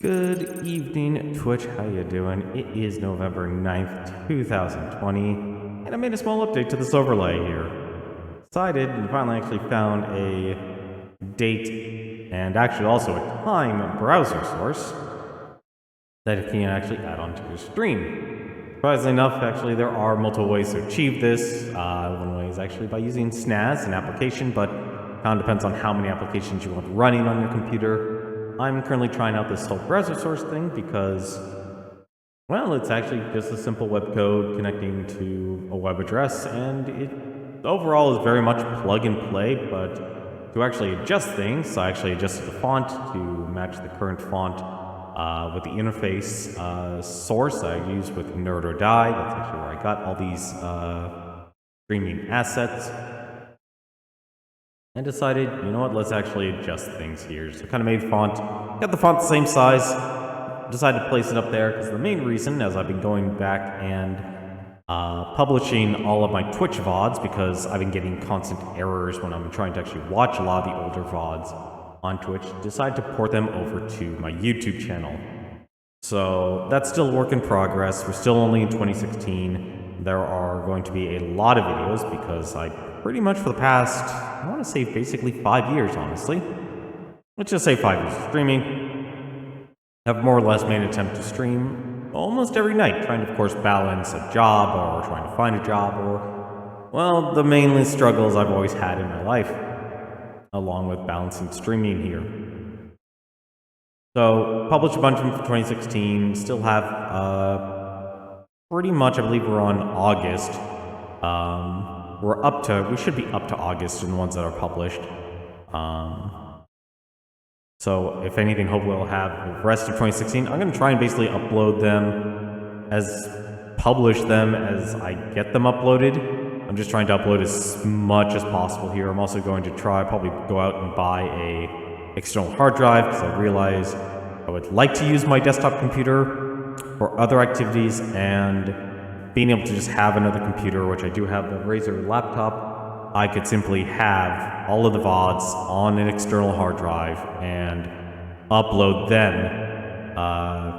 Good evening, Twitch. How you doing? It is November 9th, 2020, and I made a small update to this overlay here. Decided and finally actually found a date and actually also a time browser source that you can actually add onto your stream. Surprisingly enough, actually, there are multiple ways to achieve this. One way is actually by using SNAS, an application, but it kind of depends on how many applications you want running on your computer. I'm currently trying out this whole browser source thing because, well, it's actually just a simple web code connecting to a web address, and it overall is very much plug and play, but to actually adjust things, I actually adjusted the font to match the current font with the interface source I used with Nerd or Die. That's actually where I got all these streaming assets. And decided, you know what, let's actually adjust things here. So kind of made the font, got the font the same size, decided to place it up there, because the main reason, as I've been going back and publishing all of my Twitch VODs, because I've been getting constant errors when I'm trying to actually watch a lot of the older VODs on Twitch, decided to port them over to my YouTube channel. So that's still a work in progress. We're still only in 2016. There are going to be a lot of videos because I pretty much for the past, I want to say basically 5 years, honestly. Let's just say 5 years of streaming. I've more or less made an attempt to stream almost every night, trying to, of course, balance a job or trying to find a job or, well, the mainly struggles I've always had in my life, along with balancing streaming here. So, published a bunch of them for 2016, still have, pretty much, I believe we're on August. We should be up to August in the ones that are published. So, if anything, hopefully we'll have the rest of 2016. I'm going to try and basically upload them publish them as I get them uploaded. I'm just trying to upload as much as possible here. I'm also going to probably go out and buy a external hard drive, because I realize I would like to use my desktop computer for other activities, and being able to just have another computer, which I do have the Razer laptop, I could simply have all of the VODs on an external hard drive and upload them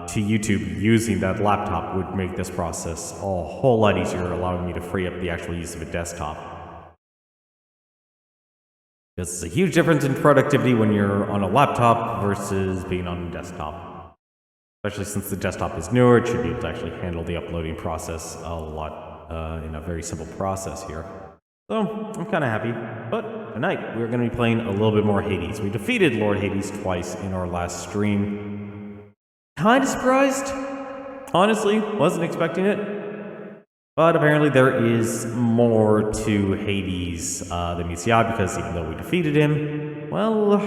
to YouTube using that laptop would make this process a whole lot easier, allowing me to free up the actual use of a desktop. It's a huge difference in productivity when you're on a laptop versus being on a desktop. Especially since the desktop is newer, it should be able to actually handle the uploading process a lot in a very simple process here. So, I'm kind of happy. But tonight, we're going to be playing a little bit more Hades. We defeated Lord Hades twice in our last stream. Kind of surprised. Honestly, wasn't expecting it. But apparently there is more to Hades than meets the eye, because even though we defeated him, well,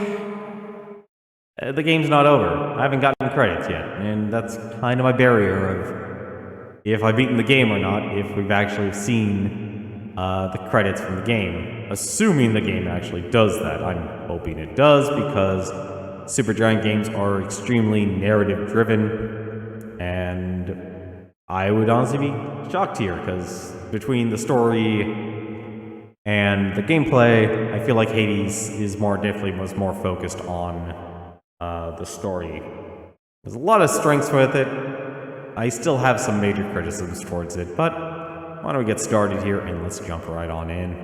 the game's not over. I haven't gotten credits yet, and that's kind of my barrier of if I've beaten the game or not, if we've actually seen the credits from the game. Assuming the game actually does that. I'm hoping it does, because Supergiant games are extremely narrative-driven, and I would honestly be shocked here, because between the story and the gameplay, I feel like Hades is was more focused on the story. There's a lot of strengths with it. I still have some major criticisms towards it, but why don't we get started here and let's jump right on in.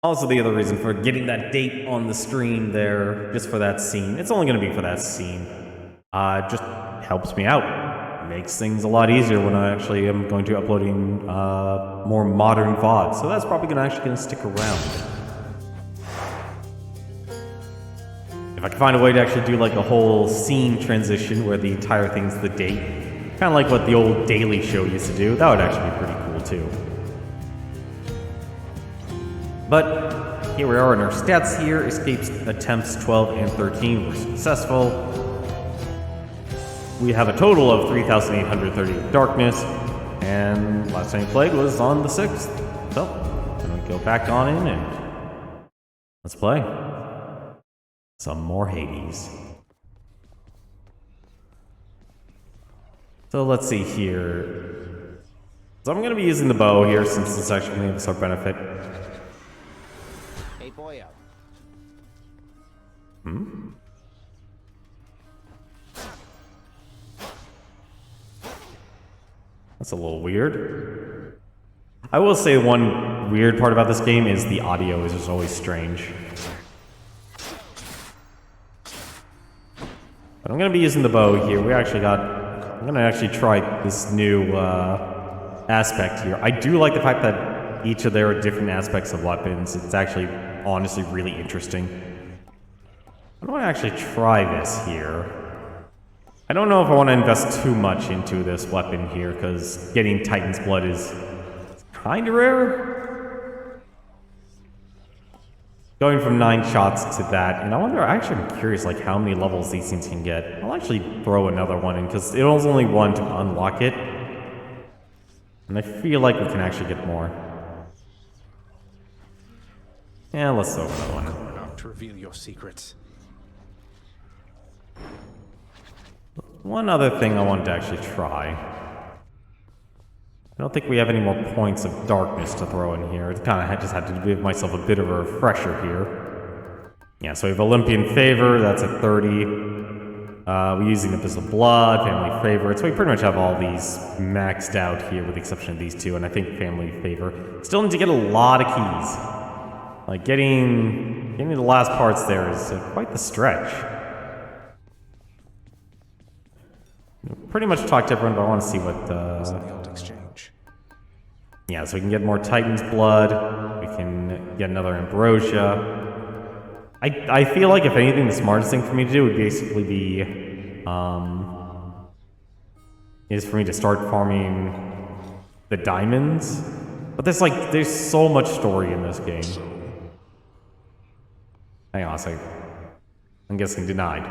Also, the other reason for getting that date on the screen there, just for that scene, it's only going to be for that scene, just helps me out. Makes things a lot easier when I actually am going to be uploading more modern VODs. So that's probably going to stick around. If I can find a way to actually do like a whole scene transition where the entire thing's the date, kind of like what the old Daily Show used to do, that would actually be pretty cool too. But here we are in our stats here. Escapes attempts 12 and 13 were successful. We have a total of 3,830 darkness, and last time we played was on the 6th. So, I'm going to go back on in and let's play some more Hades. So let's see here. So I'm going to be using the bow here since it's actually going to be our benefit. Hey boy, That's a little weird. I will say one weird part about this game is the audio is just always strange. But I'm going to be using the bow here. I'm going to actually try this new aspect here. I do like the fact that each of there are different aspects of weapons. It's actually, honestly, really interesting. I don't want to actually try this here. I don't know if I want to invest too much into this weapon here, because getting Titan's Blood is kind of rare. Going from 9 shots to that, and I wonder, actually I'm curious like how many levels these things can get. I'll actually throw another one in, because it was only one to unlock it. And I feel like we can actually get more. Yeah, let's throw another one. Coming out to reveal your secrets. One other thing I wanted to actually try. I don't think we have any more points of darkness to throw in here. It kind of just had to give myself a bit of a refresher here. Yeah, so we have Olympian Favor, that's at 30. We're using Abyssal Blood, Family Favorite, so we pretty much have all these maxed out here with the exception of these two, and I think Family Favor. Still need to get a lot of keys. Like, getting the last parts there is quite the stretch. Pretty much talked to everyone, but I want to see what The old exchange. yeah, so we can get more Titan's Blood. We can get another Ambrosia. I feel like, if anything, the smartest thing for me to do would basically be is for me to start farming the diamonds. But there's so much story in this game. Hang on a second. I'm guessing denied.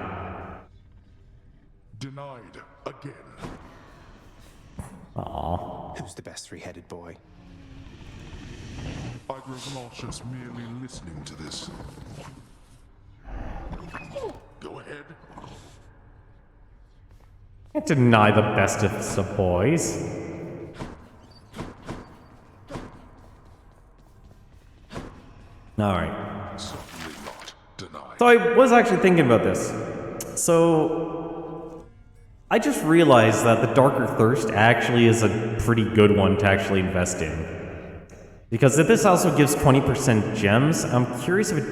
Denied again. Aww. Who's the best three-headed boy? I grow nauseous merely listening to this. Go ahead. Can't deny the bestest of boys. Alright. Certainly not denied. So I was actually thinking about this. So I just realized that the Darker Thirst actually is a pretty good one to actually invest in. Because if this also gives 20% gems, I'm curious if it...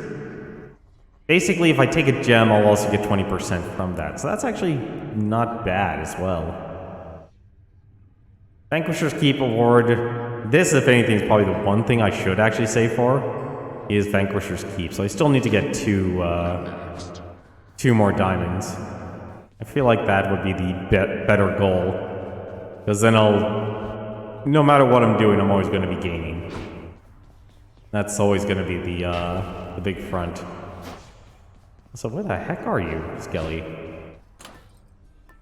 Basically, if I take a gem, I'll also get 20% from that. So that's actually not bad as well. Vanquisher's Keep award. This, if anything, is probably the one thing I should actually save for, is Vanquisher's Keep. So I still need to get two more diamonds. I feel like that would be the better goal. Because then no matter what I'm doing, I'm always going to be gaining. That's always going to be the big front. So where the heck are you, Skelly?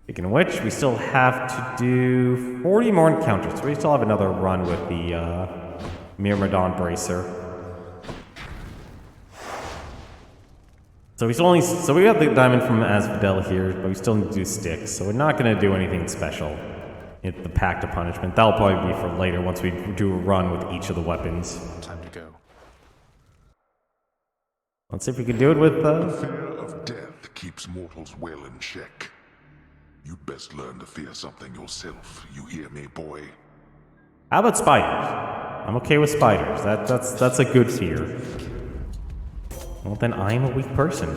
Speaking of which, we still have to do 40 more encounters. So we still have another run with the Myrmidon Bracer. So we got the diamond from Asphodel here, but we still need to do sticks. So we're not going to do anything special. The Pact of Punishment. That'll probably be for later once we do a run with each of the weapons. Time to go. Let's see if we can do it with The fear of death keeps mortals well in check. You'd best learn to fear something yourself. You hear me, boy? How about spiders? I'm okay with spiders. That's a good fear. Well, then I'm a weak person.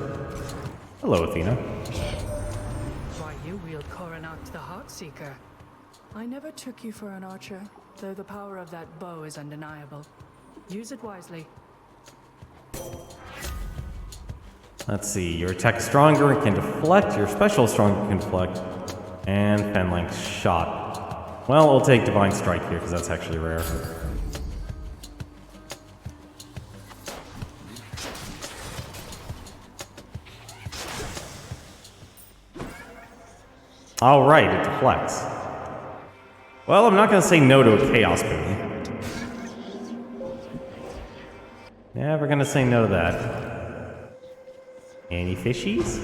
Hello, Athena. Why, you wield Coronat the Heartseeker. I never took you for an archer, though the power of that bow is undeniable. Use it wisely. Let's see. Your attack is stronger and can deflect. Your special is stronger and can deflect. And fen length shot. Well, we'll take Divine Strike here because that's actually rare. Alright, it deflects. Well, I'm not going to say no to a Chaos Boon. Never going to say no to that. Any fishies?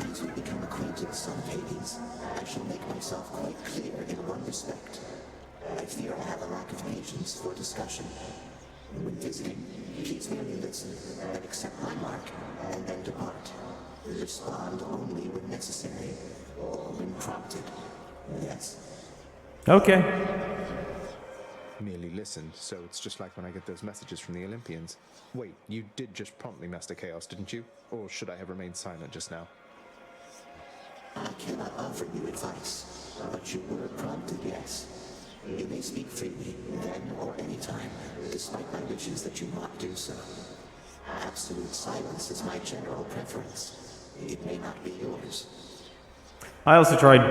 As we become acquainted, son of Hades, I shall make myself quite clear in one respect. I fear I have a lack of patience for discussion. When visiting, please merely listen and accept my mark, and then respond only when necessary, or when prompted. Yes. Okay. Merely listen, so it's just like when I get those messages from the Olympians. Wait, you did just prompt me, Master Chaos, didn't you? Or should I have remained silent just now? I cannot offer you advice, but you were prompted, yes. You may speak freely, then or any time, despite my wishes that you not do so. Absolute silence is my general preference. It may not be yours. I also tried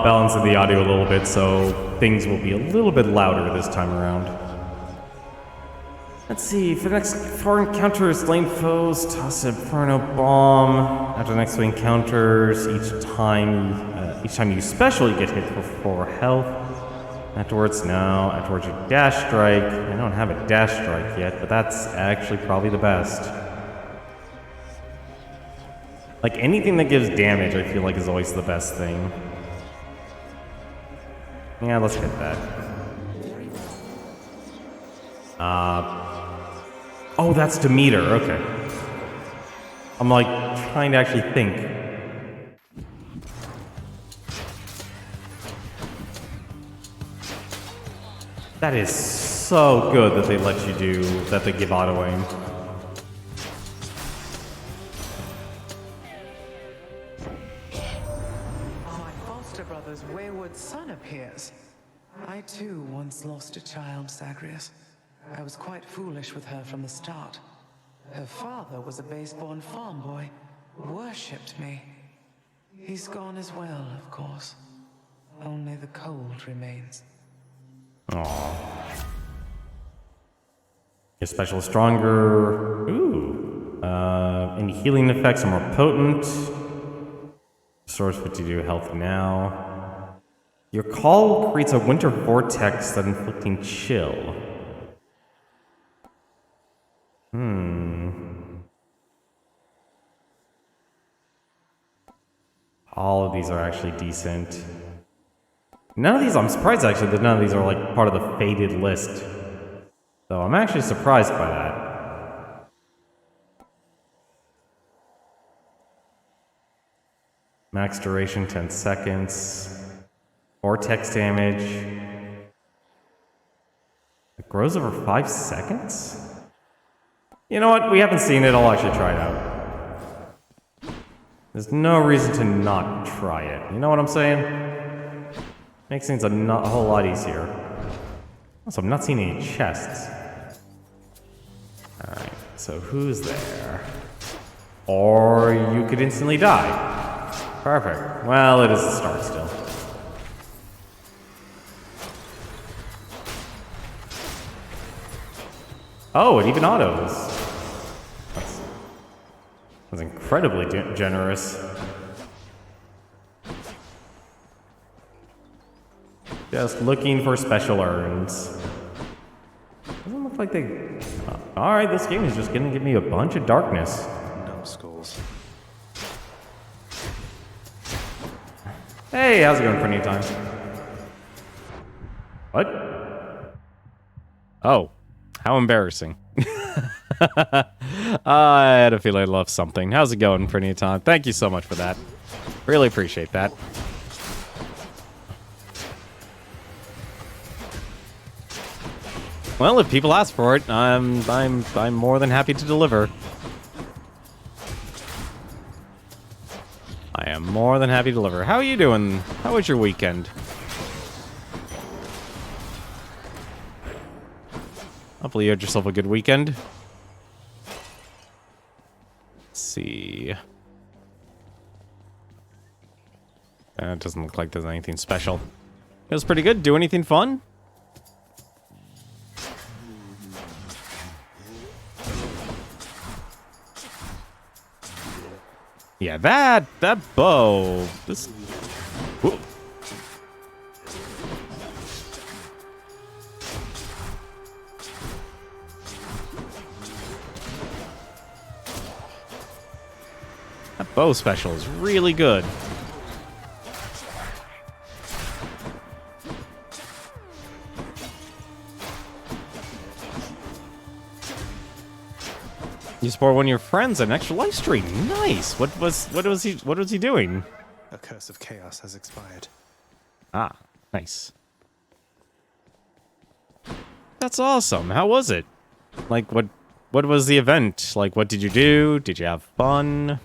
balancing the audio a little bit, so things will be a little bit louder this time around. Let's see, for the next 4 encounters, slain foes, toss an Inferno Bomb. After the next 3 encounters, each time you special, you get hit for 4 health. Afterwards, no. Afterwards, you dash strike. I don't have a dash strike yet, but that's actually probably the best. Like, anything that gives damage, I feel like, is always the best thing. Yeah, let's hit that. Oh, that's Demeter, okay. I'm, like, trying to actually think. That is so good that they let you do, that they give auto aim. My foster brother's wayward son appears. I too once lost a child, Zagreus. I was quite foolish with her from the start. Her father was a base-born farm boy, worshipped me. He's gone as well, of course. Only the cold remains. Aww. Your special is stronger. Ooh. Any healing effects are more potent. Restores 52 health now. Your call creates a winter vortex that inflicting chill. All of these are actually decent. None of these, I'm surprised actually that none of these are like part of the faded list. So I'm actually surprised by that. Max duration 10 seconds. Vortex damage. It grows over 5 seconds? You know what? We haven't seen it. I'll actually try it out. There's no reason to not try it. You know what I'm saying? Makes things a whole lot easier. Also, I'm not seeing any chests. Alright, so who's there? Or you could instantly die. Perfect. Well, it is a start still. Oh, it even autos. That's incredibly generous. Just looking for special urns. Doesn't look like they... Alright, this game is just gonna give me a bunch of darkness. Numbskulls. Hey, how's it going, Prinny Time? What? Oh, how embarrassing. I had a feeling I left something. How's it going, Prinny Time? Thank you so much for that. Really appreciate that. Well, if people ask for it, I'm more than happy to deliver. I am more than happy to deliver. How are you doing? How was your weekend? Hopefully you had yourself a good weekend. Let's see. It doesn't look like there's anything special. It was pretty good. Do anything fun? Yeah, that bow. This. Whoa. That bow special is really good. You support one of your friends on an extra life stream. Nice. What was he doing? A curse of chaos has expired. Ah, nice. That's awesome. How was it? Like, what was the event? Like, what did you do? Did you have fun?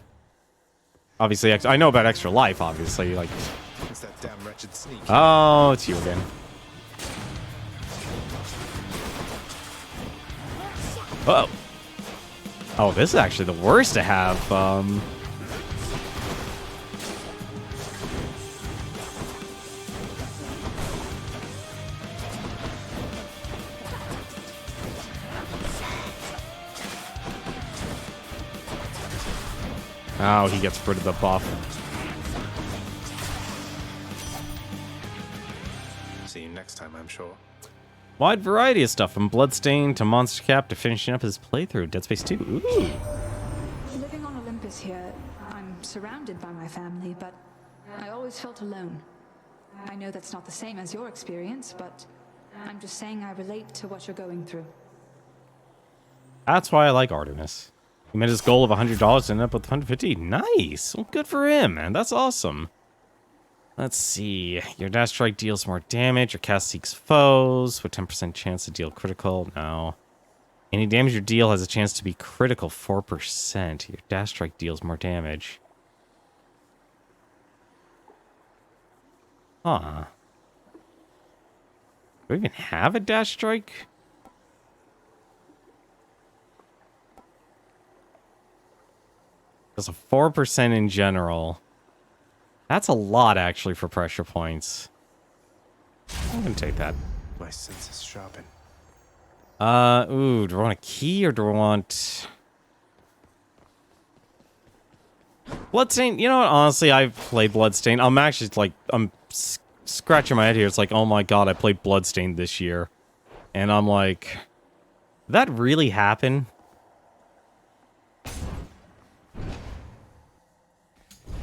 Obviously, I know about Extra Life, obviously. Like, It's that damn wretched sneak. oh, it's you again. Uh oh. Oh, this is actually the worst to have. Oh, he gets rid of the buff. See you next time, I'm sure. Wide variety of stuff, from Bloodstain to Monster Cap to finishing up his playthrough Dead Space 2. Ooh. Living on Olympus here, I'm surrounded by my family, but I always felt alone. I know that's not the same as your experience, but I'm just saying I relate to what you're going through. That's why I like Artemis. He met his goal of $100 and ended up with 150. Nice. Well, good for him, man. That's awesome. Let's see. Your dash strike deals more damage. Your cast seeks foes with 10% chance to deal critical. No. Any damage you deal has a chance to be critical. 4%. Your dash strike deals more damage. Huh. Do we even have a dash strike? There's a 4% in general. That's a lot, actually, for pressure points. I'm gonna take that. My senses sharpen. Ooh, do I want a key or do I want... Bloodstain? You know what, honestly, I've played Bloodstain. I'm actually, like, I'm scratching my head here. It's like, oh my god, I played Bloodstain this year. And I'm like, did that really happen?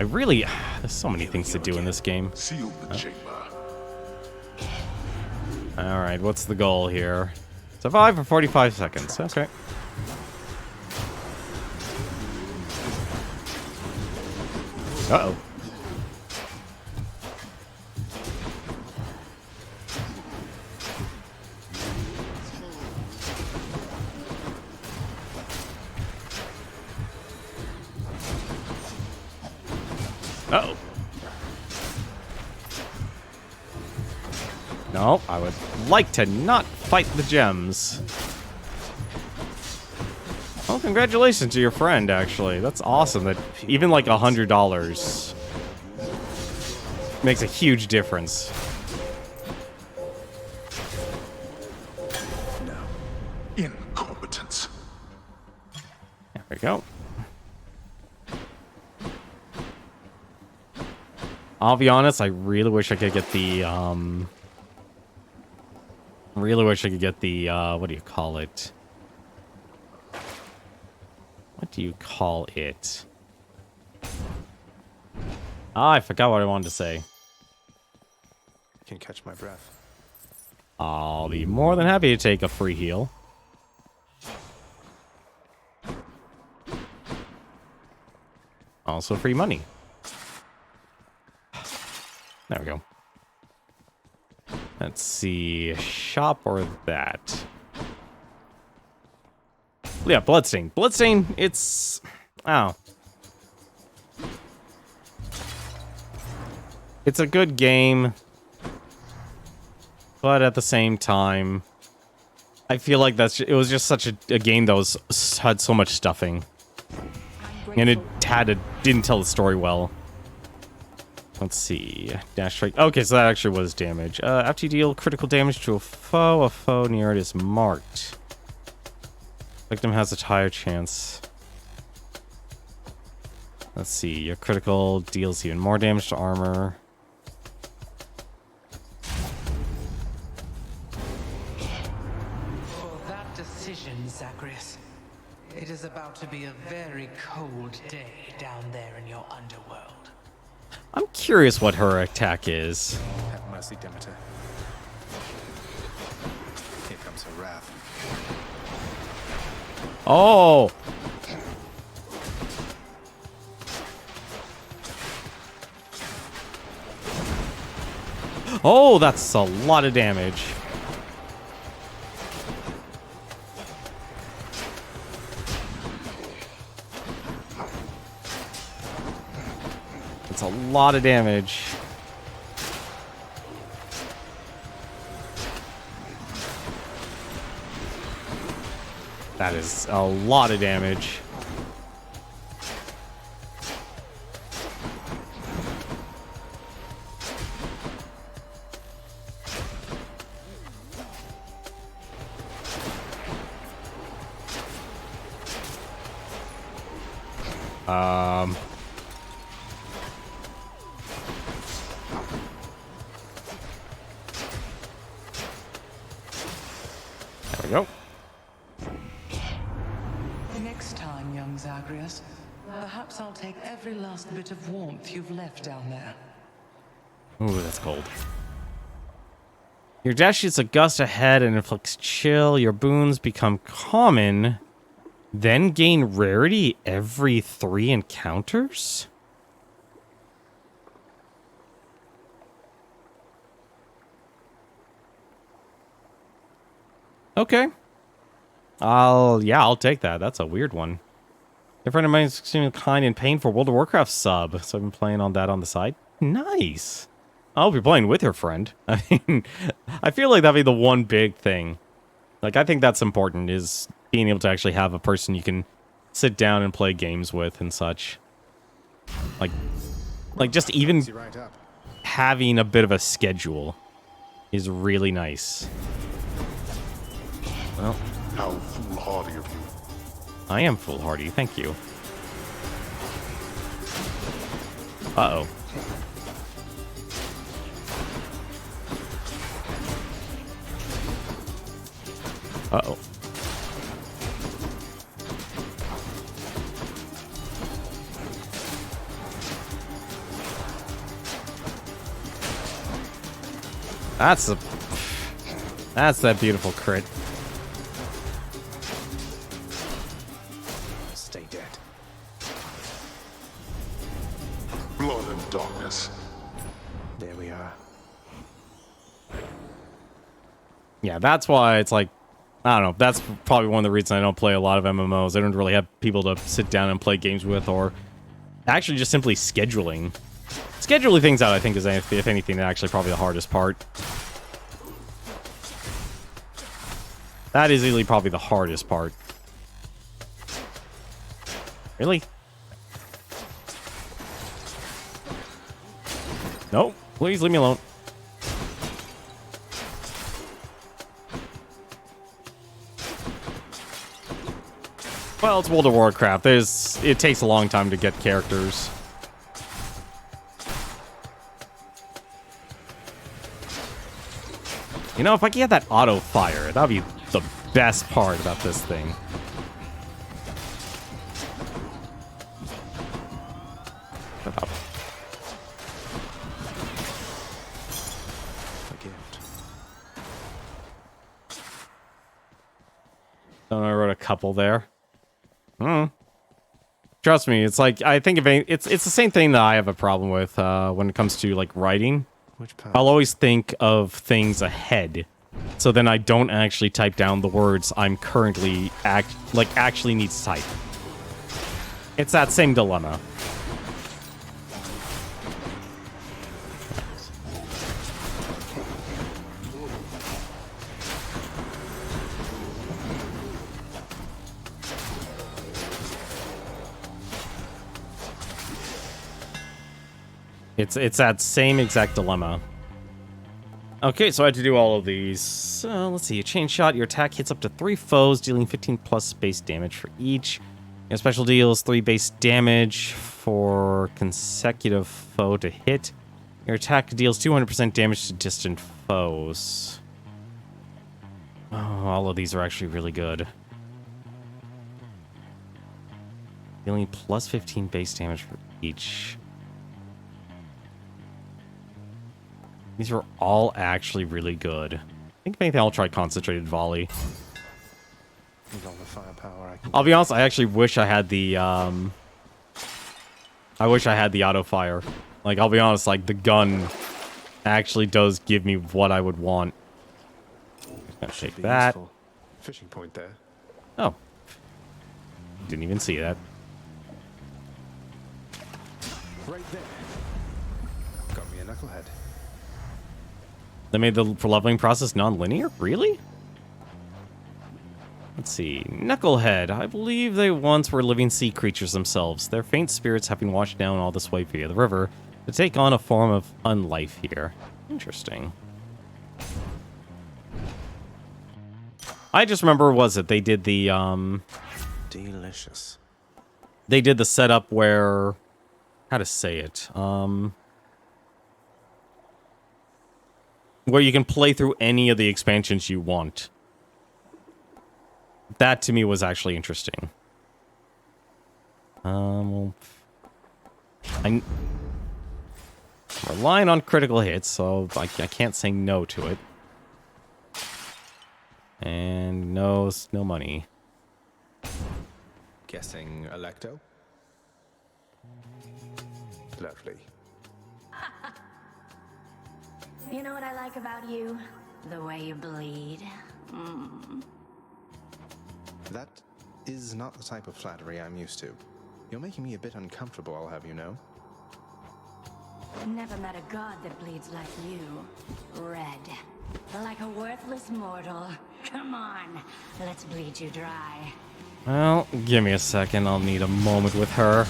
I really... There's so many things to do in this game. Seal the chamber. Alright, what's the goal here? Survive for 45 seconds. Okay. Uh-oh. Uh-oh. No, I would like to not fight the gems. Well, congratulations to your friend, actually. That's awesome that even like $100 makes a huge difference. Incompetence. There we go. I'll be honest, I really wish I could get the, what do you call it? What do you call it? Ah, I forgot what I wanted to say. Can catch my breath. I'll be more than happy to take a free heal. Also free money. There we go. Let's see. Shop or that? Yeah, Bloodstain. Bloodstain, it's... Oh. It's a good game. But at the same time, I feel like it was just such a game that had so much stuffing. And it didn't tell the story well. Let's see. Dash strike. Okay, so that actually was damage. After you deal critical damage to a foe near it is marked. Victim has a higher chance. Let's see. Your critical deals even more damage to armor. For that decision, Zagreus, it is about to be a very cold day down there in your underworld. I'm curious what her attack is. Have mercy, Demeter. Here comes her wrath. Oh! Oh, that's a lot of damage. It's a lot of damage. That is a lot of damage. There we go. Next time, young Zagreus, perhaps I'll take every last bit of warmth you've left down there. Ooh, that's cold. Your dash shoots a gust ahead and inflicts chill. Your boons become common, then gain rarity every 3 encounters? Okay. I'll take that. That's a weird one. A friend of mine is extremely kind and paying for World of Warcraft sub, so I've been playing on that on the side. Nice. I hope you're playing with your friend. I mean, I feel like that'd be the one big thing. Like, I think that's important, is being able to actually have a person you can sit down and play games with and such. Like just even Right up. having a bit of a schedule is really nice. Well, How foolhardy of you. I am foolhardy, thank you. Uh-oh. Uh-oh. That's that beautiful crit. Stay dead. Blood and darkness. There we are. Yeah, that's why it's like, I don't know, that's probably one of the reasons I don't play a lot of MMOs. I don't really have people to sit down and play games with, or actually just simply scheduling. Scheduling things out, I think, is, if anything, actually probably the hardest part. That is easily probably the hardest part. Really? No, please leave me alone. Well, it's World of Warcraft. It takes a long time to get characters. You know, if I could get that auto fire, that'd be the best part about this thing. Shut up. A gift. Oh, I wrote a couple there. Trust me, it's like, I think it's the same thing that I have a problem with when it comes to like writing. Which part? I'll always think of things ahead, so then I don't actually type down the words I'm currently actually need to type. It's that same dilemma. It's that same exact dilemma. Okay, so I had to do all of these. Let's see. A chain shot. Your attack hits up to 3 foes, dealing 15 plus base damage for each. Your special deals 3 base damage for consecutive foe to hit. Your attack deals 200% damage to distant foes. Oh, all of these are actually really good. Dealing plus 15 base damage for each. These are all actually really good. I think if anything, I'll try Concentrated Volley. With all the firepower I can. I'll be honest, I actually wish I had the, I wish I had the auto fire. Like, I'll be honest, like, the gun actually does give me what I would want. Gonna shake Be that. useful. Fishing point there. Oh. Didn't even see that. Right there. Got me a knucklehead. They made the leveling process non-linear? Really? Let's see. Knucklehead. I believe they once were living sea creatures themselves, their faint spirits having washed down all this way via the river to take on a form of unlife here. Interesting. I just remember, they did the, Delicious. they did the setup where, how to say it, where you can play through any of the expansions you want. That to me was actually interesting. I'm relying on critical hits, so I can't say no to it. And no money. Guessing Electo? Lovely. You know what I like about you? The way you bleed. That is not the type of flattery I'm used to. You're making me a bit uncomfortable, I'll have you know. Never met a god that bleeds like you. Red. Like a worthless mortal. Come on, let's bleed you dry. Well, give me a second. I'll need a moment with her.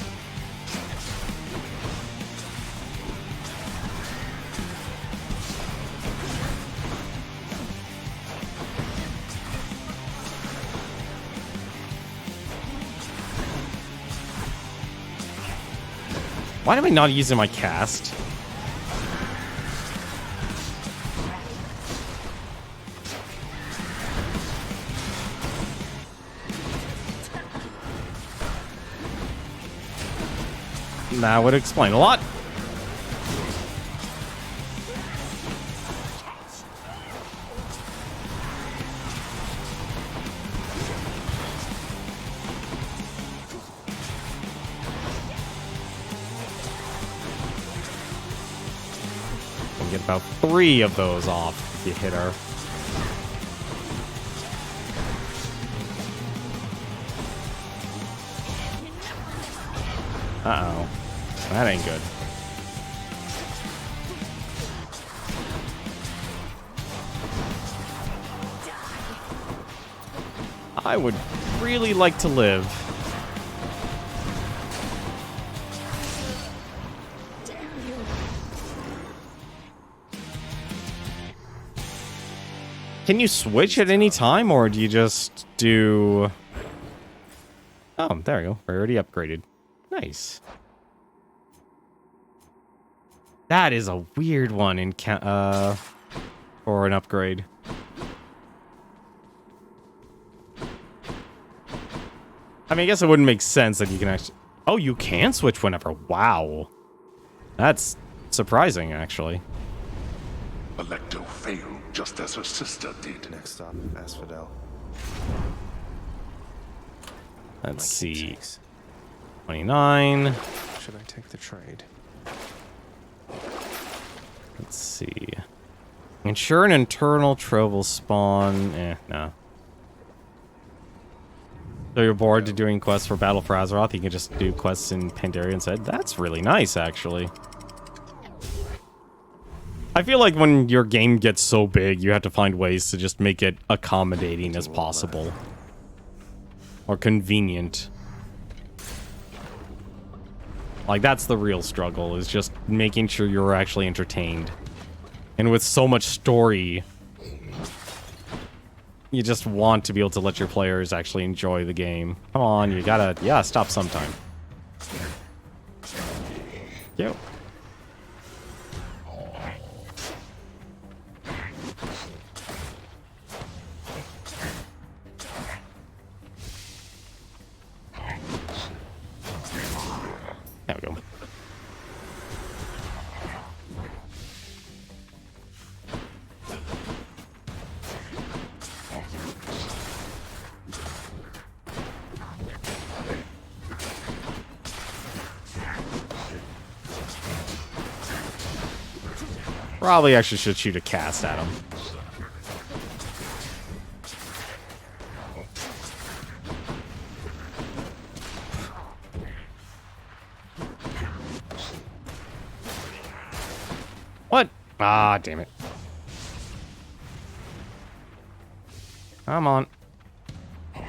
Why am I not using my cast? That would explain a lot. We'll get about 3 of those off if you hit her. Uh-oh. That ain't good. I would really like to live. Can you switch at any time, or do you just do... Oh, there we go. We're already upgraded. Nice. That is a weird one in for an upgrade. I mean, I guess it wouldn't make sense that you can actually... Oh, you can switch whenever. Wow. That's surprising, actually. Electo failed just as her sister did. Next stop, Asphodel. Let's see. 29. Should I take the trade? Let's see. Ensure an internal trove will spawn. No. So you're bored to doing quests for Battle for Azeroth, you can just do quests in Pandaria instead. That's really nice, actually. I feel like when your game gets so big, you have to find ways to just make it accommodating as possible. Or convenient. Like, that's the real struggle, is just making sure you're actually entertained. And with so much story, you just want to be able to let your players actually enjoy the game. Come on, you gotta... Yeah, stop sometime. Yo. There we go. Probably actually should shoot a cast at him. What? Ah, damn it. Come on. There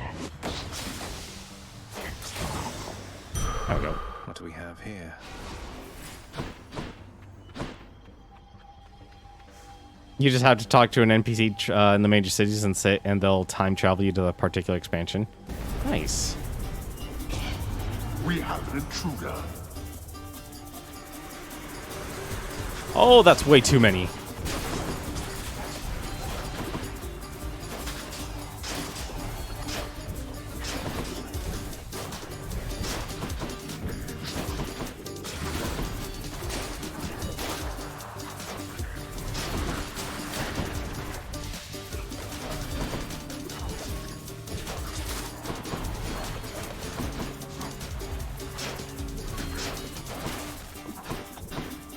we go. What do we have here? You just have to talk to an NPC in the major cities and they'll time travel you to the particular expansion. Nice. We have an intruder. Oh, that's way too many.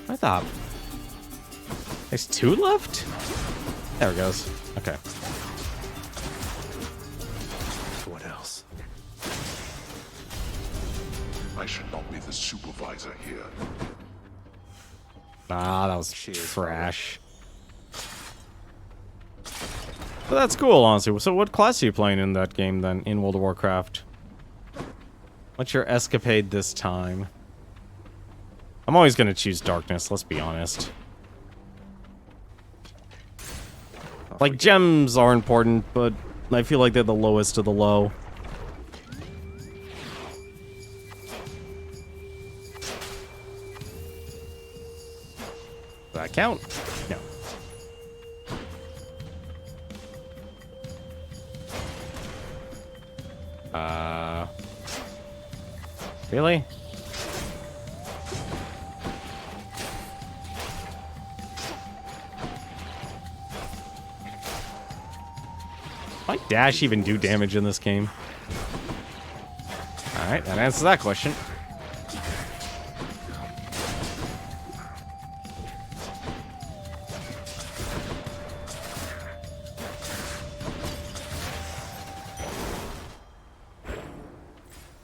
I thought there's 2 left? There it goes. Okay. What else? I should not be the supervisor here. Ah, that was Cheers, trash. But that's cool, honestly. So what class are you playing in that game, then, in World of Warcraft? What's your escapade this time? I'm always going to choose Darkness, let's be honest. Like, gems are important, but I feel like they're the lowest of the low. Does that count? No. Really? Might dash even do damage in this game? Alright, that answers that question.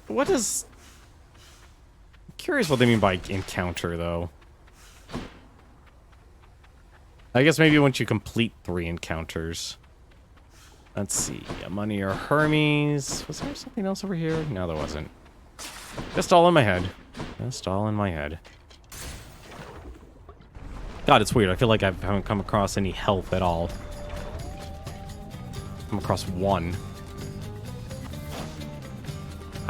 What is... I'm curious what they mean by encounter, though. I guess maybe once you complete 3 encounters. Let's see. Money or Hermes. Was there something else over here? No, there wasn't. Just all in my head. Just all in my head. God, it's weird. I feel like I haven't come across any health at all. Come across 1.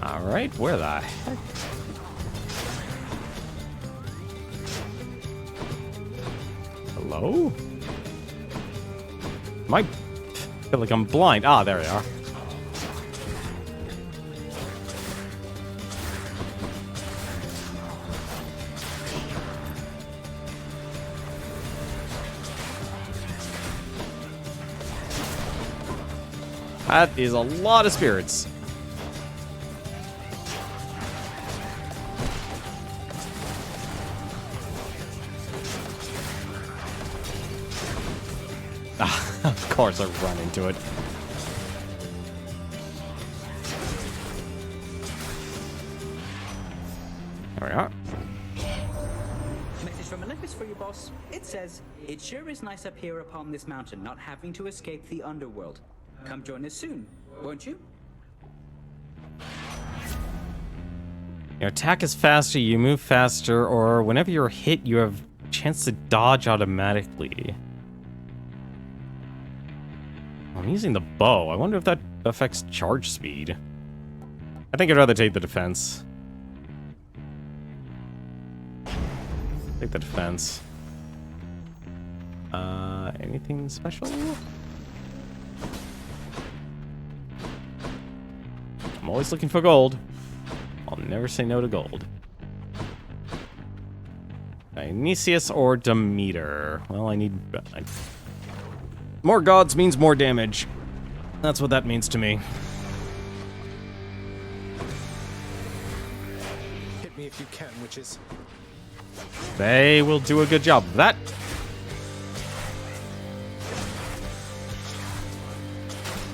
Alright, where the heck? Hello? I feel like I'm blind. Ah, there they are. That is a lot of spirits. Of course I run into it. There we are. Message from Olympus for you, boss. It says, "It sure is nice up here upon this mountain, not having to escape the underworld. Come join us soon, won't you?" Your attack is faster, you move faster, or whenever you're hit, you have a chance to dodge automatically. I'm using the bow. I wonder if that affects charge speed. I think I'd rather take the defense. Take the defense. Anything special? I'm always looking for gold. I'll never say no to gold. Dionysius or Demeter? Well, I need... More gods means more damage. That's what that means to me. Hit me if you can, witches. They will do a good job of that.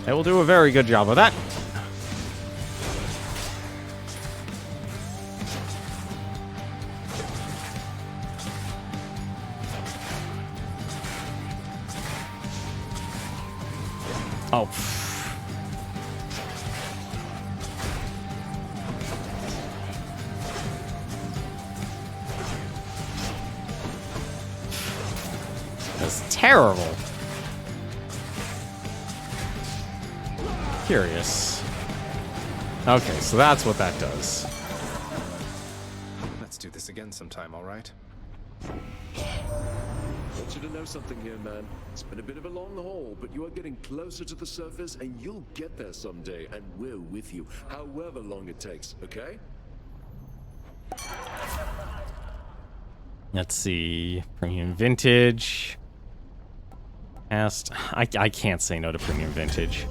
It will do a very good job of that. Oh. That's terrible. Curious. Okay, so that's what that does. Let's do this again sometime, all right? I want you to know something here, man. It's been a bit of a long haul, but you are getting closer to the surface, and you'll get there someday, and we're with you, however long it takes, okay? Let's see. Premium vintage. Past. I can't say no to premium vintage.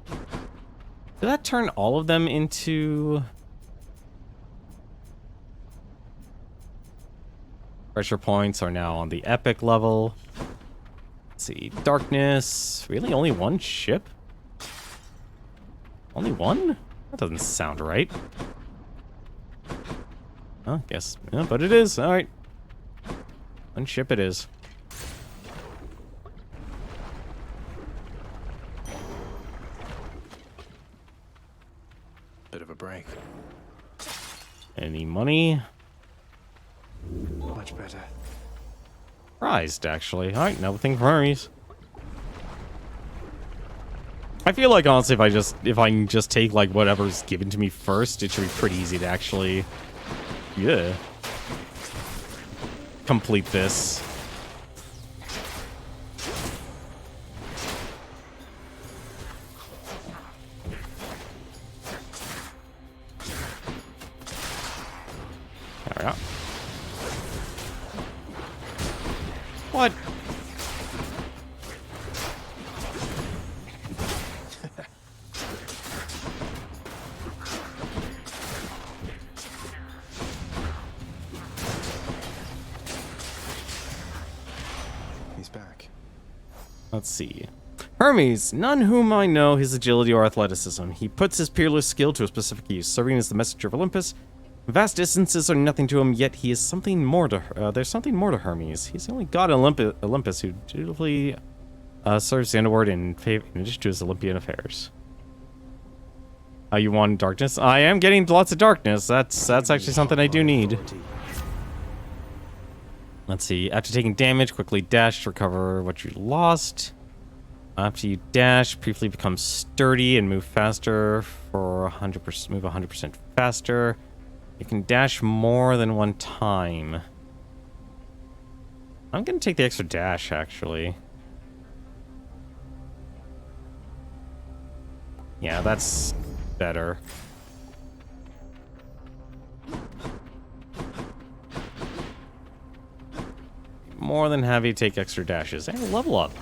Did that turn all of them into... Pressure points are now on the epic level. Let's see. Darkness. Really? Only one ship? Only one? That doesn't sound right. Oh, guess. Yeah, but it is. Alright. One ship it is. Bit of a break. Any money? Much better. Surprised, actually. Alright, nothing for Hermes. I feel like, honestly, if I can just take, like, whatever's given to me first, it should be pretty easy to actually... Yeah. Complete this. There we go. What? He's back. Let's see. Hermes, none whom I know his agility or athleticism. He puts his peerless skill to a specific use, serving as the messenger of Olympus. Vast distances are nothing to him, yet he is something more to there's something more to Hermes. He's the only god in Olympus who dutifully serves the underworld in addition to his Olympian affairs. You want darkness? I am getting lots of darkness. That's actually something I do need. Let's see. After taking damage, quickly dash to recover what you lost. After you dash, briefly become sturdy and move faster for 100%. Move 100% faster. You can dash more than one time. I'm gonna take the extra dash, actually. Yeah, that's better. More than happy to take extra dashes and level up.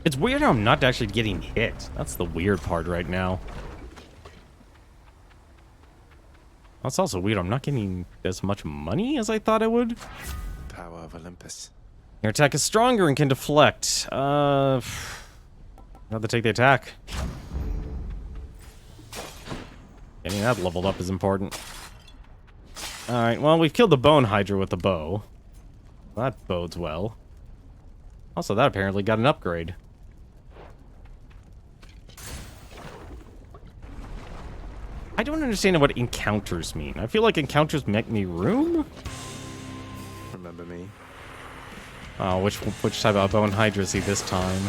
It's weird how I'm not actually getting hit. That's the weird part right now. That's also weird. I'm not getting as much money as I thought I would. Power of Olympus. Your attack is stronger and can deflect. Have to take the attack. Getting that leveled up is important. Alright, well, we've killed the Bone Hydra with the bow. That bodes well. Also, that apparently got an upgrade. I don't understand what encounters mean. I feel like encounters make me room? Remember me? Oh, which type of Bone Hydra is he this time?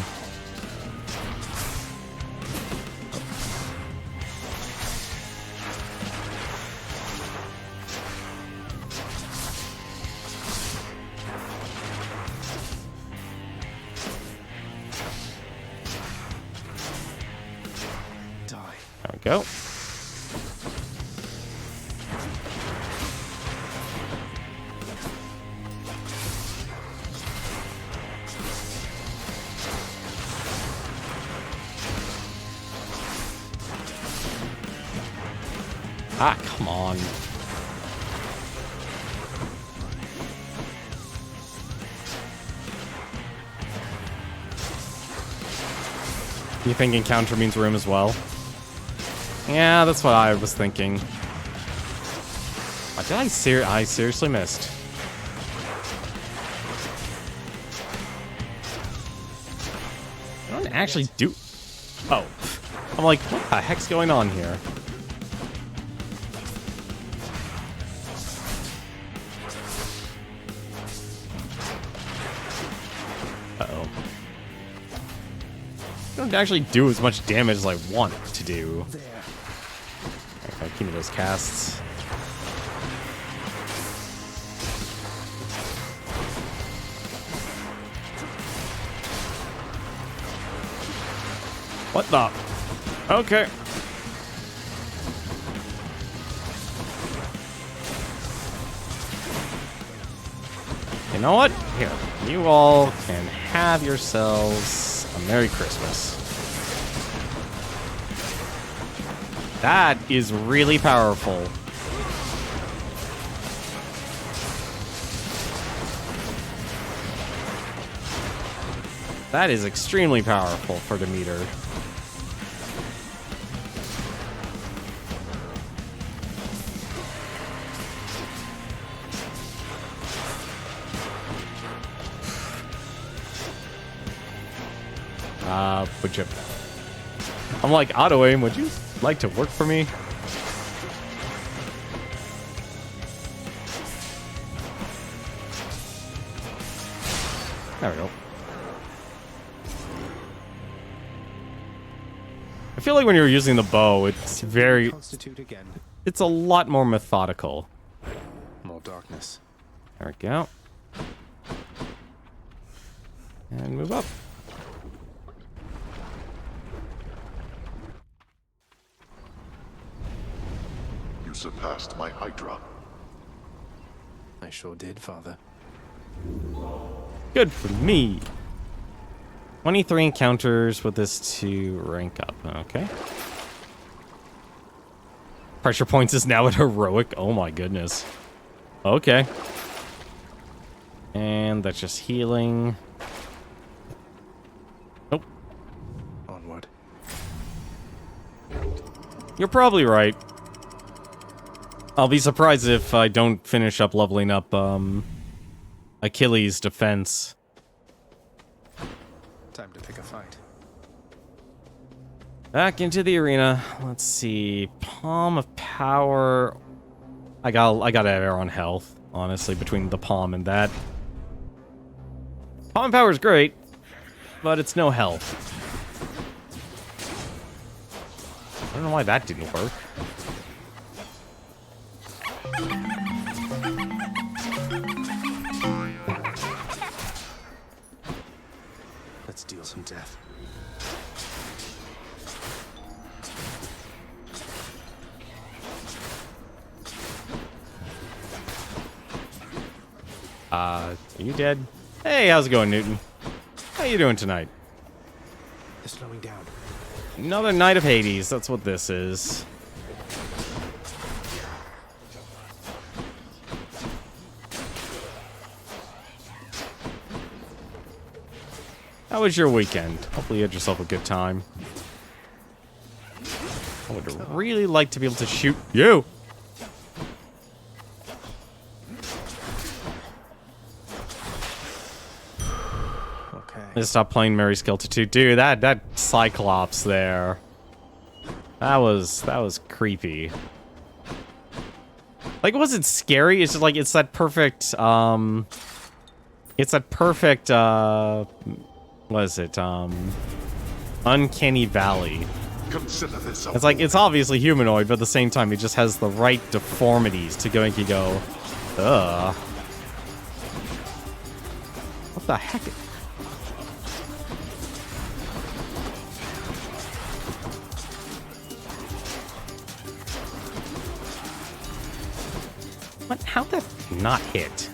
There we go. Ah, come on. You think encounter means room as well? Yeah, that's what I was thinking. Did I seriously missed. I don't actually do... Oh. I'm like, what the heck's going on here? Uh-oh. I don't actually do as much damage as I want to do. Okay, give me those casts. What the? Okay. You know what? Here, you all can have yourselves a Merry Christmas. That is really powerful. That is extremely powerful for the meter. Would you... I'm like, auto aim, would you like to work for me? There we go. I feel like when you're using the bow, it's very... It's a lot more methodical. More darkness. There we go. And move up. You surpassed my Hydra. I sure did, Father. Good for me. 23 encounters with this to rank up. Okay. Pressure points is now at heroic. Oh my goodness. Okay. And that's just healing. Nope. Onward. You're probably right. I'll be surprised if I don't finish up leveling up Achilles' defense. Time to pick a fight. Back into the arena. Let's see. Palm of Power. I got air on health, honestly, between the palm and that. Palm of Power is great, but it's no health. I don't know why that didn't work. Let's deal some death. Are you dead? Hey, how's it going, Newton? How you doing tonight? They're slowing down. Another Night of Hades, that's what this is. How was your weekend? Hopefully you had yourself a good time. I would really like to be able to shoot you. Okay. Let's stop playing Mary Skelter 2. Dude, that Cyclops there. That was creepy. Like, it wasn't scary, it's just like, it's that perfect, what is it, Uncanny Valley. Consider this a It's like, it's obviously humanoid, but at the same time, it just has the right deformities to make you go, ugh. What the heck? What? How'd that not hit?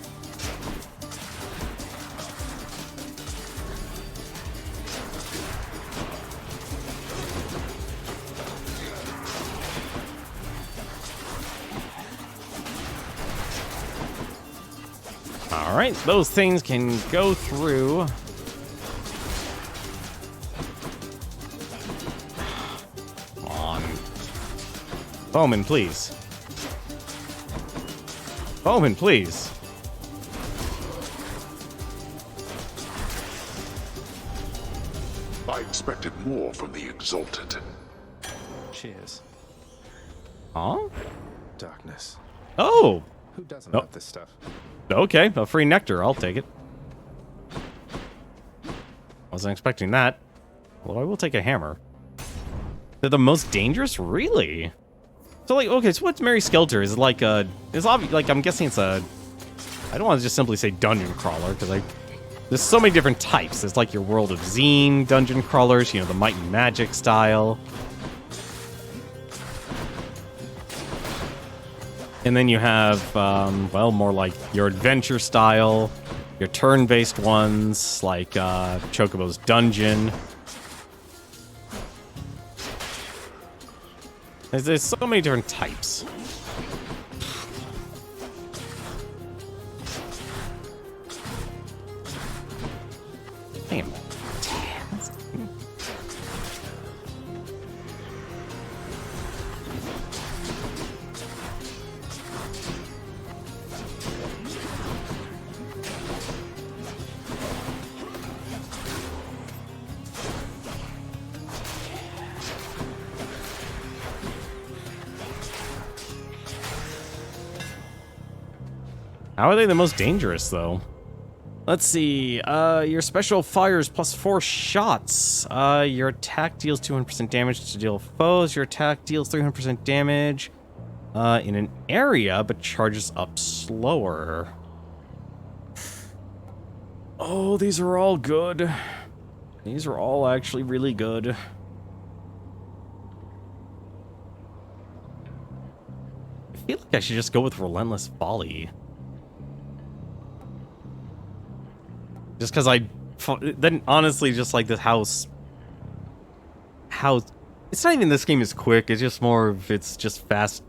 Alright, those things can go through. Bowman, please. Bowman, please. I expected more from the Exalted. Cheers. Huh? Darkness. Oh! Who doesn't Oh. love this stuff? Okay, a free nectar. I'll take it. Wasn't expecting that. Well, I will take a hammer. They're the most dangerous? Really? So, like, okay, so what's Mary Skelter? Is it like a... It's obvious, like, I'm guessing it's a... I don't want to just simply say dungeon crawler, because there's so many different types. There's, like, your World of Zine dungeon crawlers, you know, the Might and Magic style. And then you have, well, more like your adventure style, your turn-based ones, like Chocobo's Dungeon. There's so many different types. Damn. How are they the most dangerous, though? Let's see. Your special fires plus 4 shots. Your attack deals 200% damage to deal foes. Your attack deals 300% damage in an area, but charges up slower. Oh, these are all good. These are all actually really good. I feel like I should just go with Relentless Folly. Just because then honestly, just like this house, it's not even this game is quick. It's just more of it's just fast,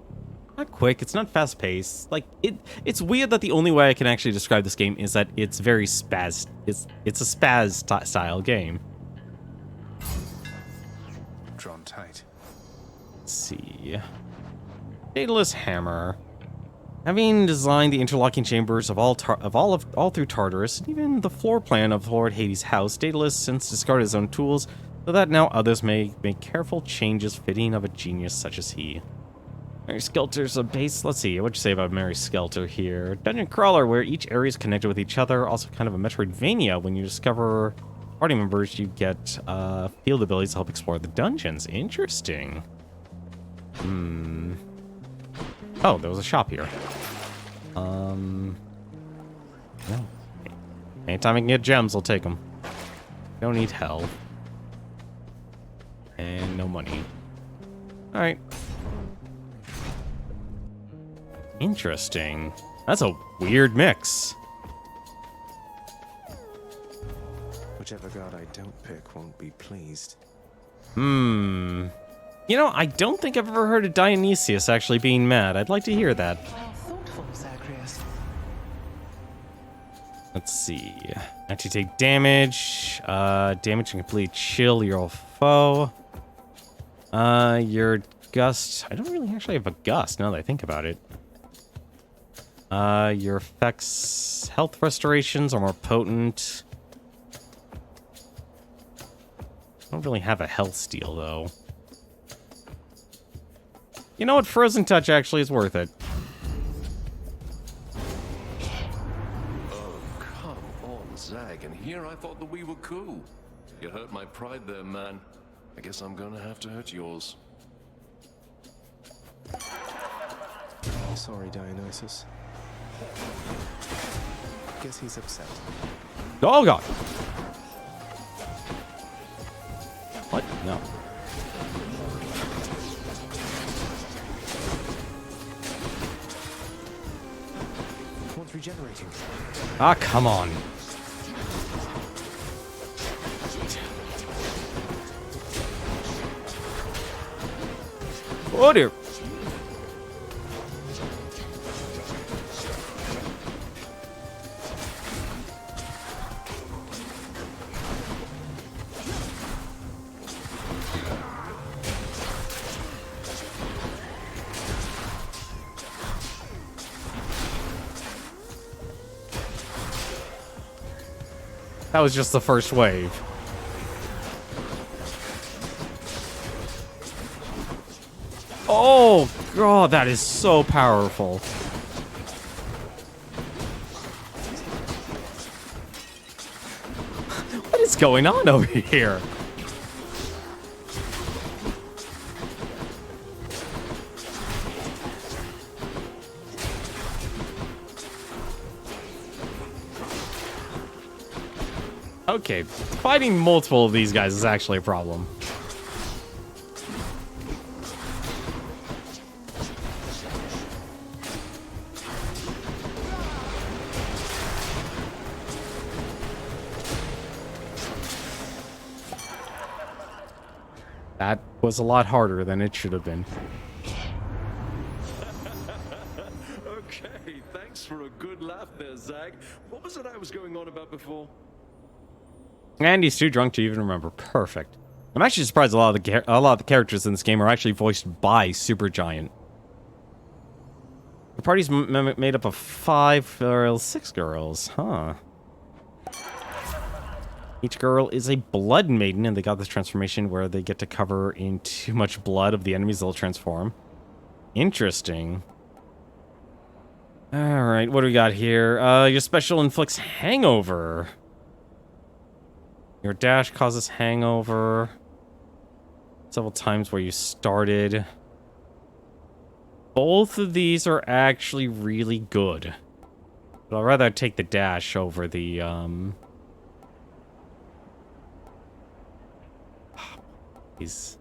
not quick. It's not fast paced. Like it's weird that the only way I can actually describe this game is that it's very spaz. It's a spaz style game. Drawn tight. Let's see, Daedalus Hammer. Having designed the interlocking chambers of all through Tartarus, and even the floor plan of Lord Hades' house, Daedalus since discarded his own tools, so that now others may make careful changes fitting of a genius such as he. Mary Skelter's a base. Let's see, what'd you say about Mary Skelter here? Dungeon crawler, where each area is connected with each other. Also, kind of a Metroidvania. When you discover party members, you get field abilities to help explore the dungeons. Interesting. Oh, there was a shop here. No. Anytime I can get gems, I'll take them. Don't need health. And no money. Alright. Interesting. That's a weird mix. Whichever god I don't pick won't be pleased. You know, I don't think I've ever heard of Dionysius actually being mad. I'd like to hear that. How thoughtful, Zagreus. Let's see. Actually take damage. Damage can completely chill your foe. Your gust. I don't really actually have a gust now that I think about it. Your effects, health restorations are more potent. I don't really have a health steal though. You know what? Frozen Touch actually is worth it. Oh, come on, Zag. And here I thought that we were cool. You hurt my pride there, man. I guess I'm gonna have to hurt yours. Sorry, Dionysus. Guess he's upset. Oh god. What? No. One's regenerating. Ah, come on. Oh dear. That was just the first wave. Oh, God, that is so powerful. What is going on over here? Okay, fighting multiple of these guys is actually a problem. That was a lot harder than it should have been. Okay, thanks for a good laugh there, Zag. What was it I was going on about before? And he's too drunk to even remember. Perfect. I'm actually surprised a lot of the characters in this game are actually voiced by Supergiant. The party's made up of 6 girls, huh? Each girl is a blood maiden, and they got this transformation where they get to cover in too much blood of the enemies they'll transform. Interesting. Alright, what do we got here? Your special inflicts hangover. Your dash causes hangover. Several times where you started. Both of these are actually really good. But I'd rather take the dash over the, These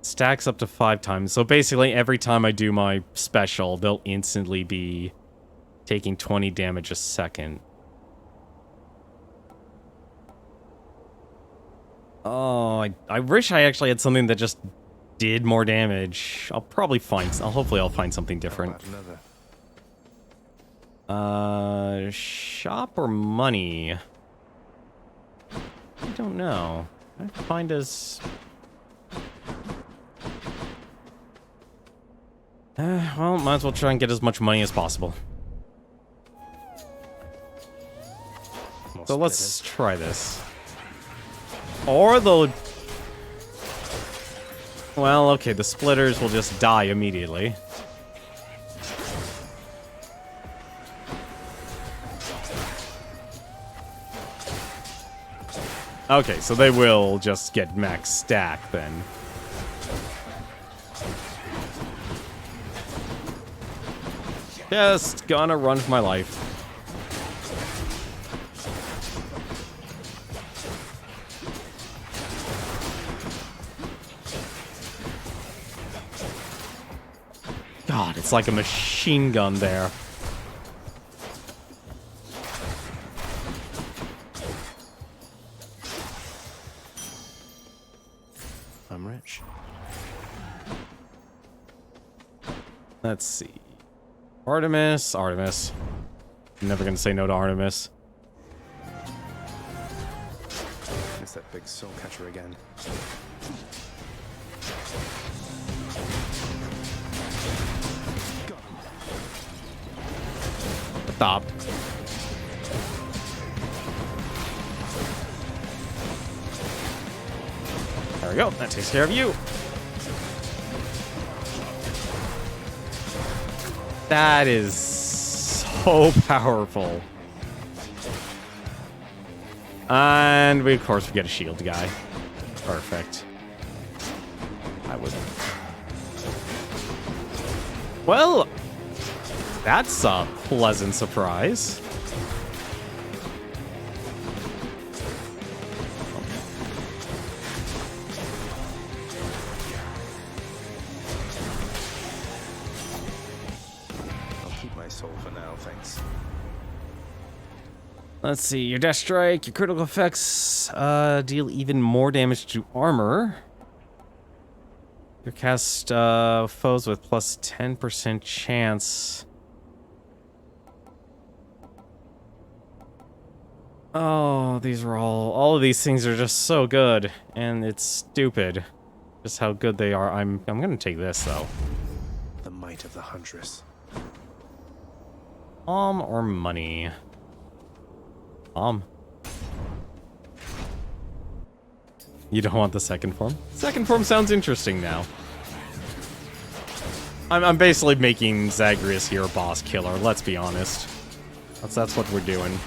stacks up to 5 times. So basically, every time I do my special, they'll instantly be taking 20 damage a second. Oh, I wish I actually had something that just did more damage. Hopefully I'll find something different. Shop or money? I don't know. I find us... well, might as well try and get as much money as possible. So let's try this. Or the... Well, okay, the splitters will just die immediately. Okay, so they will just get max stack then. Just gonna run for my life. God, it's like a machine gun there. I'm rich. Let's see. Artemis. I'm never gonna say no to Artemis. It's that big soul catcher again. Stop. There we go. That takes care of you. That is so powerful. And we, of course, we get a shield guy. Perfect. I would. Well, that's a pleasant surprise. Let's see, your dash strike, your critical effects deal even more damage to armor. You cast foes with plus 10% chance. Oh, these are all of these things are just so good, and it's stupid just how good they are. I'm gonna take this though. The might of the Huntress. Or money? You don't want the second form? Second form sounds interesting now. I'm basically making Zagreus here a boss killer, let's be honest. That's what we're doing.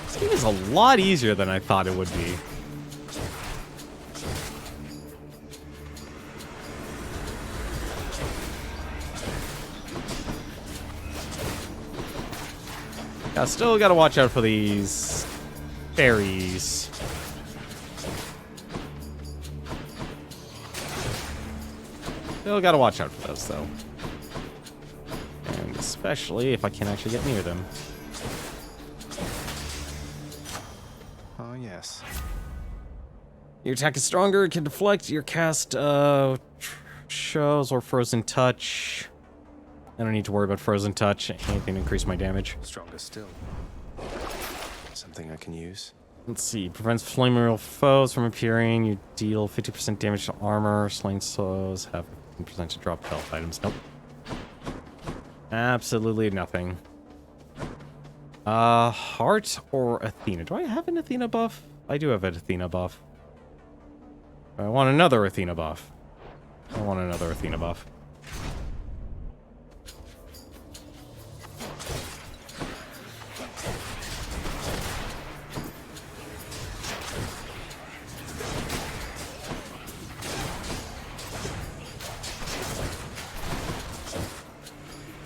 This game is a lot easier than I thought it would be. Yeah, still gotta watch out for these fairies. Still gotta watch out for those, though. And especially if I can actually get near them. Oh, yes. Your attack is stronger, it can deflect your cast, shows or frozen touch. I don't need to worry about frozen touch. Anything to increase my damage. Stronger still. Something I can use. Let's see. Prevents flammable foes from appearing. You deal 50% damage to armor. Slain foes have 15% to drop health items. Nope. Absolutely nothing. Heart or Athena? Do I have an Athena buff? I do have an Athena buff. I want another Athena buff. I want another Athena buff.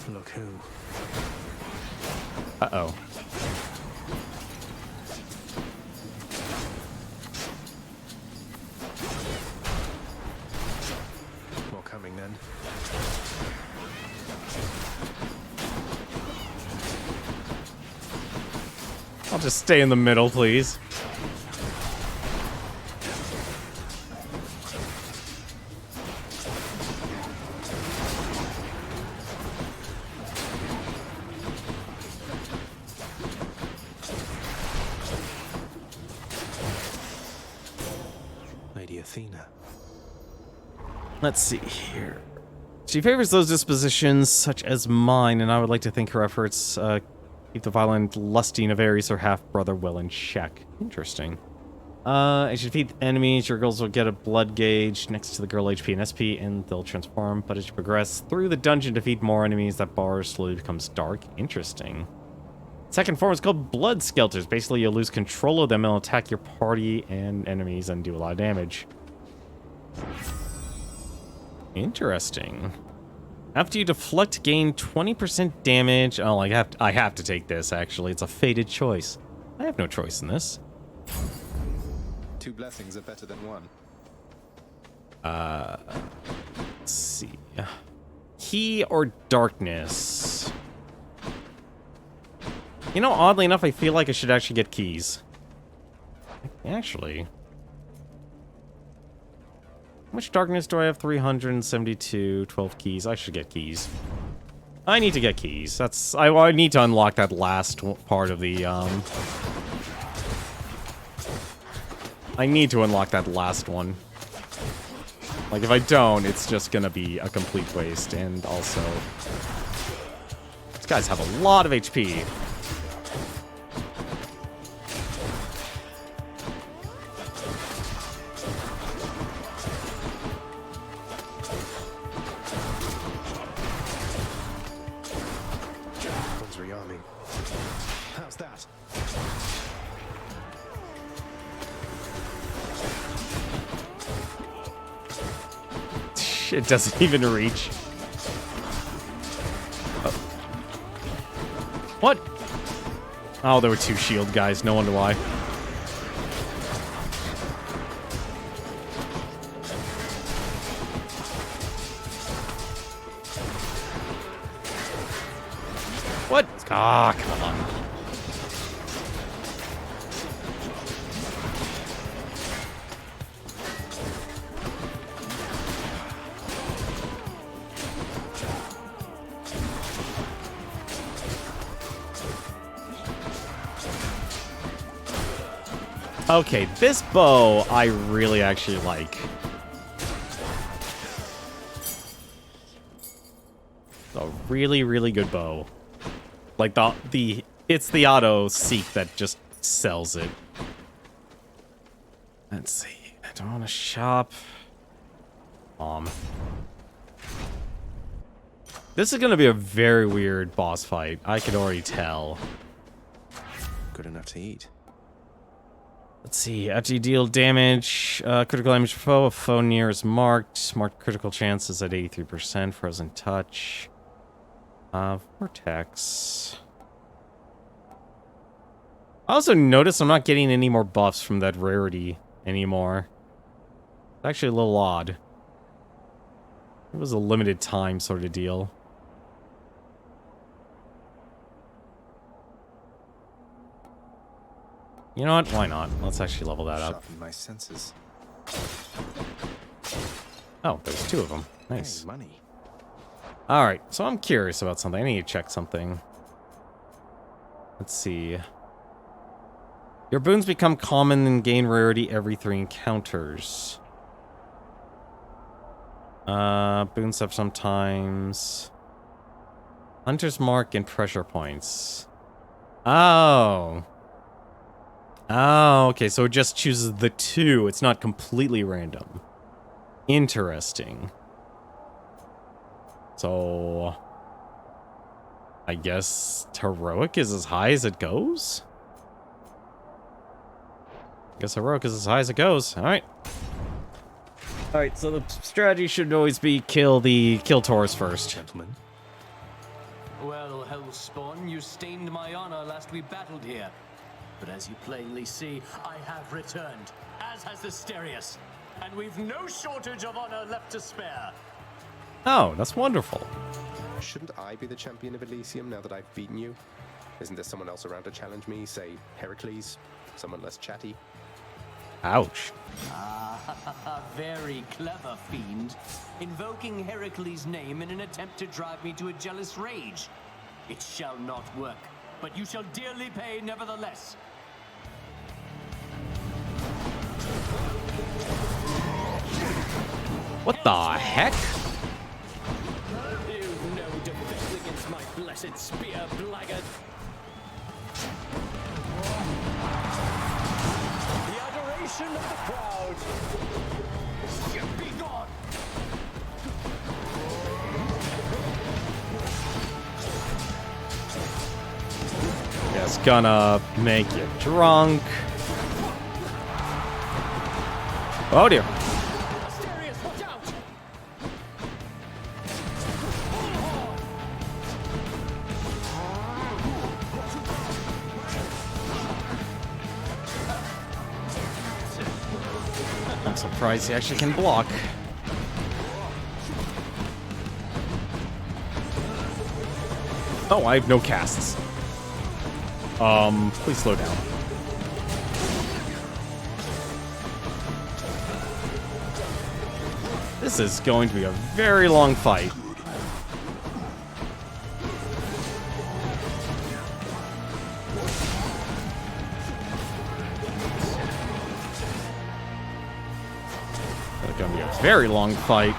Look who. Uh-oh. More coming then. I'll just stay in the middle, please. Lady Athena. Let's see here. She favors those dispositions such as mine, and I would like to think her efforts keep the violent lusting of Ares, her half-brother, well in check. Interesting. As you defeat enemies, your girls will get a blood gauge next to the girl HP and SP, and they'll transform. But as you progress through the dungeon, defeat more enemies, that bar slowly becomes dark. Interesting. Second form is called Blood Skelters. Basically, you'll lose control of them and they'll attack your party and enemies and do a lot of damage. Interesting. After you deflect, gain 20% damage. Oh, I have to take this, actually. It's a fated choice. I have no choice in this. 2 blessings are better than 1. Let's see. Key or darkness? You know, oddly enough, I feel like I should actually get keys. Actually. How much darkness do I have? 372, 12 keys. I should get keys. I need to get keys. I need to unlock that last part of the, I need to unlock that last one. Like, if I don't, it's just gonna be a complete waste. And also, these guys have a lot of HP. One's rearming. How's that? It doesn't even reach. Oh. What? Oh, there were 2 shield guys. No wonder why. What? Ah, come on. Okay, this bow I really actually like. really, really good bow. Like it's the auto seek that just sells it. Let's see. I don't want to shop. This is gonna be a very weird boss fight. I can already tell. Good enough to eat. Let's see. After you deal damage, critical damage to foe, a foe near is marked. Marked critical chances at 83%. Frozen touch. Vortex. I also noticed I'm not getting any more buffs from that rarity anymore. It's actually a little odd. It was a limited time sort of deal. You know what? Why not? Let's actually level that up. Sharpen my senses. Oh, there's 2 of them. Nice. Hey, money. Alright, so I'm curious about something. I need to check something. Let's see. Your boons become common and gain rarity every 3 encounters. Boons have sometimes. Hunter's Mark and pressure points. Oh. Oh, okay, so it just chooses the 2. It's not completely random. Interesting. So, I guess heroic is as high as it goes? I guess heroic is as high as it goes. Alright. Alright, so the strategy should always be kill Taurus first. Gentlemen. Well, Hellspawn, you stained my honor last we battled here. But as you plainly see, I have returned, as has Asterius. And we've no shortage of honor left to spare. Oh, that's wonderful. Shouldn't I be the champion of Elysium now that I've beaten you? Isn't there someone else around to challenge me? Say, Heracles? Someone less chatty? Ouch. Ah, very clever, fiend. Invoking Heracles' name in an attempt to drive me to a jealous rage. It shall not work, but you shall dearly pay nevertheless. What the heck? You've no defense against my blessed spear, blackguard. The adoration of the crowd. Be gone. Yeah, it's gonna make you drunk. Oh dear. Asterius, watch out! I'm surprised he actually can block. Oh, I have no casts. Please slow down. This is going to be a very long fight. It's going to be a very long fight.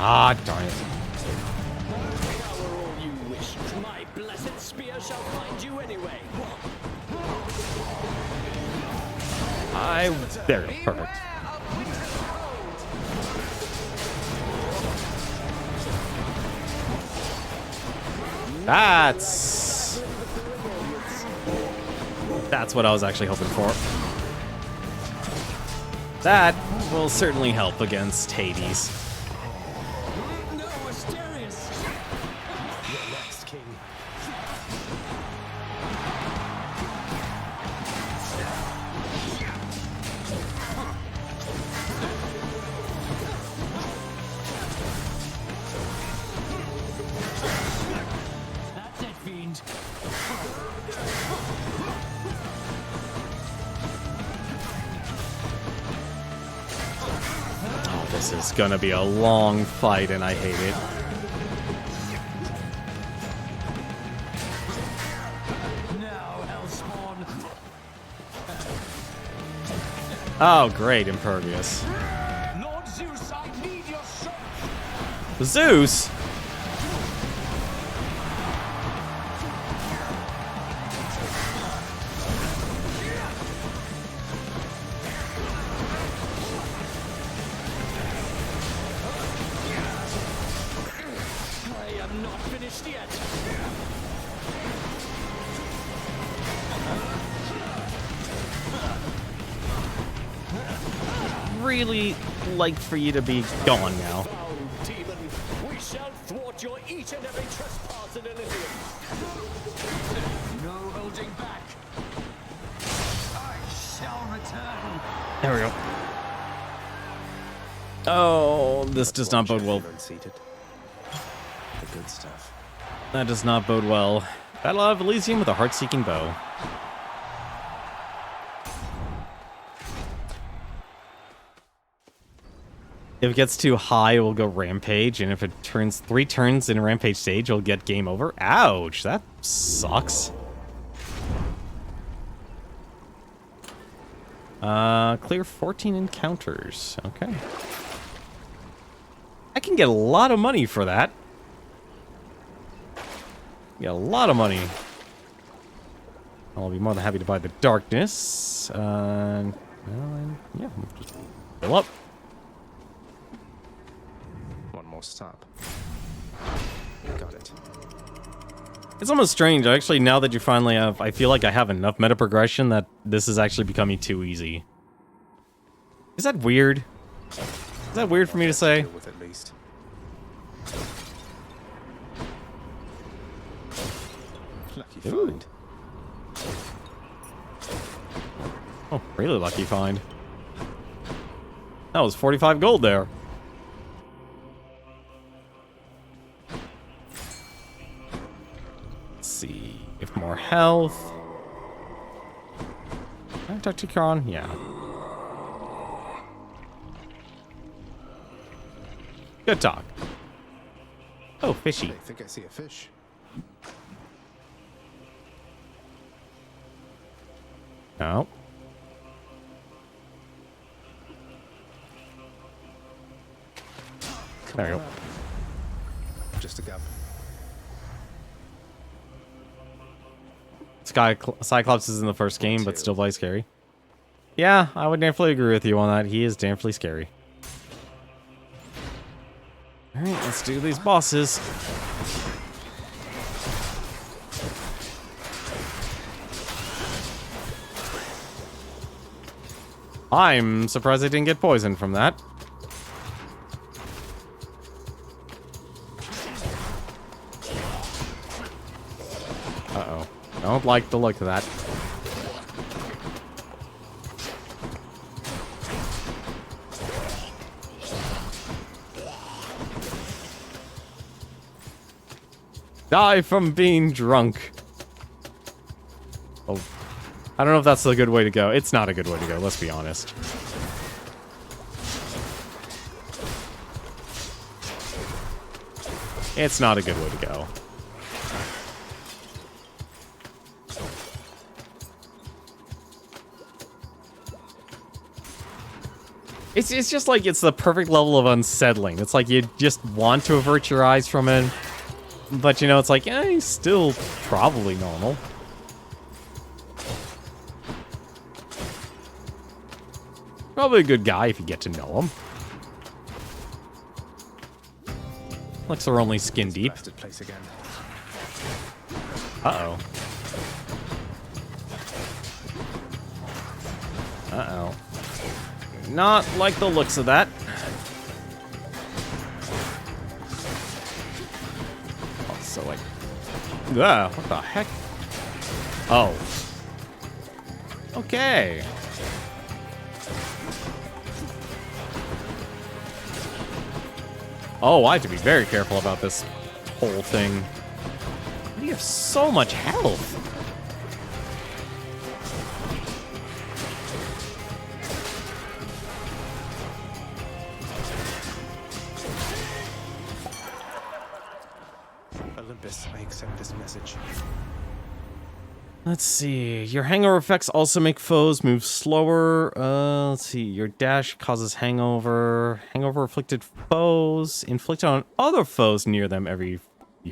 Ah, darn it. Power all you wish. My blessed spear shall find you anyway. There, perfect. That's what I was actually hoping for. That will certainly help against Hades. No, Asterius! You're next, King. That's it, fiend. Oh, this is gonna be a long fight, and I hate it. Now, Hellspawn. Oh, great, impervious. Lord Zeus, I need Zeus? I am not finished yet. Really like for you to be gone now. Foul demon, we shall thwart your each and every trespass in Elysium. No holding back. I shall return. There we go. Oh, this does not bode well. Unseated. The good stuff. That does not bode well. Battle of Elysium with a heart-seeking bow. If it gets too high, it will go Rampage, and if it turns 3 turns in a Rampage stage, it'll get Game Over. Ouch, that sucks. Clear 14 encounters. Okay. I can get a lot of money for that. Get a lot of money. I'll be more than happy to buy the Darkness. Well, yeah, just fill up. One more stop. Got it. It's almost strange, actually, now that you finally have... I feel like I have enough meta progression that this is actually becoming too easy. Is that weird? Is that weird for me to say? Deal with at least. Lucky find. Oh, really lucky find. That was 45 gold there. Let's see if more health. Can I talk to Kron? Yeah. Good talk. Oh, fishy. I think I see a fish. No. There we go. Just a gap. Cyclops is in the first game, but still very scary. Yeah, I would definitely agree with you on that. He is definitely scary. Alright, let's do these bosses. I'm surprised I didn't get poisoned from that. Uh-oh. Don't like the look of that. Die from being drunk. Oh. I don't know if that's a good way to go. It's not a good way to go, let's be honest. It's not a good way to go. It's just like it's the perfect level of unsettling. It's like you just want to avert your eyes from it. But, you know, it's like, he's still probably normal. Probably a good guy if you get to know him. Looks are only skin deep. Place again. Uh-oh. Uh-oh. Not like the looks of that. So like, what the heck? Oh. Okay. Oh, I have to be very careful about this whole thing. You have so much health. Olympus, I accept this message. Let's see. Your hangover effects also make foes move slower. Let's see. Your dash causes hangover. Hangover afflicted foes inflicted on other foes near them every...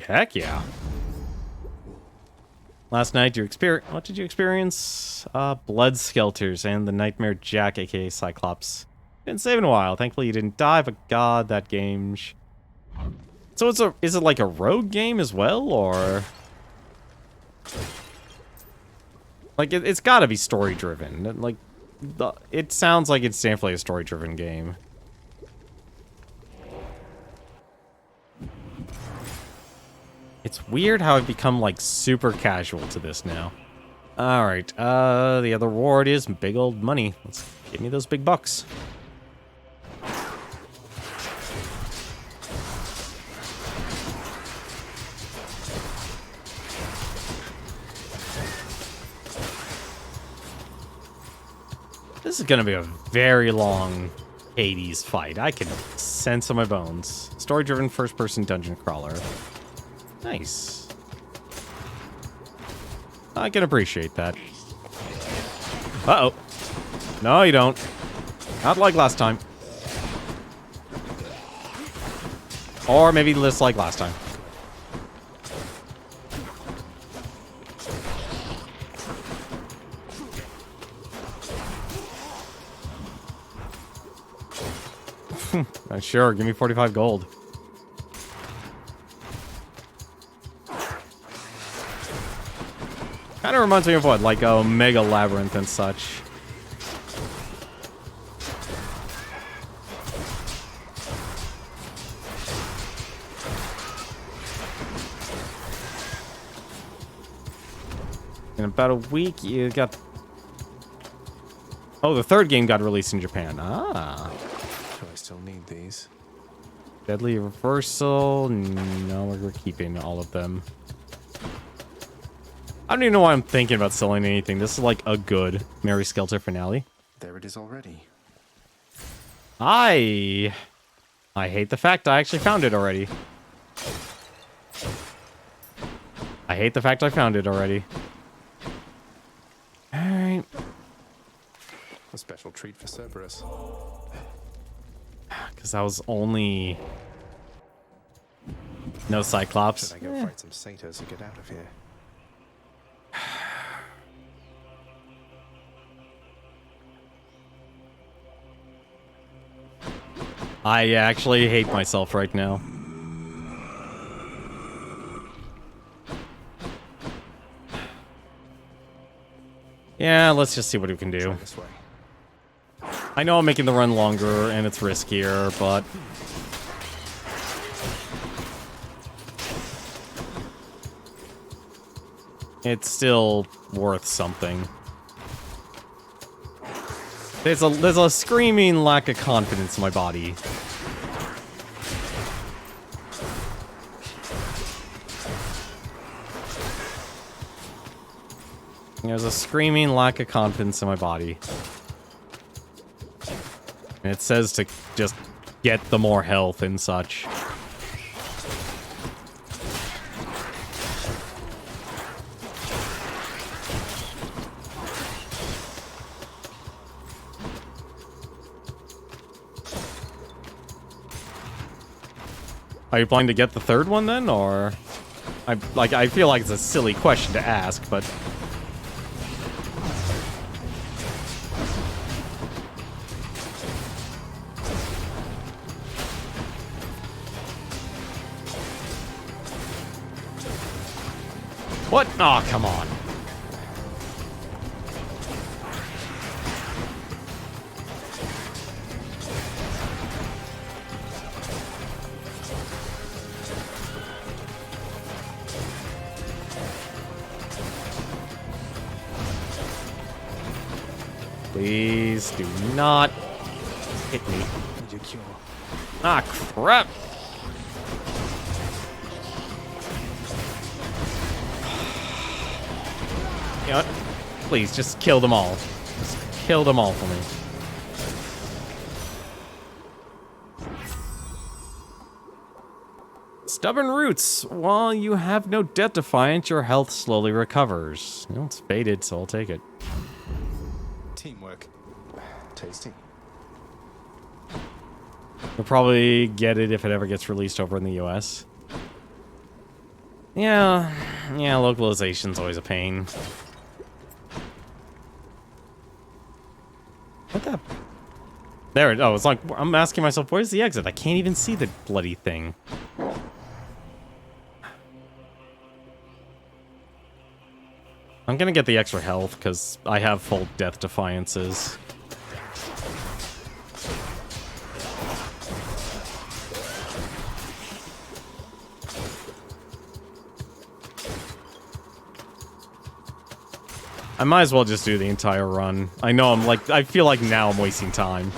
Heck yeah. Last night, what did you experience? Blood Skelters and the Nightmare Jack, aka Cyclops. Been saving a while. Thankfully, you didn't die, but god, that game... So is it like a rogue game as well, or... Like, it's gotta be story-driven. Like, it sounds like it's definitely a story-driven game. It's weird how I've become, like, super casual to this now. Alright, the other reward is big old money. Let's give me those big bucks. This is gonna be a very long Hades fight. I can sense on my bones. Story-driven first-person dungeon crawler. Nice. I can appreciate that. Uh-oh. No, you don't. Not like last time. Or maybe less like last time. Sure, give me 45 gold. Kind of reminds me of what, like a Mega Labyrinth and such. In about a week, you got... Oh, the third game got released in Japan. Ah. Do I still need these? Deadly Reversal. No, we're keeping all of them. I don't even know why I'm thinking about selling anything. This is like a good Mary Skelter finale. There it is already. I hate the fact I actually found it already. I hate the fact I found it already. Alright. A special treat for Cerberus. Because I was only... No Cyclops. Should I go fight some satyrs and get out of here? I actually hate myself right now. Yeah, let's just see what we can do. I know I'm making the run longer and it's riskier, but... it's still worth something. There's a screaming lack of confidence in my body. There's a screaming lack of confidence in my body. And it says to just get the more health and such. Are you planning to get the third one then, or... I feel like it's a silly question to ask, but... What? Aw, oh, come on. Please do not hit me. Ah, crap. You know what? Please, just kill them all. Just kill them all for me. Stubborn roots. While you have no death defiance, your health slowly recovers. You know, it's faded, so I'll take it. Teamwork. Tasty. We'll probably get it if it ever gets released over in the US. Yeah, localization's always a pain. What the? There it. Oh, it's like I'm asking myself, where's the exit? I can't even see the bloody thing. I'm gonna get the extra health because I have full death defiances. I might as well just do the entire run. I know I feel like now I'm wasting time.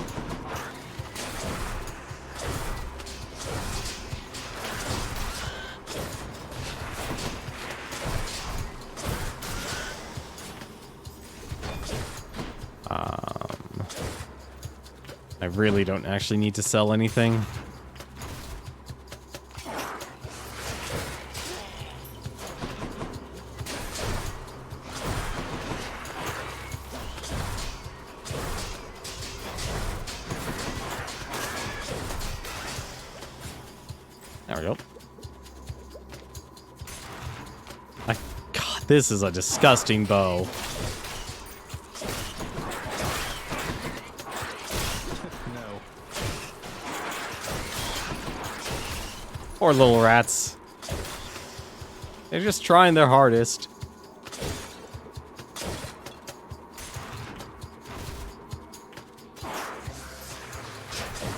I really don't actually need to sell anything. There we go. God, this is a disgusting bow. Poor little rats. They're just trying their hardest.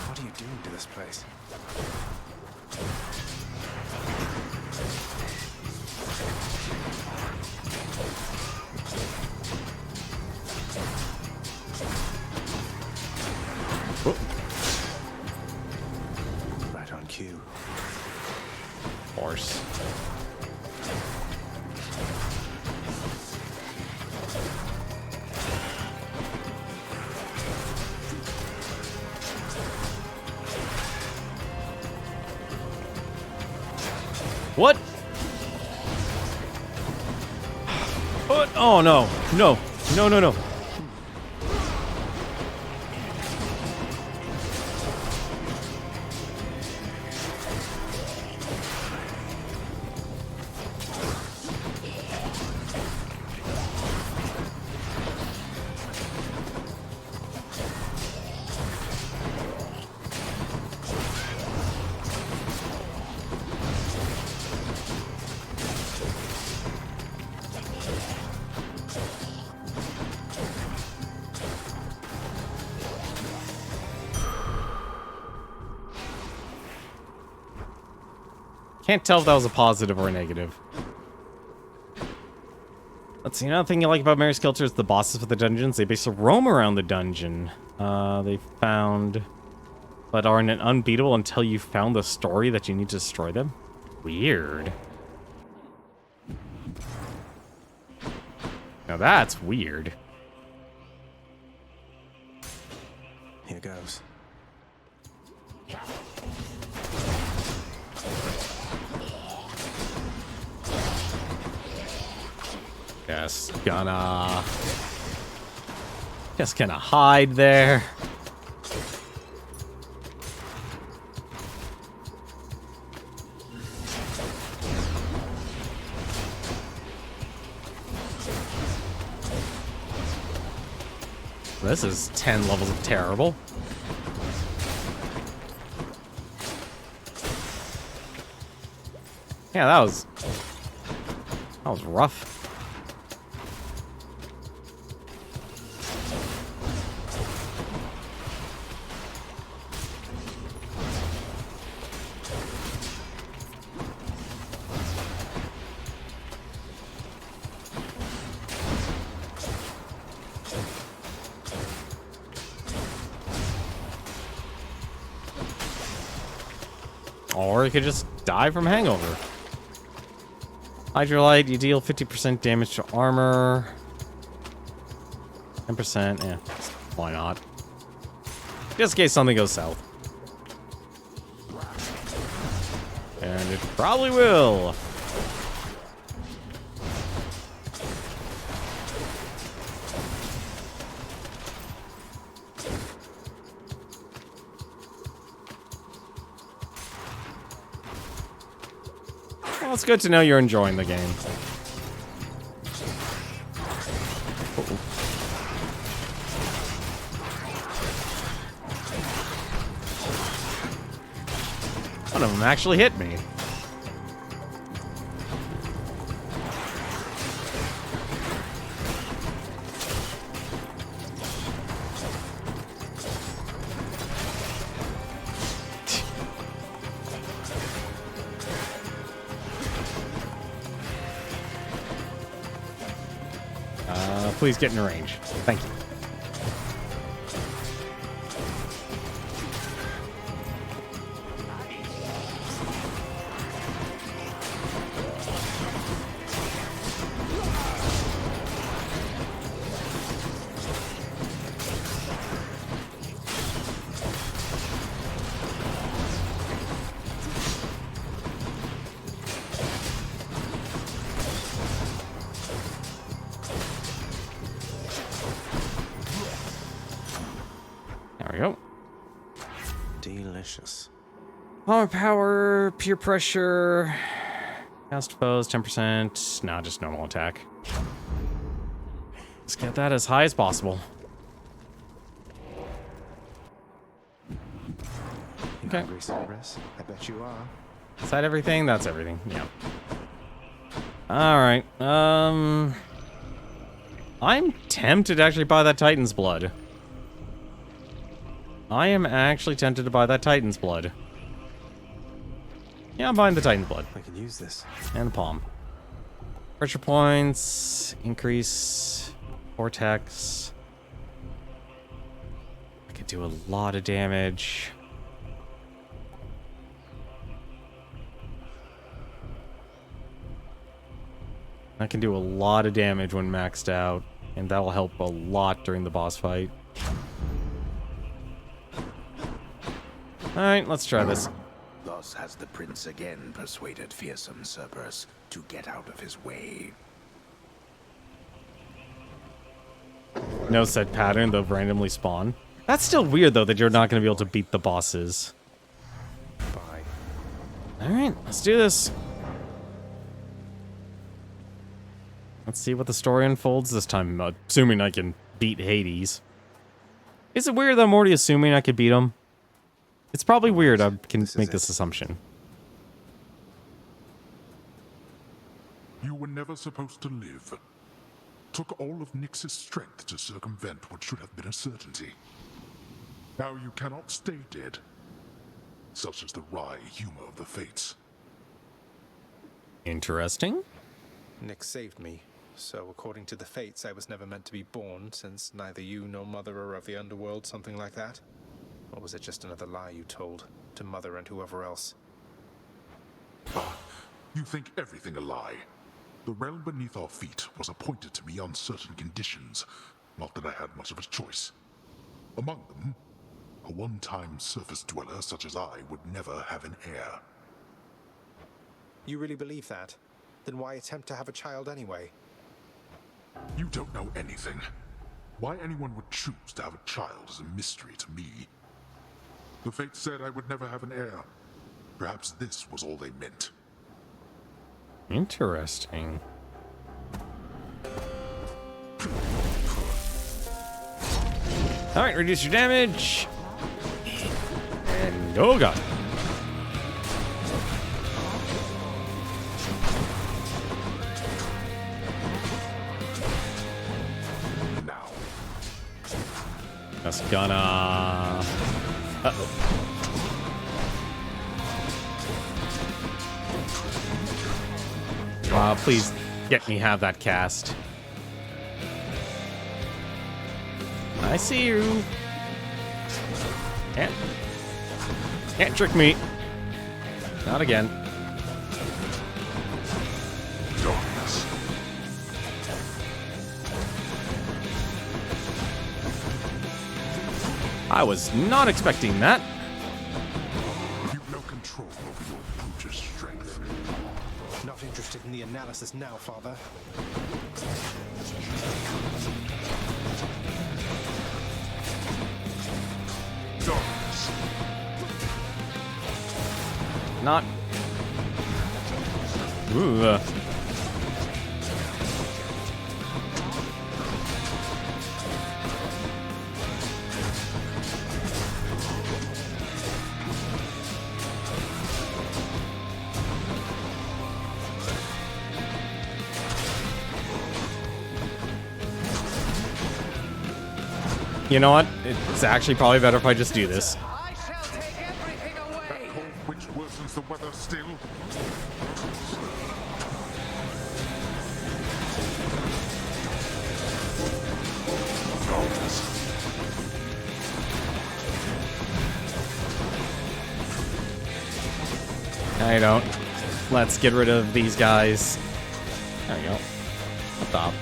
What are you doing to this place? Right on cue. Horse. What? What? Oh no. No. No, no, no. Can't tell if that was a positive or a negative. Let's see, another thing you like about Mary's Kilter is the bosses for the dungeons. They basically roam around the dungeon. They found... but aren't unbeatable until you found the story that you need to destroy them? Weird. Now that's weird. Here goes. Just gonna hide there. This is 10 levels of terrible. Yeah, that was rough. Or you could just die from hangover. Hydrolite, you deal 50% damage to armor. 10%, yeah, why not? Just in case something goes south. And it probably will. Well, it's good to know you're enjoying the game. Uh-oh. One of them actually hit me. Please get in range. Thank you. Delicious. Power, peer pressure, cast foes, 10%. Nah, just normal attack. Let's get that as high as possible. Okay. Hungry, Cerberus? I bet you are. Is that everything? That's everything. Yeah. All right. I'm tempted to actually buy that Titan's blood. I am actually tempted to buy that Titan's blood. Yeah, I'm buying the Titan's blood. I can use this. And the palm. Pressure points, increase, vortex. I could do a lot of damage. I can do a lot of damage when maxed out, and that'll help a lot during the boss fight. Alright, let's try this. Thus has the prince again persuaded fearsome Cerberus to get out of his way. No set pattern, they'll randomly spawn. That's still weird, though, that you're not going to be able to beat the bosses. Bye. Alright, let's do this. Let's see what the story unfolds this time, assuming I can beat Hades. Is it weird that I'm already assuming I could beat him? It's probably weird I can make this assumption. You were never supposed to live. Took all of Nyx's strength to circumvent what should have been a certainty. Now you cannot stay dead. Such is the wry humor of the fates. Interesting. Nyx saved me, so according to the fates, I was never meant to be born, since neither you nor Mother are of the underworld, something like that? Or was it just another lie you told to Mother and whoever else? Ah, you think everything a lie. The realm beneath our feet was appointed to me on certain conditions, not that I had much of a choice. Among them, a one-time surface dweller such as I would never have an heir. You really believe that? Then why attempt to have a child anyway? You don't know anything. Why anyone would choose to have a child is a mystery to me. The fates said I would never have an heir. Perhaps this was all they meant. Interesting. Alright, reduce your damage. And oh god. Now. Just gonna... Uh-oh. Wow, please get me have that cast. I see you. Can't trick me. Not again. Darkness. I was not expecting that. You've no control over your brutish the analysis now, Father. Not. Ooh. You know what? It's actually probably better if I just do this. I shall take everything away. Which worsens the weather still. I don't. Let's get rid of these guys. There we go. Stop.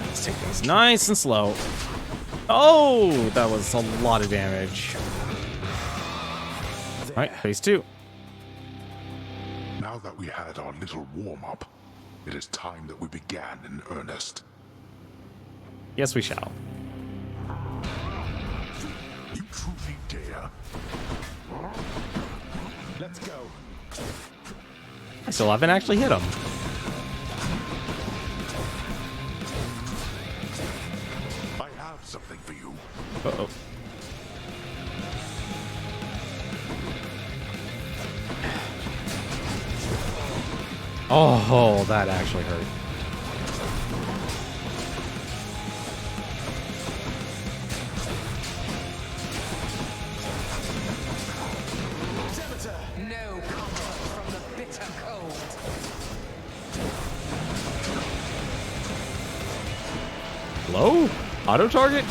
Let's take things nice and slow. Oh, that was a lot of damage. All right, phase 2. Now that we had our little warm-up, it is time that we began in earnest. Yes, we shall. You truly dare? Let's go. I still haven't actually hit him. I have something for you. Uh-oh. Oh, that actually hurt. No comfort from the bitter cold. Hello? Auto target?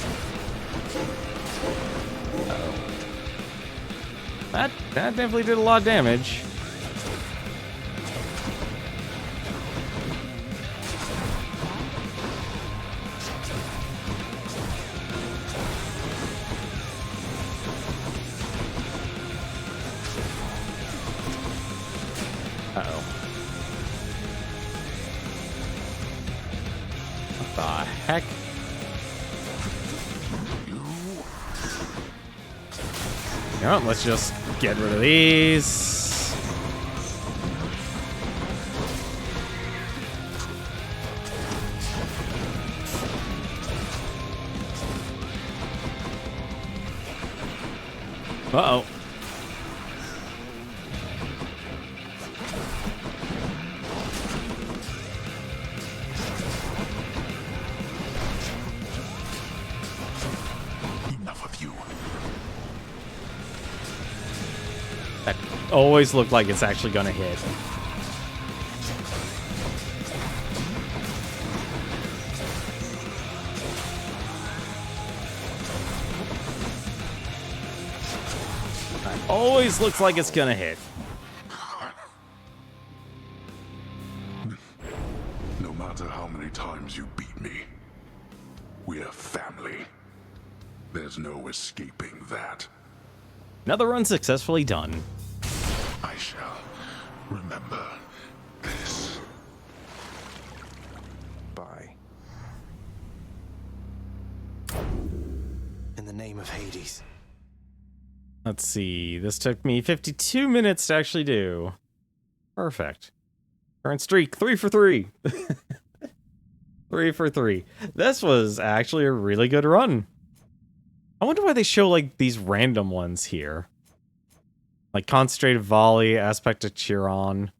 That definitely did a lot of damage. Uh-oh. What the heck? You know what, let's just get rid of these. Uh-oh. Enough of you. That always looked like it's actually gonna hit. That always looks like it's gonna hit. No matter how many times you beat me, we're family. There's no escaping that. Another run successfully done. I shall remember this. Bye. In the name of Hades. Let's see. This took me 52 minutes to actually do. Perfect. Current streak, 3 for 3. 3 for 3. This was actually a really good run. I wonder why they show, like, these random ones here. Like, Concentrated Volley, Aspect of Chiron.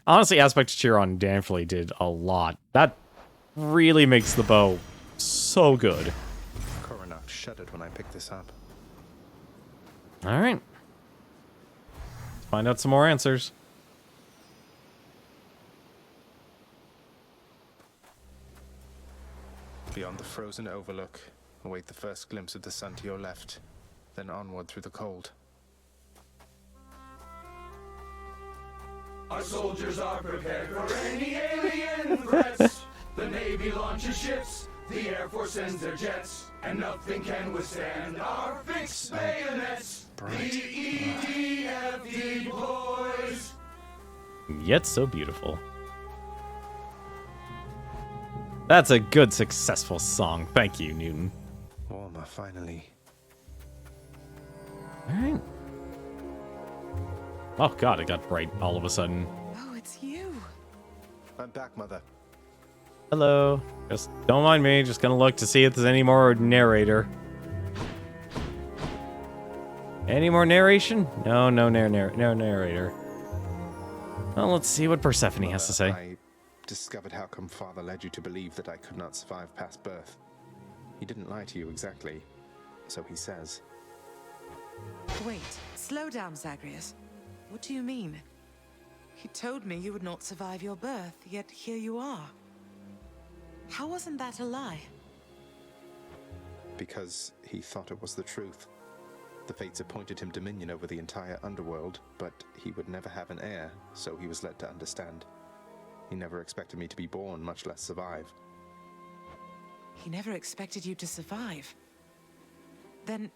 Honestly, Aspect of Chiron definitely did a lot. That really makes the bow so good. Coronac shuddered when I picked this up. Alright. Let's find out some more answers. Beyond the frozen overlook, await the first glimpse of the sun to your left, then onward through the cold. Our soldiers are prepared for any alien threats. The Navy launches ships, the Air Force sends their jets, and nothing can withstand our fixed bayonets. The EDF deploys. Yet so beautiful. That's a good, successful song. Thank you, Newton. Warmer, finally. Alright. Oh god, it got bright all of a sudden. Oh, it's you. I'm back, Mother. Hello. Just don't mind me, just gonna look to see if there's any more narrator. Any more narration? No narrator. Well, let's see what Persephone has to say. I discovered how come Father led you to believe that I could not survive past birth. He didn't lie to you exactly, so he says. Wait, slow down, Zagreus. What do you mean? He told me you would not survive your birth, yet here you are. How wasn't that a lie? Because he thought it was the truth. The fates appointed him dominion over the entire underworld, but he would never have an heir, so he was led to understand. He never expected me to be born, much less survive. He never expected you to survive. Then,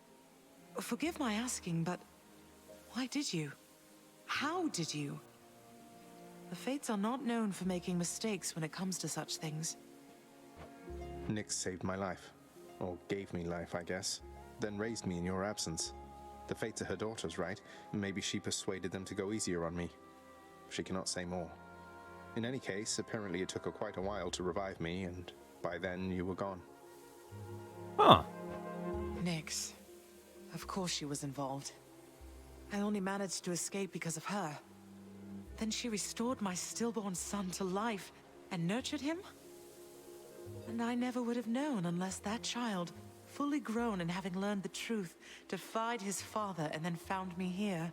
forgive my asking, but why did you? How did you? The fates are not known for making mistakes when it comes to such things. Nyx saved my life. Or gave me life, I guess. Then raised me in your absence. The fates are her daughters, right? Maybe she persuaded them to go easier on me. She cannot say more. In any case, apparently it took her quite a while to revive me, and by then you were gone. Huh. Nyx. Of course she was involved. I only managed to escape because of her. Then she restored my stillborn son to life and nurtured him? And I never would have known unless that child, fully grown and having learned the truth, defied his father and then found me here.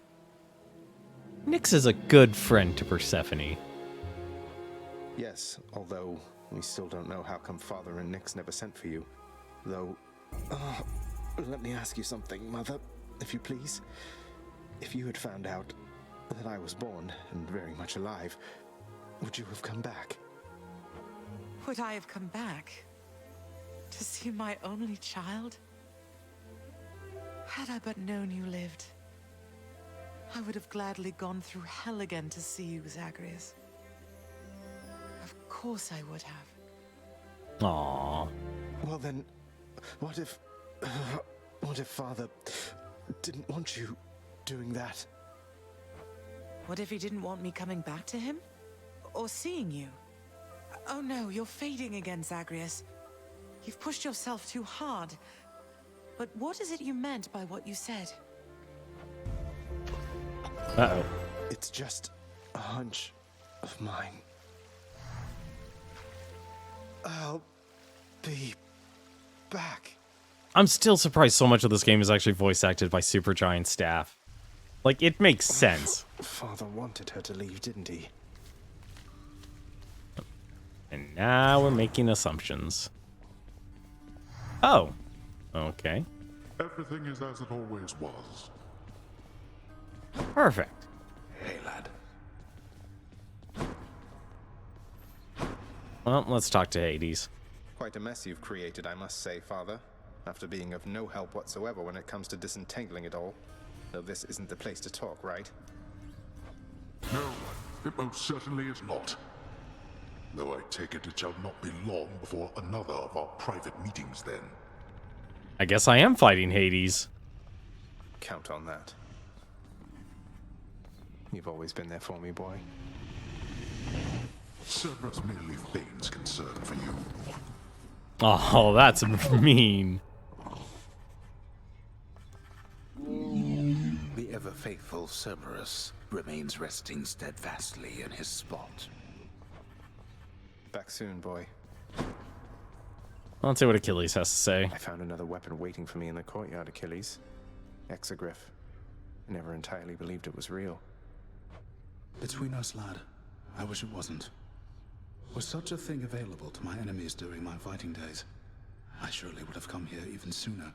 Nyx is a good friend to Persephone. Yes, although we still don't know how come Father and Nyx never sent for you. Though, let me ask you something, Mother, if you please. If you had found out that I was born and very much alive, would you have come back? Would I have come back? To see my only child? Had I but known you lived, I would have gladly gone through hell again to see you, Zagreus. Of course I would have. Aww. Well then, what if Father didn't want you doing that? What if he didn't want me coming back to him? Or seeing you? Oh no, you're fading again, Zagreus. You've pushed yourself too hard. But what is it you meant by what you said? Uh-oh. It's just a hunch of mine. I'll be back. I'm still surprised so much of this game is actually voice acted by Supergiant staff. Like, it makes sense. Father wanted her to leave, didn't he? And now we're making assumptions. Oh. Okay. Everything is as it always was. Perfect. Hey, lad. Well, let's talk to Hades. Quite a mess you've created, I must say, Father. After being of no help whatsoever when it comes to disentangling it all. Though this isn't the place to talk, right? No, it most certainly is not. Though I take it shall not be long before another of our private meetings then. I guess I am fighting Hades. Count on that. You've always been there for me, boy. Cerberus merely feigns concern for you. Oh, that's mean. The ever-faithful Cerberus remains resting steadfastly in his spot. Back soon, boy. Let's see what Achilles has to say. I found another weapon waiting for me in the courtyard, Achilles. Exogryph. I never entirely believed it was real. Between us, lad, I wish it wasn't. Was such a thing available to my enemies during my fighting days? I surely would have come here even sooner.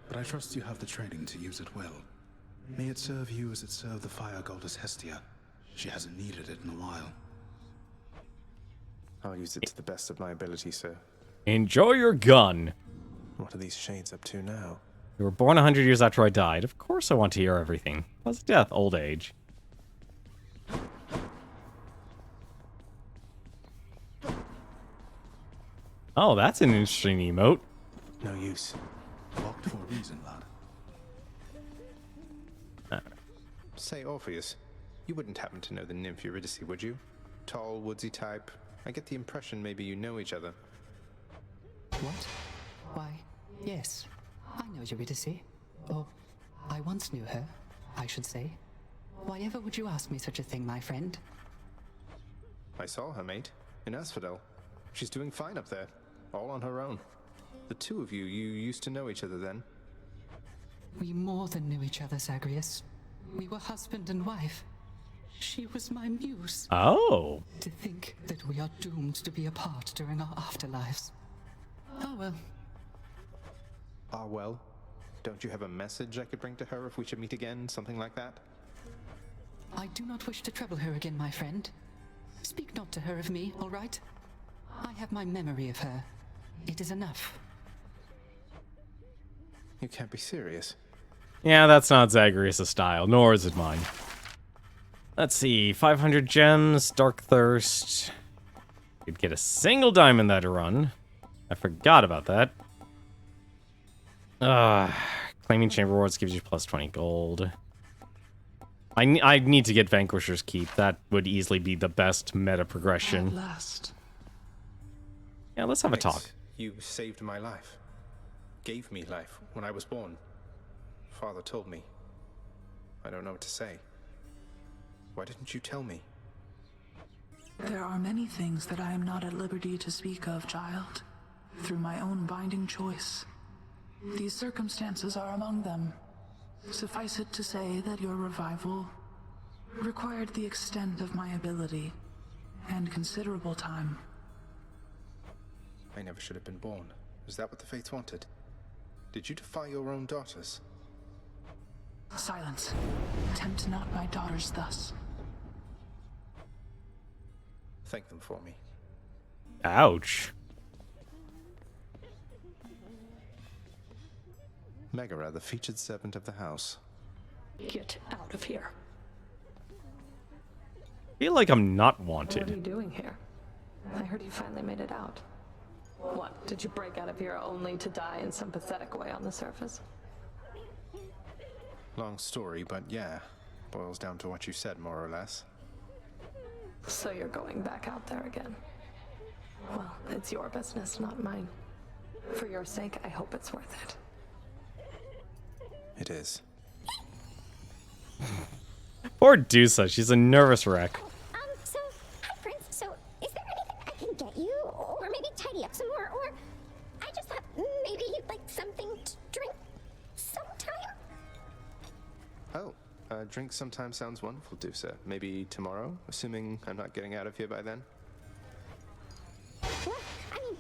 But I trust you have the training to use it well. May it serve you as it served the fire goddess Hestia. She hasn't needed it in a while. I'll use it to the best of my ability, sir. Enjoy your gun. What are these shades up to now? You were born 100 years after I died. Of course I want to hear everything. Plus death, old age. Oh, that's an interesting emote. No use. Locked for a reason, lad. Say, Orpheus, you wouldn't happen to know the nymph Eurydice, would you? Tall, woodsy type. I get the impression maybe you know each other. What? Why, yes. I know Eurydice. Or, I once knew her, I should say. Why ever would you ask me such a thing, my friend? I saw her, mate, in Asphodel. She's doing fine up there, all on her own. The two of you used to know each other then? We more than knew each other, Zagreus. We were husband and wife. She was my muse. Oh. To think that we are doomed to be apart during our afterlives. Oh well. Ah, well. Don't you have a message I could bring to her if we should meet again, something like that? I do not wish to trouble her again, my friend. Speak not to her of me, all right? I have my memory of her. It is enough. You can't be serious. Yeah, that's not Zagreus' style, nor is it mine. Let's see, 500 gems, Dark Thirst. You'd get a single diamond that run. I forgot about that. Claiming chamber rewards gives you plus 20 gold. I need to get Vanquisher's Keep. That would easily be the best meta progression. At last. Yeah, let's have a talk. You saved my life. Gave me life when I was born. Father told me. I don't know what to say. Why didn't you tell me? There are many things that I am not at liberty to speak of, child. Through my own binding choice. These circumstances are among them. Suffice it to say that your revival required the extent of my ability and considerable time. I never should have been born. Is that what the Fates wanted? Did you defy your own daughters? Silence. Tempt not my daughters thus. Thank them for me. Ouch. Megara, the featured servant of the house. Get out of here. I feel like I'm not What are you wanted. doing here? I heard you finally made it out. What, did you break out of here only to die in some pathetic way on the surface? Long story, but yeah. Boils down to what you said, more or less. So you're going back out there again. Well, it's your business, not mine. For your sake, I hope it's worth it. It is. Poor Dusa, she's a nervous wreck. So, hi, Prince. So, is there anything I can get you? Or maybe tidy up some more? Or, I just thought maybe you'd like something to drink sometime? Oh, drink sometime sounds wonderful, Dusa. Maybe tomorrow, assuming I'm not getting out of here by then? Well, I mean,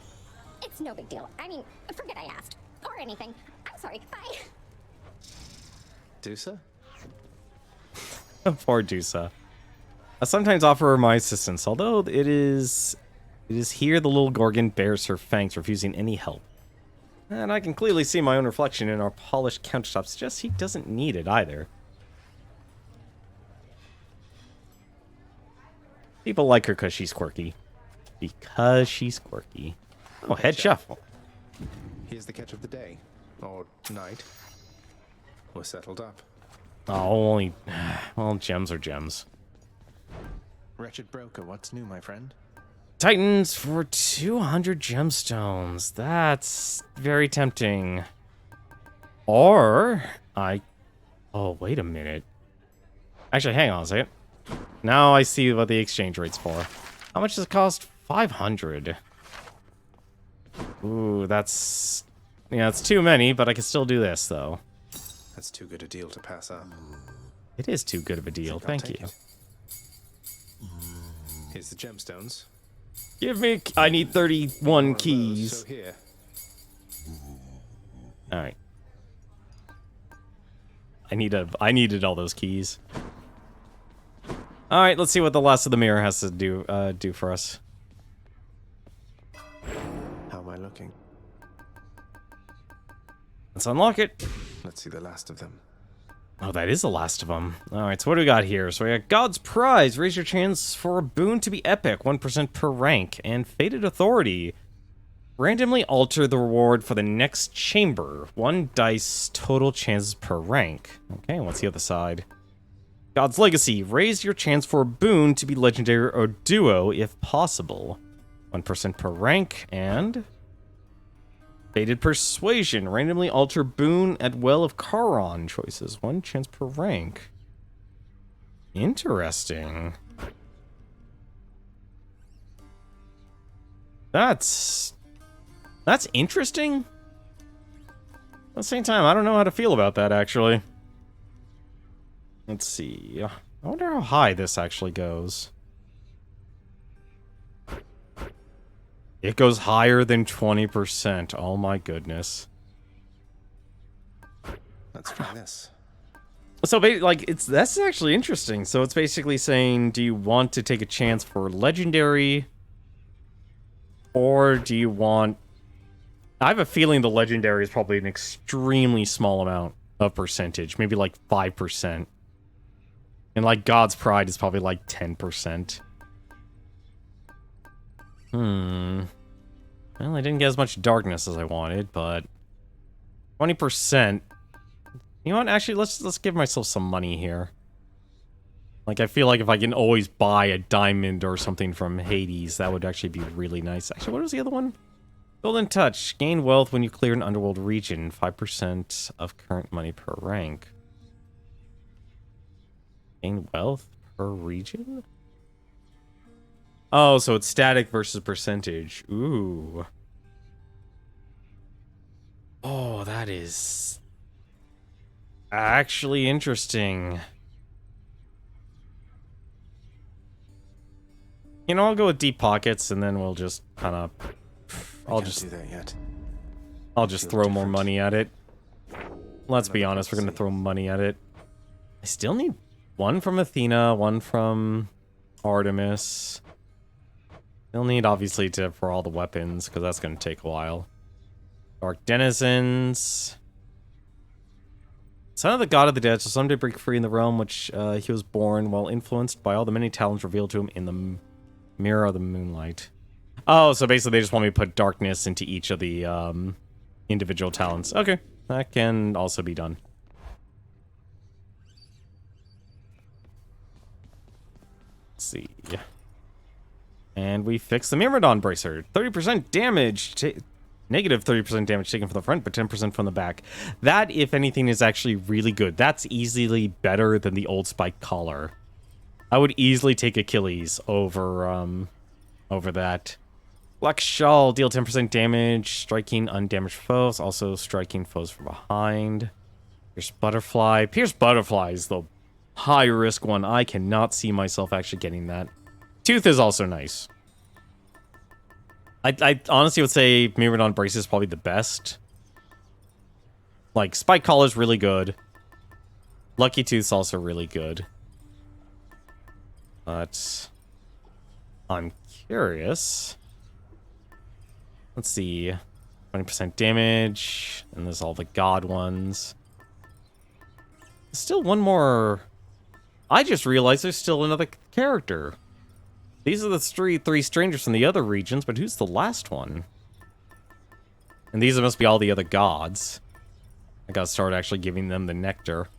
it's no big deal. I mean, forget I asked. Or anything. I'm sorry. Bye. Dusa? Poor Dusa. I sometimes offer her my assistance, although it is here the little Gorgon bears her fangs, refusing any help. And I can clearly see my own reflection in our polished countertop suggests he doesn't need it either. People like her because she's quirky. Because she's quirky. Oh, head chef. Here's the catch of the day. Or night. We're settled up. Oh, only... Well, gems are gems. Wretched broker, what's new, my friend? Titans for 200 gemstones. That's very tempting. Or oh, wait a minute. Actually, hang on a second. Now I see what the exchange rate's for. How much does it cost? 500. Ooh, that's... Yeah, it's too many, but I can still do this, though. That's too good a deal to pass up. It is too good of a deal. Thank you. Here's the gemstones. Give me... I need 31 keys. So here. All right. I needed all those keys. All right, let's see what the last of the mirror has to do for us. How am I looking? Let's unlock it. Let's see the last of them. Oh, that is the last of them. All right, so what do we got here? So we got God's Prize. Raise your chance for a boon to be epic. 1% per rank. And Fated Authority. Randomly alter the reward for the next chamber. 1 dice total chances per rank. Okay, what's the other side? God's Legacy. Raise your chance for a boon to be legendary or duo if possible. 1% per rank. And Fated Persuasion. Randomly alter boon at Well of Charon choices. 1 chance per rank. Interesting. That's interesting. At the same time, I don't know how to feel about that, actually. Let's see. I wonder how high this actually goes. It goes higher than 20%. Oh my goodness. Let's try this. So, that's actually interesting. So it's basically saying, do you want to take a chance for legendary, or do you want... I have a feeling the legendary is probably an extremely small amount of percentage, maybe like 5%. And like God's Pride is probably like 10%. Well, I didn't get as much darkness as I wanted, but 20%. You know what? Actually, let's give myself some money here. Like, I feel like if I can always buy a diamond or something from Hades, that would actually be really nice. Actually, what was the other one? Golden Touch. Gain wealth when you clear an underworld region. 5% of current money per rank. Gain wealth per region? Oh, so it's static versus percentage. Ooh. Oh, that is actually interesting. You know, I'll go with deep pockets, and then we'll just kind of... I'll just do that yet. I'll just throw more money at it. Let's be honest, we're gonna throw money at it. I still need one from Athena, one from Artemis. Still need, obviously, for all the weapons, because that's gonna take a while. Dark Denizens. Son of the God of the Dead, so someday break free in the realm which he was born, while influenced by all the many talents revealed to him in the Mirror of the Moonlight. Oh, so basically they just want me to put darkness into each of the individual talents. Okay, that can also be done. Let's see. And we fix the Myrmidon Bracer. 30% damage. Negative 30% damage taken from the front, but 10% from the back. That, if anything, is actually really good. That's easily better than the old Spike Collar. I would easily take Achilles over that. Black Shawl, deal 10% damage, striking undamaged foes, also striking foes from behind. Pierce Butterfly. Pierce Butterfly is the high-risk one. I cannot see myself actually getting that. Tooth is also nice. I honestly would say Myrmidon Brace is probably the best. Like, Spike Collar's really good. Lucky Tooth's also really good. But I'm curious. Let's see. 20% damage. And there's all the god ones. Still one more. I just realized there's still another character. These are the three strangers from the other regions, but who's the last one? And these must be all the other gods. I gotta start actually giving them the nectar.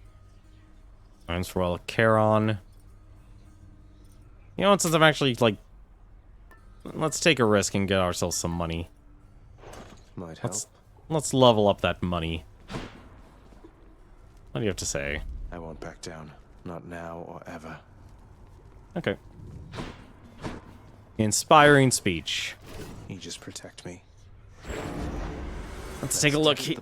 Times for all Charon. You know what, since I'm actually, like... Let's take a risk and get ourselves some money. Might help. Let's level up that money. What do you have to say? I won't back down. Not now or ever. Okay. Inspiring speech. You just protect me. Let's take a look here.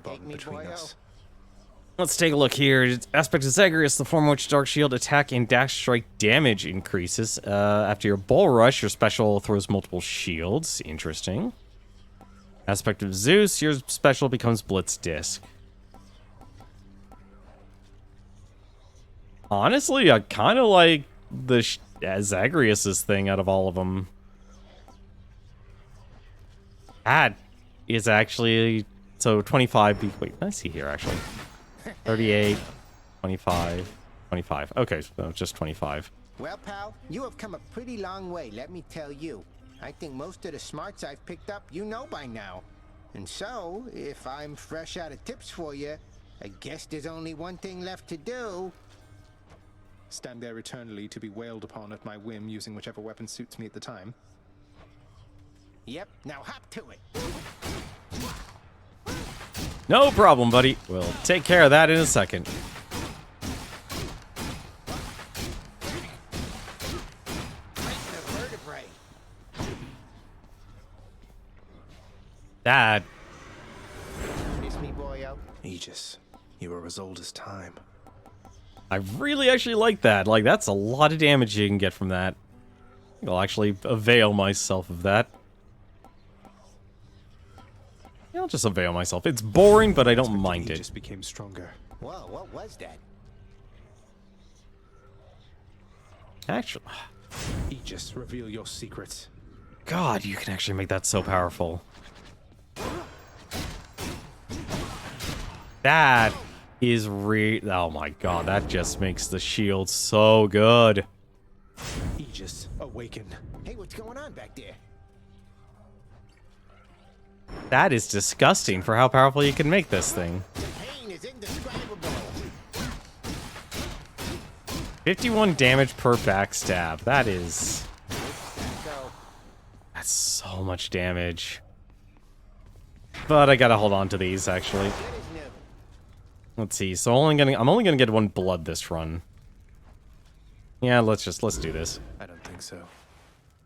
Let's take a look here. Aspect of Zagreus, the form of which Dark Shield attack and dash strike damage increases. After your Bull Rush, your special throws multiple shields. Interesting. Aspect of Zeus, your special becomes Blitz Disc. Honestly, I kind of like the Zagreus's thing out of all of them. That is actually... So 25... Wait, I see here, actually. 38, 25, 25. Okay, so just 25. Well, pal, you have come a pretty long way, let me tell you. I think most of the smarts I've picked up you know by now. And so, if I'm fresh out of tips for you, I guess there's only one thing left to do. Stand there eternally to be wailed upon at my whim using whichever weapon suits me at the time. Yep, now hop to it. No problem, buddy. We'll take care of that in a second. That. It's me, boyo. Aegis, you are as old as time. I really actually like that. Like, that's a lot of damage you can get from that. I'll actually avail myself of that. I'll just avail myself. It's boring, but I don't mind it. Aegis became stronger. Whoa, what was that? Actually... Aegis, reveal your secrets. God, you can actually make that so powerful. That is oh my god, that just makes the shield so good. Aegis, awaken. Hey, what's going on back there? That is disgusting for how powerful you can make this thing. The pain is indescribable. 51 damage per backstab. That is... That's so much damage. But I gotta hold on to these, actually. Let's see. So I'm only gonna get one blood this run. Yeah, let's do this. I don't think so.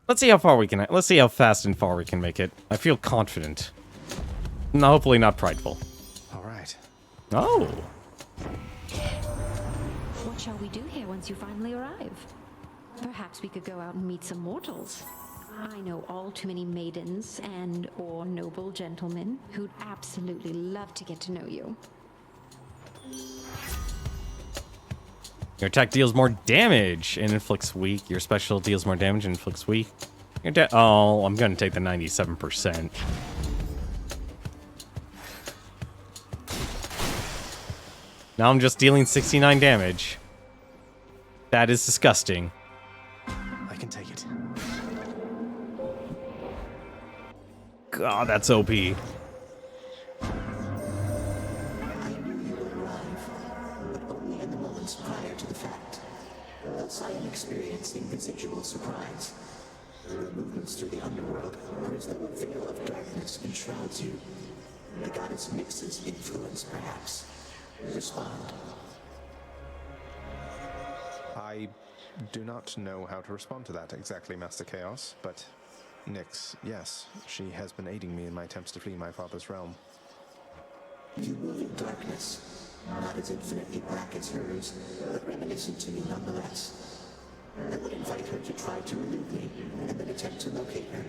Let's see how far we can. Let's see how fast and far we can make it. I feel confident. No, hopefully not prideful. All right. Oh. What shall we do here once you finally arrive? Perhaps we could go out and meet some mortals. I know all too many maidens or noble gentlemen who'd absolutely love to get to know you. Your attack deals more damage and inflicts weak. Your special deals more damage and inflicts weak. Oh, I'm gonna take the 97%. Now I'm just dealing 69 damage. That is disgusting. I can take it. God, that's OP. Prior to the fact, else I am experiencing considerable surprise. Your movements through the underworld are as though a veil of darkness enshrouds you. The goddess mixes influence, perhaps. Respond. I do not know how to respond to that exactly, Master Chaos, but Nyx, yes, she has been aiding me in my attempts to flee my father's realm. You move in darkness. Not as infinitely black as hers, but reminiscent to me nonetheless. I would invite her to try to elude me, and then attempt to locate her.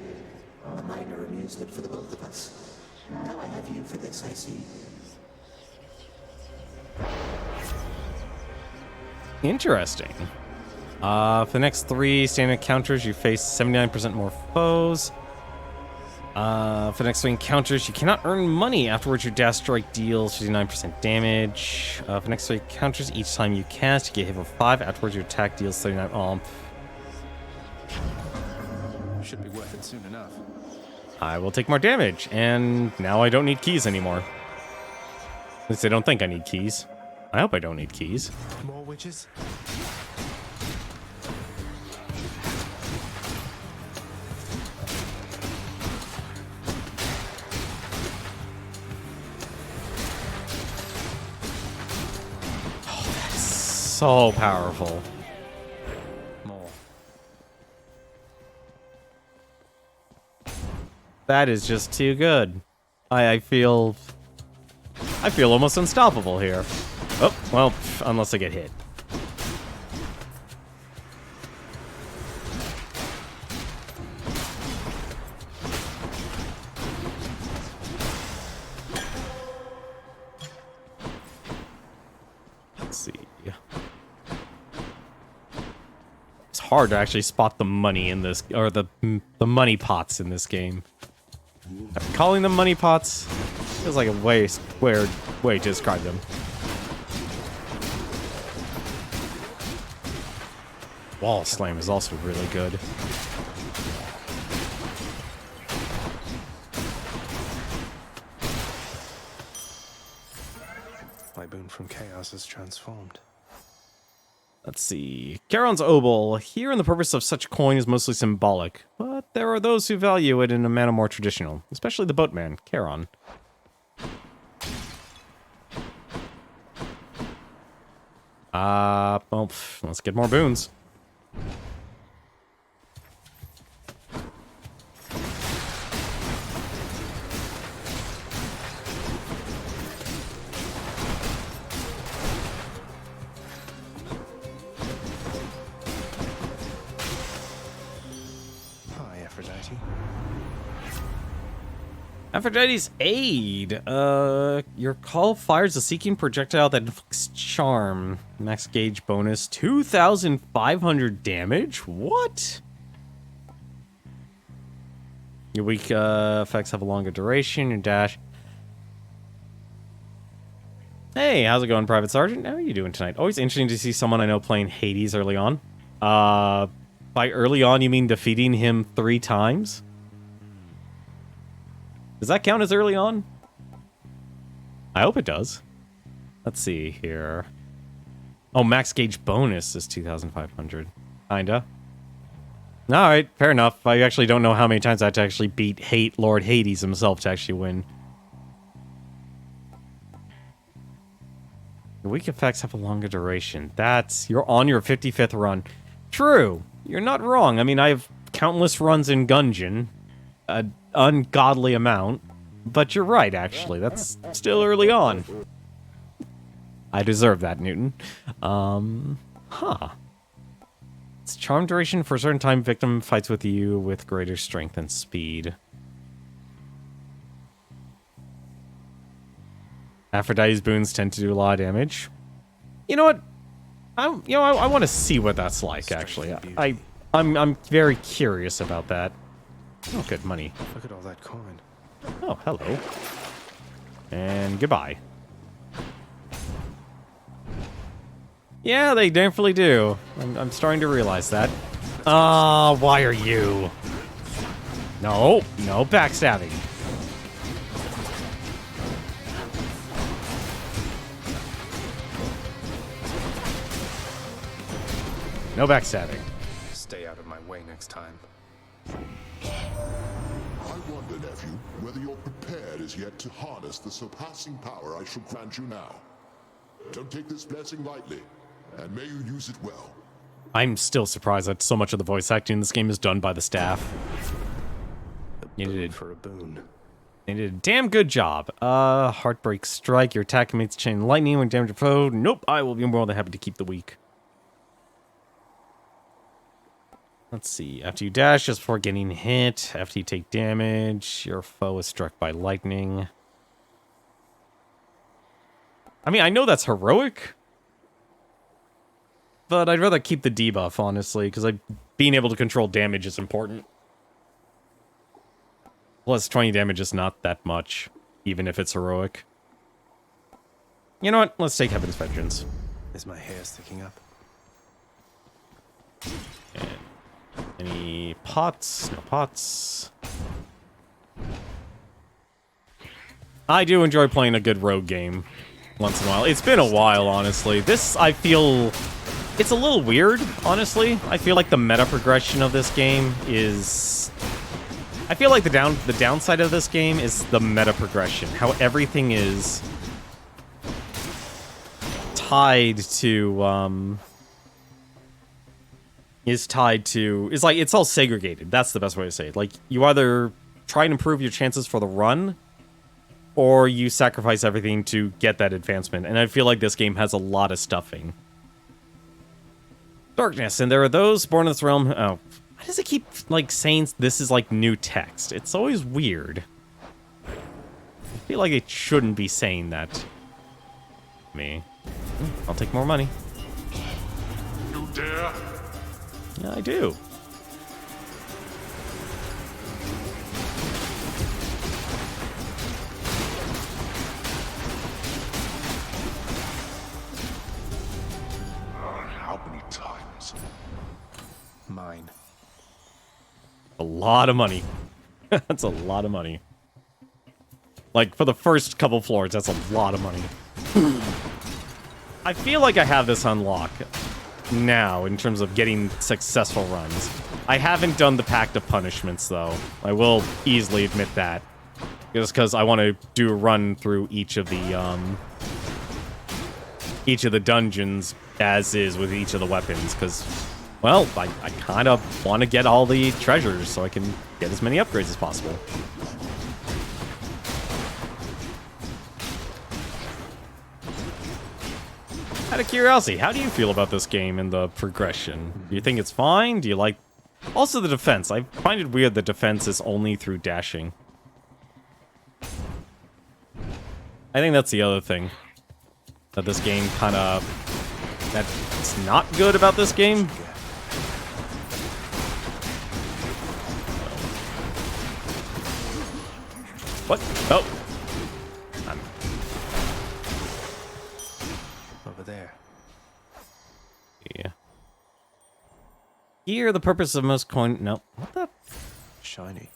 A minor amusement for the both of us. Now I have you for this, I see. Interesting. For the next 3 standard encounters, you face 79% more foes. For the next 3 encounters, you cannot earn money. Afterwards, your dash strike deals 59% damage. For the next 3 encounters, each time you cast, you get hit for 5. Afterwards, your attack deals 39. Should be worth it soon enough. I will take more damage, and now I don't need keys anymore. At least I don't think I need keys. I hope I don't need keys. More witches? So powerful. More. That is just too good. I feel almost unstoppable here. Oh, well, unless I get hit. Let's see. hard to actually spot the money in this, or the money pots in this game. Calling them money pots feels like a weird way to describe them. Wall slam is also really good. My boon from chaos is transformed. Let's see. Charon's Obol. Here, the purpose of such coin is mostly symbolic, but there are those who value it in a manner more traditional, especially the boatman, Charon. Well, let's get more boons. Aphrodite's Aid. Your call fires a seeking projectile that inflicts charm. Max gauge bonus 2,500 damage? What? Your weak effects have a longer duration. Your dash. Hey, how's it going, Private Sergeant? How are you doing tonight? Always interesting to see someone I know playing Hades early on. By early on, you mean defeating him 3 times? Does that count as early on? I hope it does. Let's see here. Oh, max gauge bonus is 2,500. Kinda. Alright, fair enough. I actually don't know how many times I had to actually beat Lord Hades himself to actually win. Your weak effects have a longer duration. You're on your 55th run. True. You're not wrong. I mean, I have countless runs in Gungeon. Ungodly amount, but you're right, actually. That's still early on. I deserve that, Newton. It's charm duration for a certain time. Victim fights with you with greater strength and speed. Aphrodite's boons tend to do a lot of damage. You know what? I want to see what that's like, actually. I'm very curious about that. Oh, good money. Look at all that coin. Oh, hello. And goodbye. Yeah, they definitely do. I'm starting to realize that. Why are you? No backstabbing. No backstabbing. Stay out of my way next time. I wonder, nephew, whether you're prepared as yet to harness the surpassing power I shall grant you now. Don't take this blessing lightly, and may you use it well. I'm still surprised that so much of the voice acting in this game is done by the staff. You did for a boon. They did a damn good job. Heartbreak Strike. Your attack makes chain lightning when damage a foe. Nope, I will be more than happy to keep the weak. Let's see. After you dash, just before getting hit. After you take damage, your foe is struck by lightning. I mean, I know that's heroic, but I'd rather keep the debuff, honestly, because being able to control damage is important. Plus, 20 damage is not that much, even if it's heroic. You know what? Let's take Heaven's Vengeance. Is my hair sticking up? And any pots? No pots. I do enjoy playing a good rogue game once in a while. It's been a while, honestly. This, I feel... It's a little weird, honestly. I feel like the meta progression of this game is... I feel like the downside of this game is the meta progression. How everything is tied to, it's like, it's all segregated. That's the best way to say it. Like, you either try and improve your chances for the run, or you sacrifice everything to get that advancement. And I feel like this game has a lot of stuffing. Darkness, and there are those born in this realm. Oh, why does it keep, like, saying this is, like, new text? It's always weird. I feel like it shouldn't be saying that. Me. I'll take more money. You dare? Yeah, I do. How many times? Mine. A lot of money. That's a lot of money. Like, for the first couple floors, that's a lot of money. I feel like I have this unlock now in terms of getting successful runs. I haven't done the Pact of Punishments, though. I will easily admit that. Just because I want to do a run through each of the dungeons as is with each of the weapons, because, well, I kind of want to get all the treasures so I can get as many upgrades as possible. Out of curiosity, how do you feel about this game and the progression? Do you think it's fine? Do you like... Also the defense. I find it weird that defense is only through dashing. I think that's the other thing. That this game kind of... That's not good about this game. What? Oh. Over there. Yeah. Here, the purpose of most coin... No. What the... Shiny.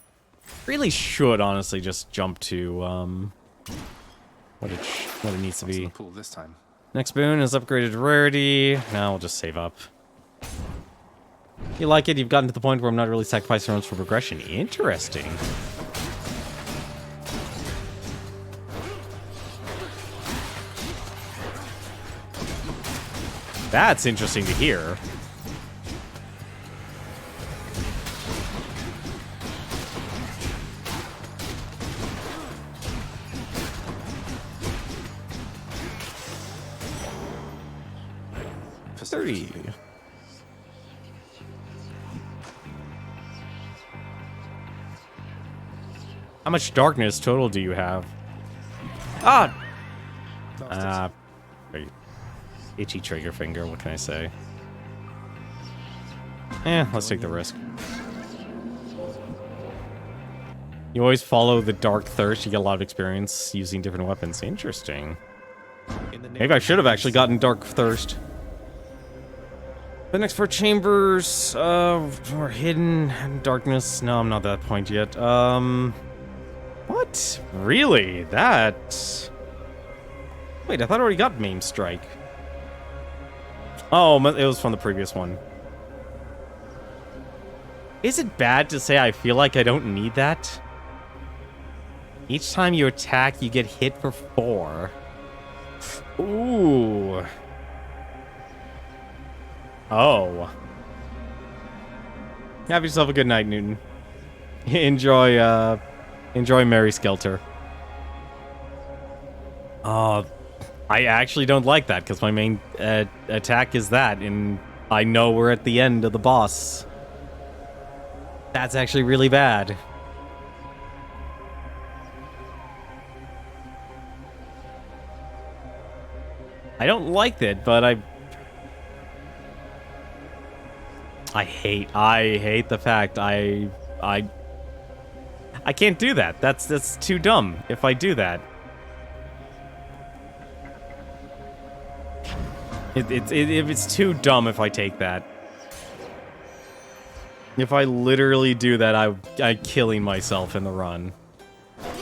Really should, honestly, just jump to, what it needs to be. Pool this time. Next boon is upgraded to rarity. Now we'll just save up. You like it? You've gotten to the point where I'm not really sacrificing runs for progression. Interesting. That's interesting to hear. For 30. How much darkness total do you have? Ah! Itchy trigger finger, what can I say? Let's take the risk. You always follow the dark thirst, you get a lot of experience using different weapons. Interesting. Maybe I should have actually gotten dark thirst. The next 4 chambers, are hidden in darkness. No, I'm not at that point yet. What? Really? That... Wait, I thought I already got Maim Strike. Oh, it was from the previous one. Is it bad to say I feel like I don't need that? Each time you attack, you get hit for 4. Ooh. Oh. Have yourself a good night, Newton. Enjoy Mary Skelter. I actually don't like that, because my main attack is that, and I know we're at the end of the boss. That's actually really bad. I don't like that, but I hate the fact I can't do that. That's too dumb if I do that. It's too dumb if I take that. If I literally do that, I'm killing myself in the run.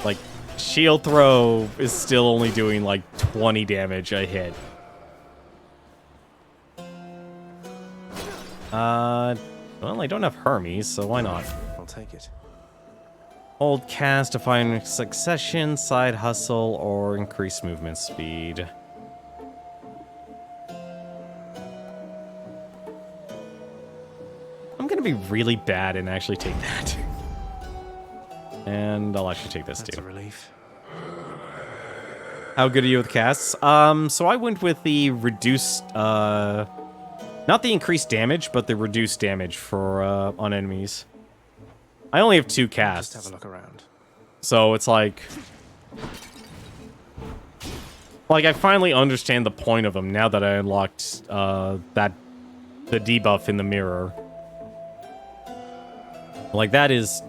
Like, shield throw is still only doing like 20 damage a hit. Well, I don't have Hermes, so why not? I'll take it. Hold cast to find succession, side hustle, or increase movement speed. I'm gonna be really bad and actually take that. And I'll actually take this too. That's a relief. How good are you with casts? So I went with the reduced, not the increased damage, but the reduced damage for, on enemies. I only have 2 casts. Just have a look around. So it's like I finally understand the point of them now that I unlocked, the debuff in the mirror. Like, that is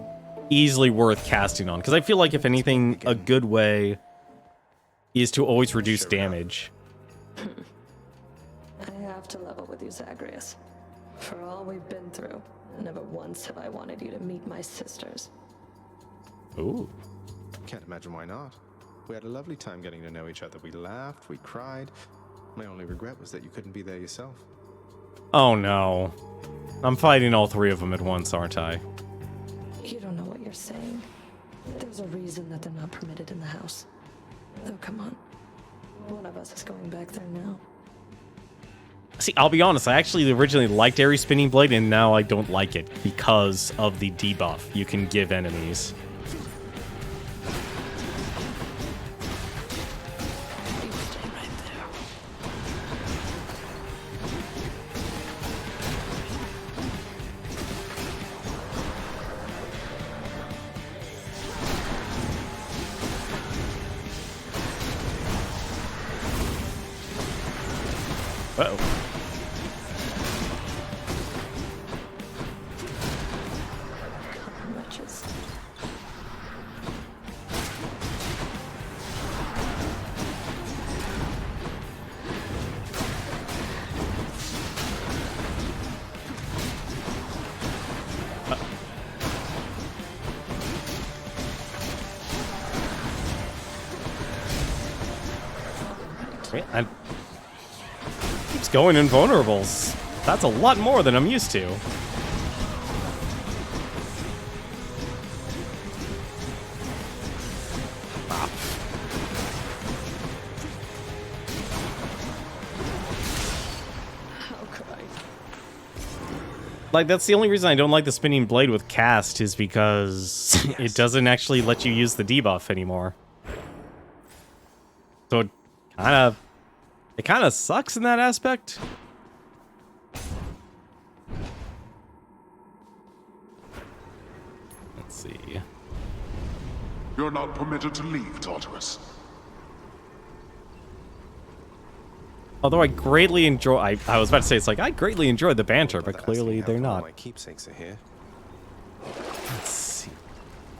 easily worth casting on. Because I feel like, if anything, a good way is to always reduce damage. I have to level with you, Zagreus. For all we've been through, never once have I wanted you to meet my sisters. Ooh. Can't imagine why not. We had a lovely time getting to know each other. We laughed, we cried. My only regret was that you couldn't be there yourself. Oh no. I'm fighting all three of them at once, aren't I? You don't know what you're saying. There's a reason that they're not permitted in the house. Oh, come on. One of us is going back there now. See, I'll be honest, I actually originally liked Ares Spinning Blade, and now I don't like it because of the debuff you can give enemies. Uh-oh. Wretches. And keeps going invulnerables. That's a lot more than I'm used to. Like, that's the only reason I don't like the Spinning Blade with cast, is because it doesn't actually let you use the debuff anymore. So it kind of sucks in that aspect. Let's see. You're not permitted to leave, Tartarus. Although I greatly enjoy, I was about to say, it's like, I greatly enjoyed the banter, but clearly they're not. My keepsakes are here. Let's see.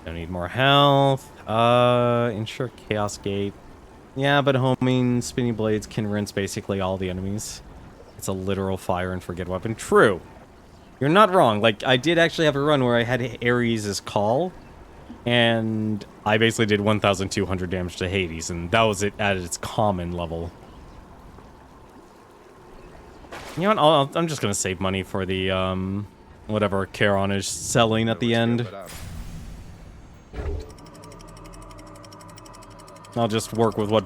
Don't need more health. Ensure Chaos Gate. Yeah, but homing Spinning Blades can rinse basically all the enemies. It's a literal fire and forget weapon. True. You're not wrong. Like, I did actually have a run where I had Ares' Call, and I basically did 1,200 damage to Hades, and that was it at its common level. You know what, I'm just gonna save money for the, whatever Charon is selling at the end. I'll just work with what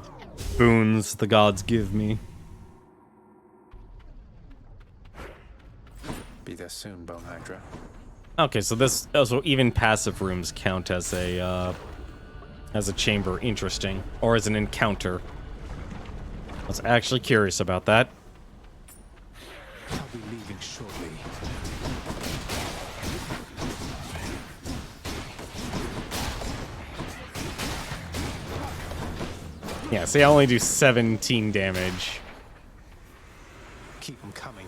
boons the gods give me. Be there soon, Bone Hydra. Okay, so this, so even passive rooms count as a chamber. Interesting. Or as an encounter. I was actually curious about that. I'll be leaving shortly. Yeah, see, I only do 17 damage. Keep them coming.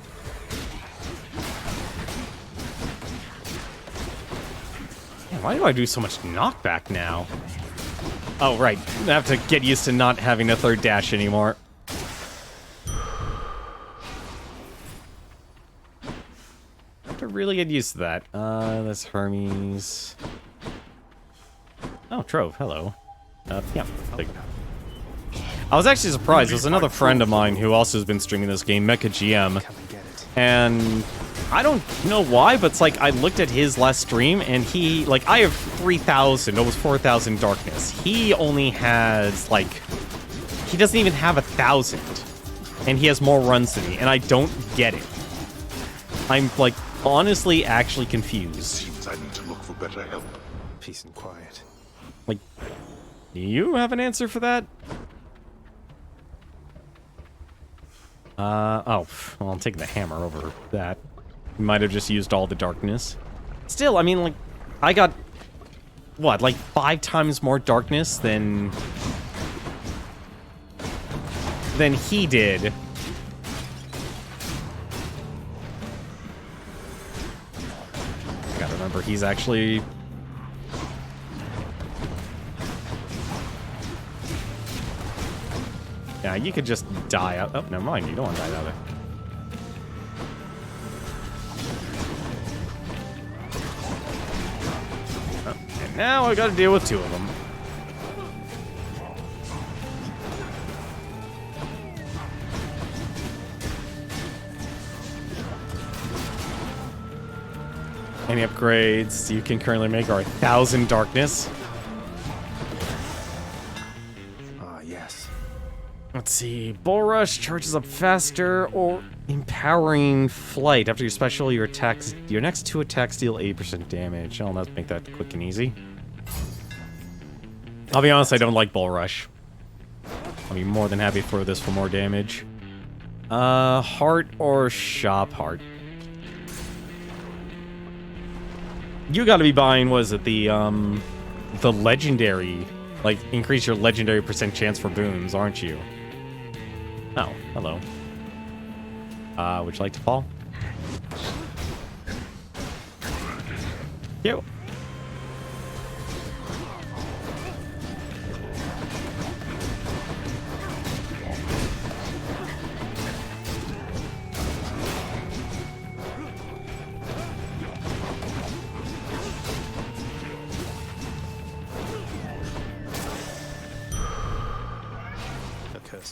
Man, why do I do so much knockback now? Oh, right. I have to get used to not having a third dash anymore. To really get used to that. That's Hermes. Oh, Trove, hello. Yeah. I was actually surprised. There's another friend of mine who also has been streaming this game, Mecha GM. And I don't know why, but it's like I looked at his last stream and he, like, I have 3,000, almost 4,000 darkness. He only has, like, he doesn't even have 1,000. And he has more runs than me, and I don't get it. I'm, like, honestly actually confused. Seems I need to look for better help. Peace and quiet. Like, do you have an answer for that? Oh, well, I'll take the hammer over that. Might have just used all the darkness. Still, I mean, like, I got, what, like 5 times more darkness than he did. Gotta remember, he's actually... Yeah, you could just die out. Oh, never mind. You don't want to die out there. Oh, and now I gotta deal with two of them. Any upgrades you can currently make are 1,000 darkness. Yes. Let's see. Bull Rush charges up faster, or empowering flight. After your special, your next 2 attacks deal 80% damage. Oh, let's make that quick and easy. I'll be honest, I don't like Bull Rush. I'll be more than happy for this for more damage. Heart or Shop Heart? You gotta be buying, was it the legendary, like, increase your legendary % chance for boons, aren't you? Oh, hello. Would you like to fall? You.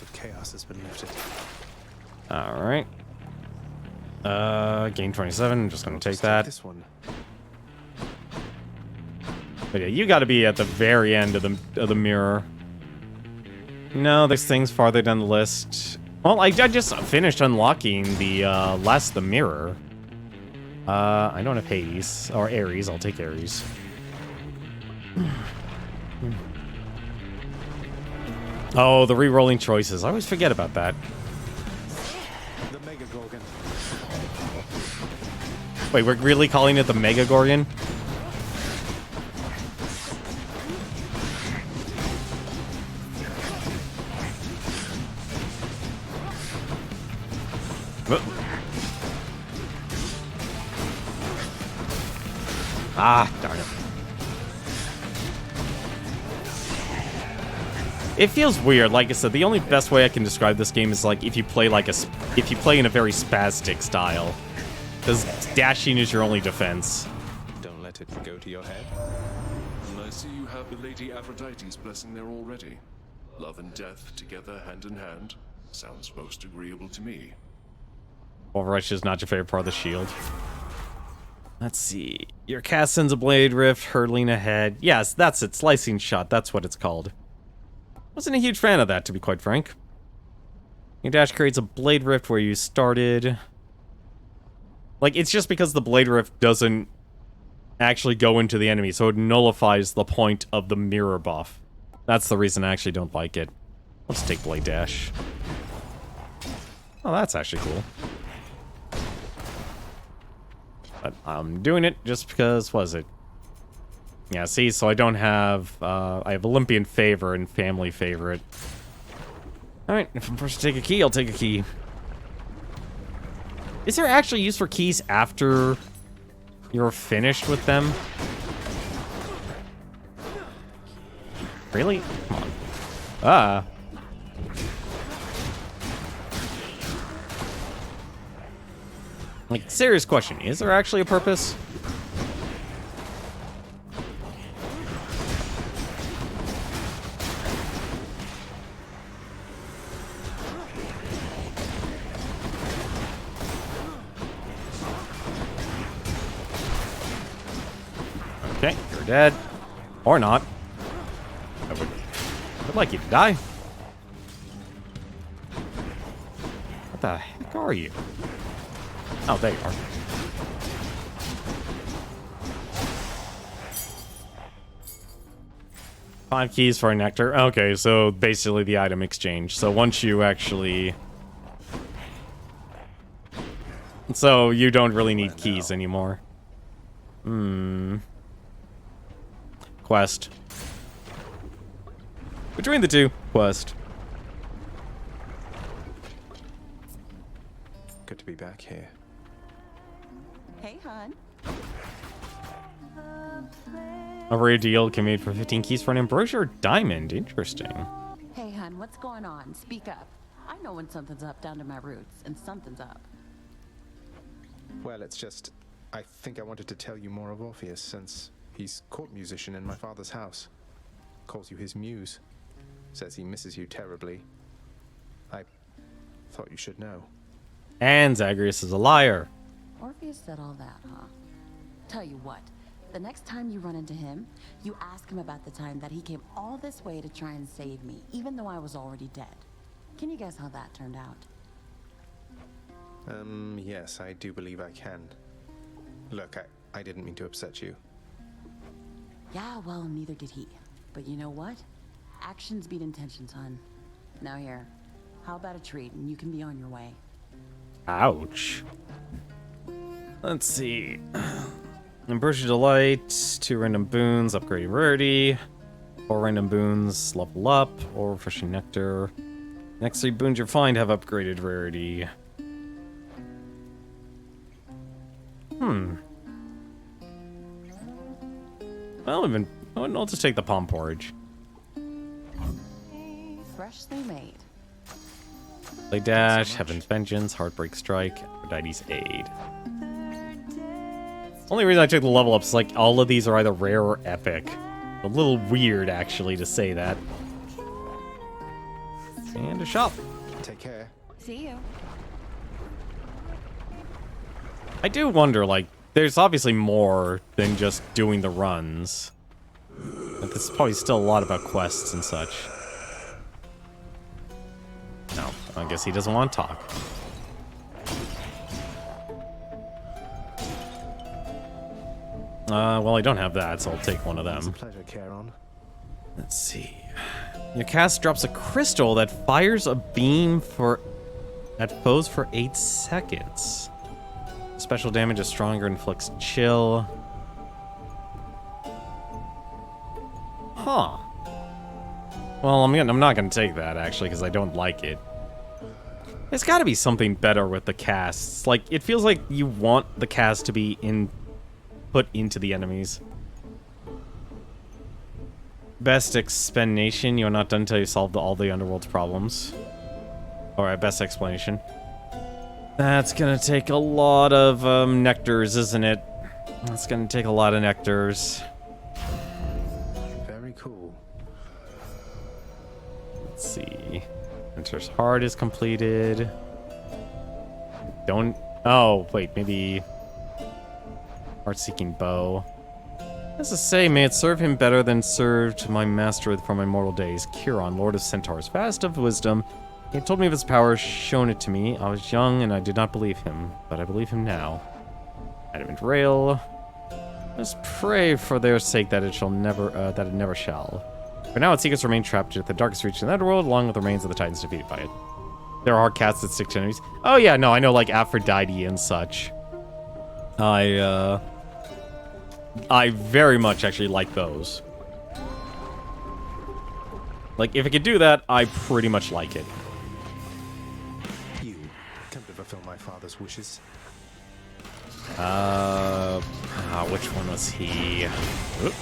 Of chaos has been lifted. Alright. Gain 27. I'm just gonna take that. This one. But yeah, you gotta be at the very end of the mirror. No, there's things farther down the list. Well, I just finished unlocking the mirror. I don't have Hades. Or Ares. I'll take Ares. Oh, the re-rolling choices. I always forget about that. The Mega Gorgon. Wait, we're really calling it the Mega Gorgon? Ah, darn it. It feels weird. Like I said, the only best way I can describe this game is like if you play in a very spastic style, because dashing is your only defense. Don't let it go to your head. And I see you have the Lady Aphrodite's blessing there already. Love and death together, hand in hand. Sounds most agreeable to me. Overrush is not your favorite part of the shield. Let's see. Your cast sends a blade rift hurtling ahead. Yes, that's it. Slicing shot. That's what it's called. Wasn't a huge fan of that, to be quite frank. Your dash creates a blade rift where you started. Like, it's just because the blade rift doesn't actually go into the enemy, so it nullifies the point of the mirror buff. That's the reason I actually don't like it. Let's take blade dash. Oh, that's actually cool. But I'm doing it just because, what is it? Yeah, see, so I don't have, I have Olympian favor and family favorite. Alright, if I'm forced to take a key, I'll take a key. Is there actually use for keys after you're finished with them? Really? Come on. Ah. Like, serious question, is there actually a purpose? Okay, you're dead. Or not. I would like you to die. What the heck are you? Oh, there you are. Five keys for a nectar. Okay, so basically the item exchange. So once you actually... So you don't really need keys anymore. Quest. Between the two, quest. Good to be back here. Hey, hon. A rare deal can be made for 15 keys for an ambrosia or diamond. Interesting. Hey, hun, what's going on? Speak up. I know when something's up down to my roots, and something's up. Well, it's just, I think I wanted to tell you more of Orpheus, since he's court musician in my father's house. Calls you his muse. Says he misses you terribly. I thought you should know. And Zagreus is a liar. Orpheus said all that, huh? Tell you what, the next time you run into him, you ask him about the time that he came all this way to try and save me, even though I was already dead. Can you guess how that turned out? Yes, I do believe I can. Look, I didn't mean to upset you. Yeah, well, neither did he. But you know what? Actions beat intentions, hun. Now here, how about a treat and you can be on your way? Ouch. Let's see. Ambrosia Delight, 2 random boons, upgrading rarity. 4 random boons, level up, or refreshing nectar. Next 3 boons you find have upgraded rarity. Well, I'll just take the palm porridge. Freshly made. Play Dash, Heaven's Vengeance, Heartbreak Strike, Aphrodite's Aid. Only reason I took the level ups is like all of these are either rare or epic. A little weird, actually, to say that. And a shop. Take care. See you. I do wonder, like, there's obviously more than just doing the runs. But this is probably still a lot about quests and such. No, I guess he doesn't want to talk. Well, I don't have that, so I'll take one of them. It's a pleasure, Charon. Let's see. Your cast drops a crystal that fires a beam at foes for 8 seconds. Special damage is stronger, inflicts chill. Huh. Well, I'm not gonna take that actually because I don't like it. There's got to be something better with the casts. Like, it feels like you want the cast to be put into the enemies. Best explanation: you're not done until you solve all the underworld's problems. Alright, best explanation. That's gonna take a lot of nectars, isn't it? That's gonna take a lot of nectars. Very cool. Let's see. Enter's Heart is completed. Don't... Oh, wait, maybe... Heart-seeking Bow. As to say, may it serve him better than served my master from my mortal days, Chiron, Lord of Centaurs, vast of wisdom. He had told me of his power, shown it to me. I was young and I did not believe him, but I believe him now. Adamant Rail. Let's pray for their sake that it never shall. For now, its secrets remain trapped at the darkest reach in the underworld, along with the remains of the Titans defeated by it. There are cats that stick to enemies. Oh yeah, no, I know, like Aphrodite and such. I very much actually like those. Like, if it could do that, I pretty much like it. You come to fulfill my father's wishes. Which one was he? Oop.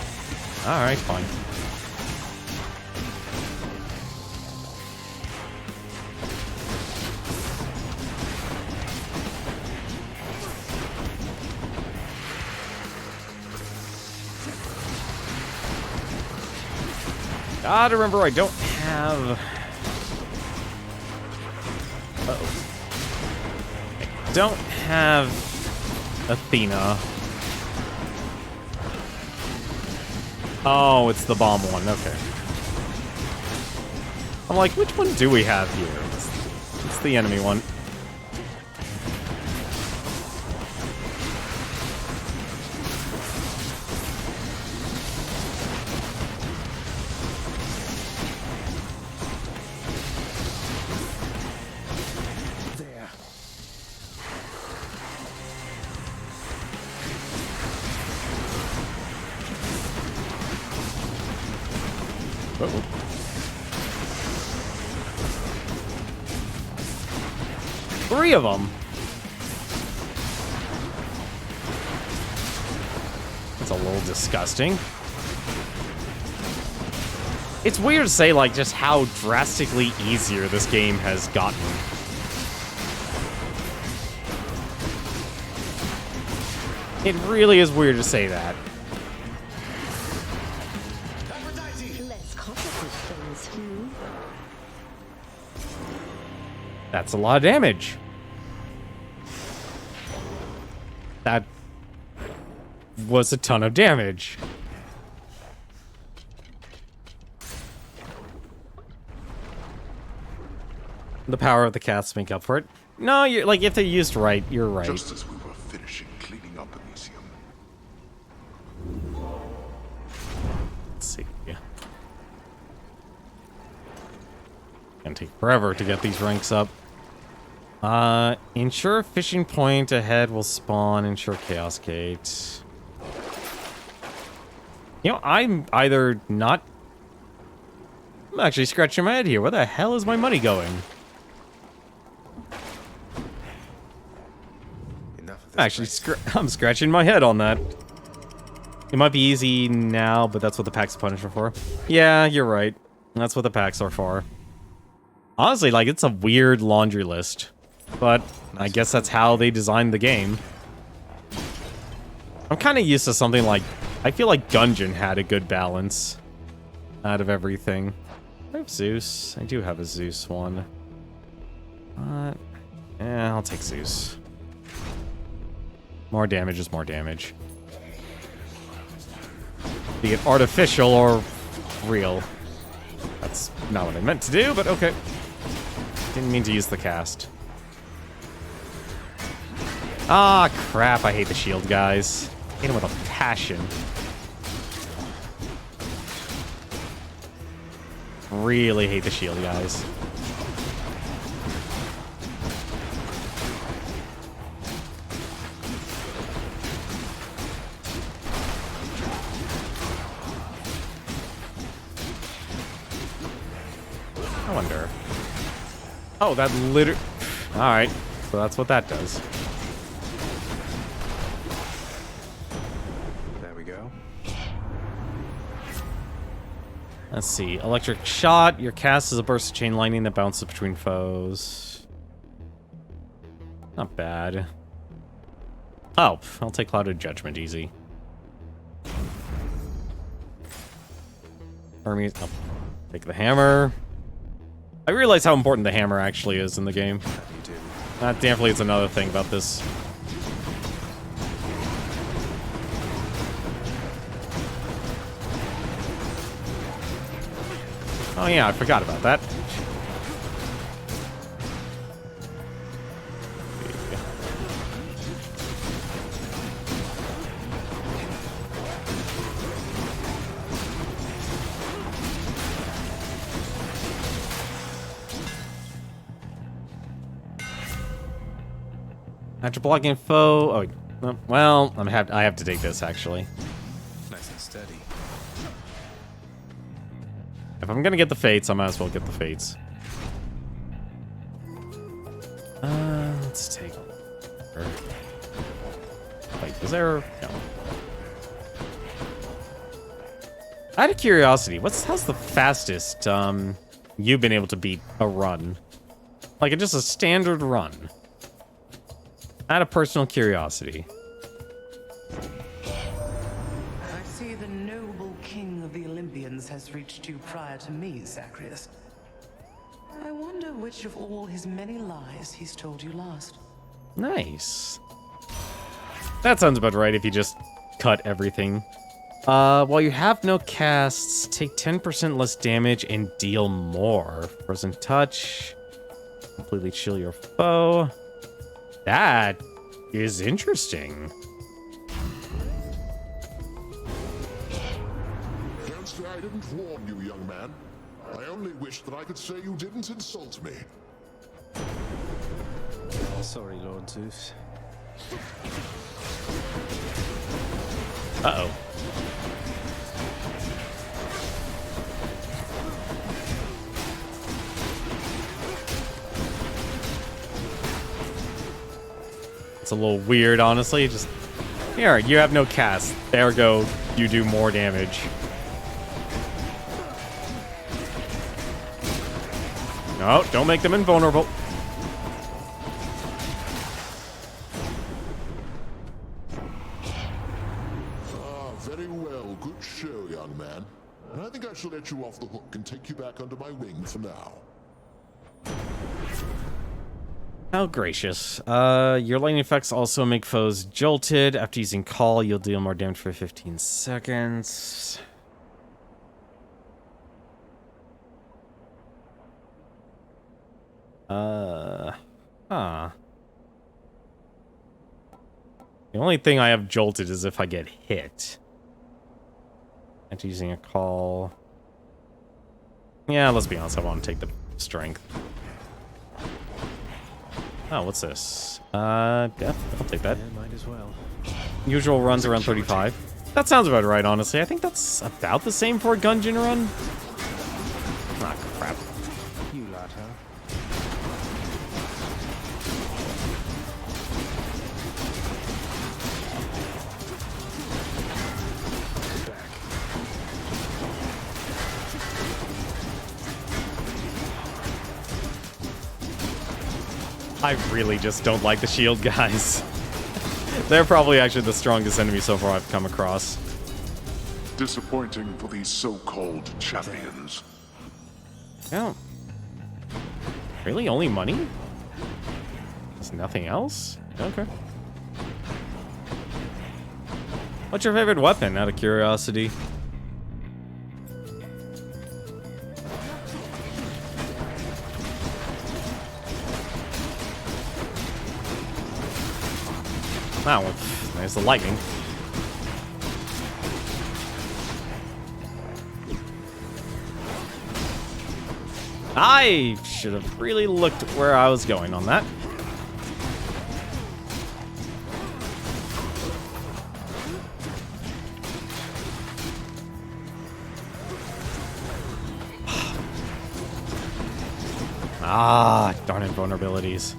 Alright, fine. Gotta remember, I don't have... Uh-oh. I don't have Athena. Oh, it's the bomb one. Okay. I'm like, which one do we have here? It's the enemy one. Three of them. It's a little disgusting. It's weird to say, like, just how drastically easier this game has gotten. It really is weird to say that. Let's complicate things, That's a lot of damage. That was a ton of damage. The power of the cats make up for it. No, you're like, if they're used right, you're right. Just as we were finishing cleaning up Elysium. Let's see. Gonna take forever to get these ranks up. Ensure fishing point ahead will spawn. Ensure chaos gate. You know, I'm either not... I'm actually scratching my head here. Where the hell is my money going? Actually, I'm scratching my head on that. It might be easy now, but that's what the pack's punishment for. Yeah, you're right. That's what the packs are for. Honestly, like, it's a weird laundry list. But I guess that's how they designed the game. I'm kind of used to something like... I feel like Gungeon had a good balance out of everything. I have Zeus. I do have a Zeus one. Yeah, I'll take Zeus. More damage is more damage. Be it artificial or real. That's not what I meant to do, but okay. Didn't mean to use the cast. Ah, crap. I hate the shield, guys. I hate him with a passion. Really hate the shield, guys. I wonder. Oh, that literally... Alright, so that's what that does. There we go. Let's see. Electric shot. Your cast is a burst of chain lightning that bounces between foes. Not bad. Oh, I'll take Clouded Judgment easy. Hermes. Oh, take the hammer. I realize how important the hammer actually is in the game. That definitely is another thing about this. Oh yeah, I forgot about that. After blocking foe, well, I have to take this actually. Nice and steady. If I'm gonna get the fates, I might as well get the fates. Let's take. Wait, is there? No. Out of curiosity, how's the fastest you've been able to beat a run? Like just a standard run. Out of personal curiosity. I see the noble king of the Olympians has reached you prior to me, Zagreus. I wonder which of all his many lies he's told you last. Nice. That sounds about right if you just cut everything. While you have no casts, take 10% less damage and deal more. Frozen touch. Completely chill your foe. That is interesting. Can't say I didn't warn you, young man. I only wish that I could say you didn't insult me. Sorry, Lord Zeus. Uh-oh. It's a little weird, honestly. Just Here, you have no cast. Ergo, you do more damage. No, don't make them invulnerable. Very well. Good show, young man. And I think I shall let you off the hook and take you back under my wing for now. How gracious. Your lightning effects also make foes jolted. After using call, you'll deal more damage for 15 seconds. Huh. The only thing I have jolted is if I get hit. After using a call. Yeah, let's be honest, I want to take the strength. Oh, what's this? Yeah, I'll take that. Yeah, might as well. Usual runs around 35. That sounds about right, honestly. I think that's about the same for a Gungeon run. Ah, crap. You lad, huh? I really just don't like the shield guys. They're probably actually the strongest enemy so far I've come across. Disappointing for these so-called champions. Yeah. Really? Only money? There's nothing else? Okay. What's your favorite weapon, out of curiosity? Ah, well, there's the lightning. I should have really looked where I was going on that. Ah, darn invulnerabilities.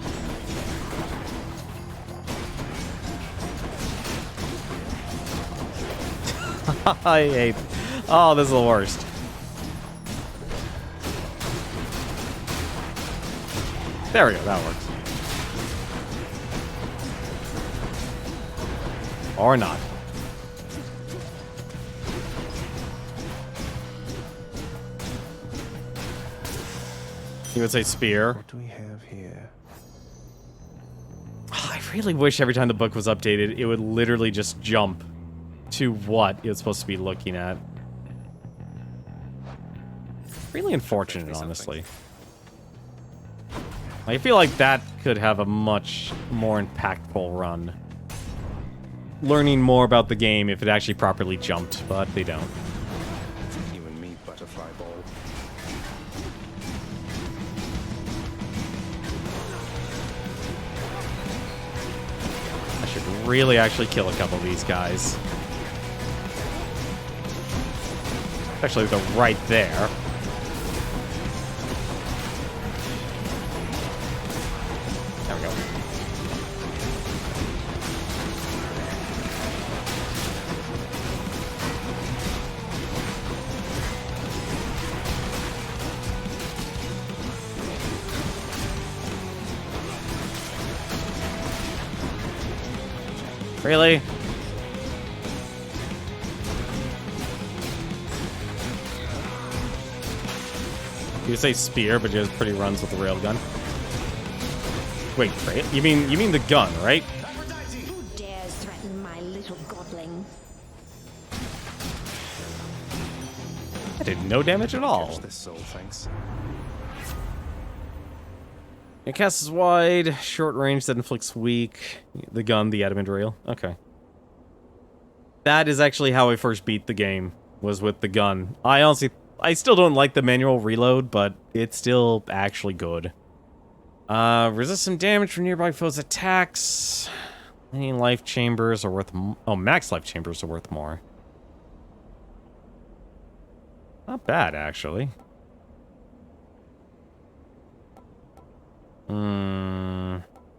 I hate. Oh, this is the worst. There we go, that works. Or not. You would say spear. What do we have here? I really wish every time the book was updated, it would literally just jump to what it was supposed to be looking at. Really unfortunate, honestly. I feel like that could have a much more impactful run. Learning more about the game if it actually properly jumped, but they don't. You and me, butterfly ball. I should really actually kill a couple of these guys. Actually, they're right there. There we go. Really? You say spear, but it pretty runs with the railgun. Wait, you mean the gun, right? Who dares threaten my little godling? I did no damage at all. Catch this soul, thanks. It casts wide, short range that inflicts weak. The gun, the adamant rail. Okay. That is actually how I first beat the game, was with the gun. I still don't like the manual reload, but it's still actually good. Resist some damage from nearby foes' attacks. Any life chambers are worth... max life chambers are worth more. Not bad, actually.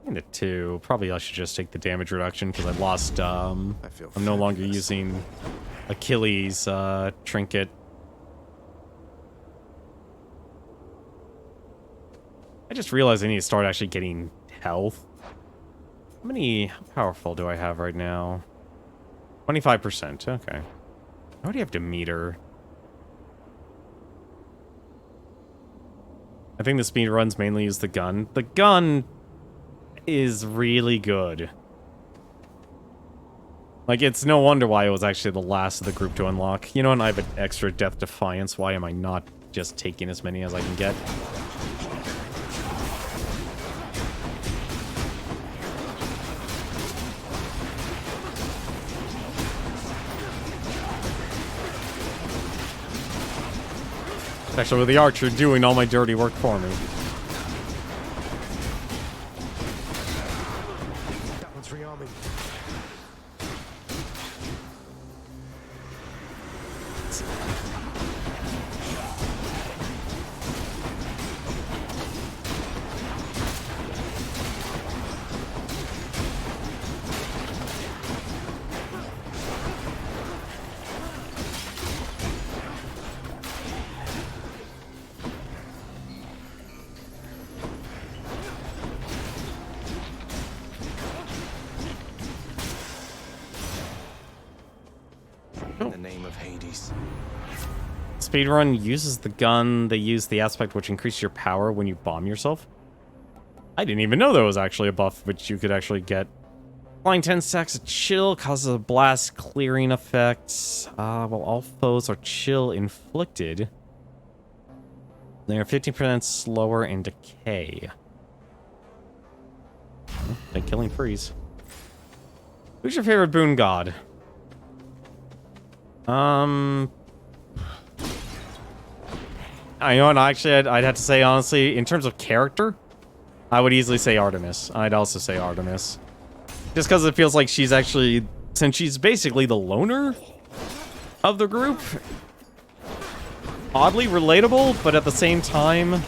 Kinda 2. Probably I should just take the damage reduction because I lost, I'm no longer using Achilles, trinket. I just realized I need to start actually getting health. How powerful do I have right now? 25%, okay. I already have Demeter. I think the speed runs mainly use the gun. The gun is really good. Like, it's no wonder why it was actually the last of the group to unlock. You know, and I have an extra Death Defiance. Why am I not just taking as many as I can get? Actually, with the archer doing all my dirty work for me. That one's rearming. In the name of Hades. Speedrun uses the gun. They use the aspect which increases your power when you bomb yourself. I didn't even know there was actually a buff which you could actually get. Flying 10 stacks of chill causes a blast clearing effect. While all foes are chill inflicted, they are 15% slower in decay. Then killing freeze. Who's your favorite boon god? I know, and actually, I'd have to say, honestly, in terms of character, I would easily say Artemis. I'd also say Artemis. Just because it feels like she's actually, since she's basically the loner of the group, oddly relatable, but at the same time,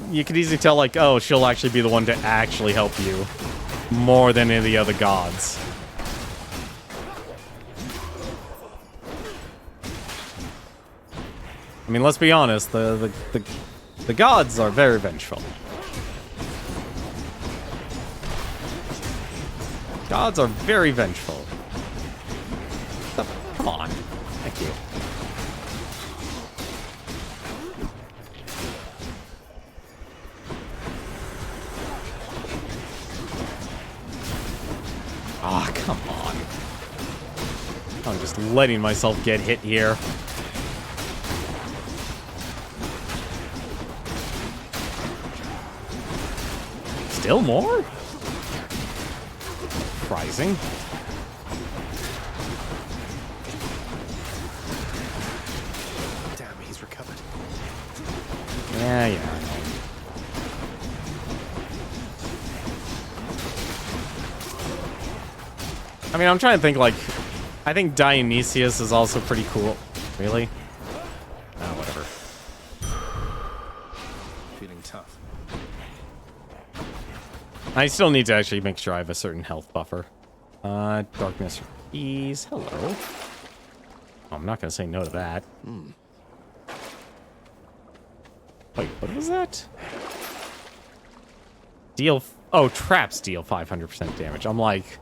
you could easily tell, like, oh, she'll actually be the one to actually help you more than any of the other gods. I mean, let's be honest, the gods are very vengeful. Gods are very vengeful. Come on. Thank you. Ah, oh, come on. I'm just letting myself get hit here. Still more? Surprising. Damn, he's recovered. Yeah. I mean, I'm trying to think, like, I think Dionysius is also pretty cool. Really? Oh, whatever. Feeling tough. I still need to actually make sure I have a certain health buffer. Darkness ease. Hello. Oh, I'm not gonna say no to that. Wait, what was that? Traps deal 500% damage. I'm like,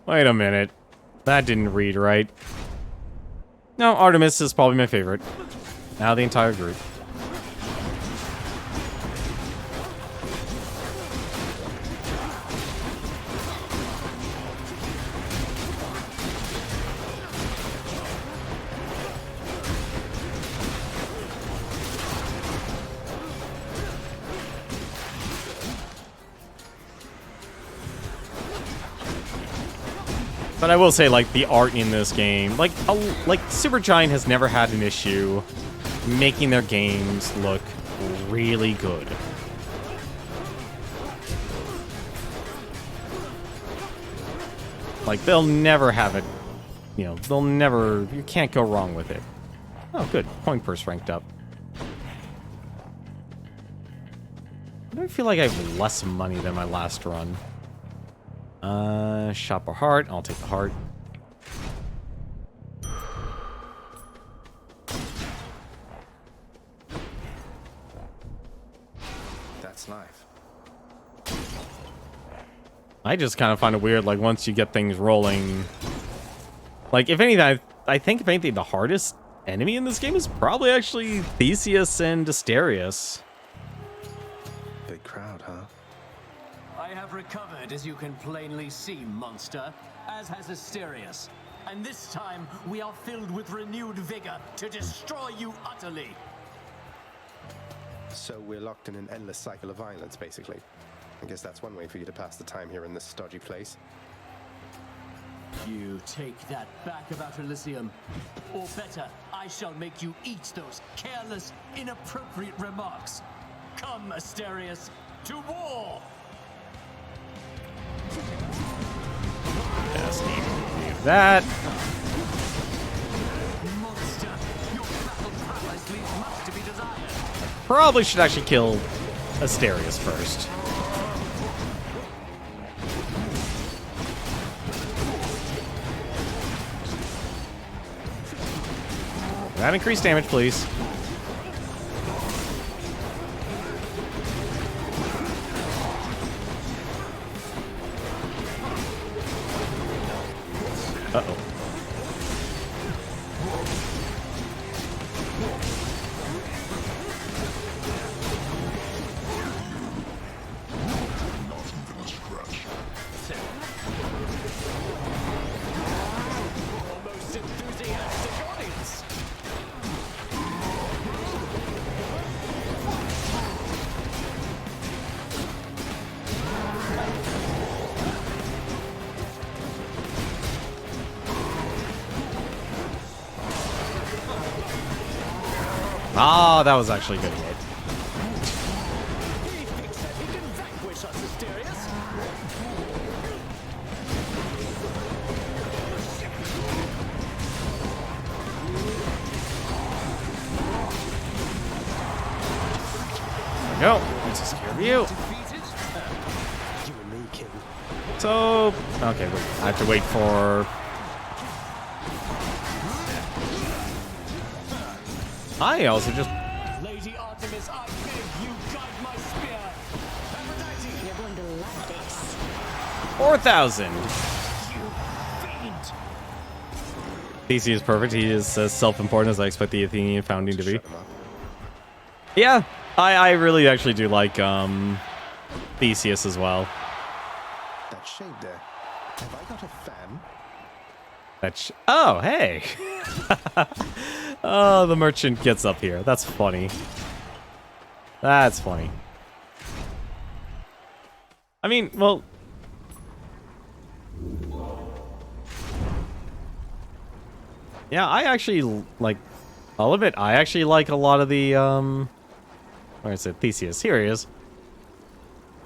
wait a minute. That didn't read right. No, Artemis is probably my favorite. Now the entire group. But I will say, like, the art in this game, like Supergiant has never had an issue making their games look really good. Like, they'll never have it, you know, you can't go wrong with it. Oh, good. Point purse ranked up. What do I feel like I have less money than my last run. Shop a heart. I'll take the heart. That's life. I just kind of find it weird, like, once you get things rolling... Like, if anything, I think, if anything, the hardest enemy in this game is probably actually Theseus and Asterius. Big crowd, huh? I have recovered, as you can plainly see, monster, as has Asterius. And this time, we are filled with renewed vigor to destroy you utterly. So we're locked in an endless cycle of violence, basically. I guess that's one way for you to pass the time here in this stodgy place. You take that back about Elysium. Or better, I shall make you eat those careless, inappropriate remarks. Come, Asterius, to war! Just need to do that. Monster, your battle prowess leaves much to be desired. Probably should actually kill Asterius first. That increased damage, please. Uh-oh. Almost enthusiastic audience. Ah, that was actually a good hit. He thinks that he can vanquish us, Asterius. No, I'm just scared of you. You and me, King. So, okay, wait. I have to wait for... I also just... Lady Artemis, I beg you, guide my spear. Aphrodite, You're going to love this. 4,000. you fiend. Theseus is perfect. He is as self-important as I expect the Athenian founding to be. Yeah, I really actually do like Theseus as well. That shade there. Have I got a fan? Oh, hey. Oh, the merchant gets up here. That's funny. That's funny. I mean, well... Yeah, I actually like... I'll admit, I actually like a lot of the, where is it? Theseus. Here he is.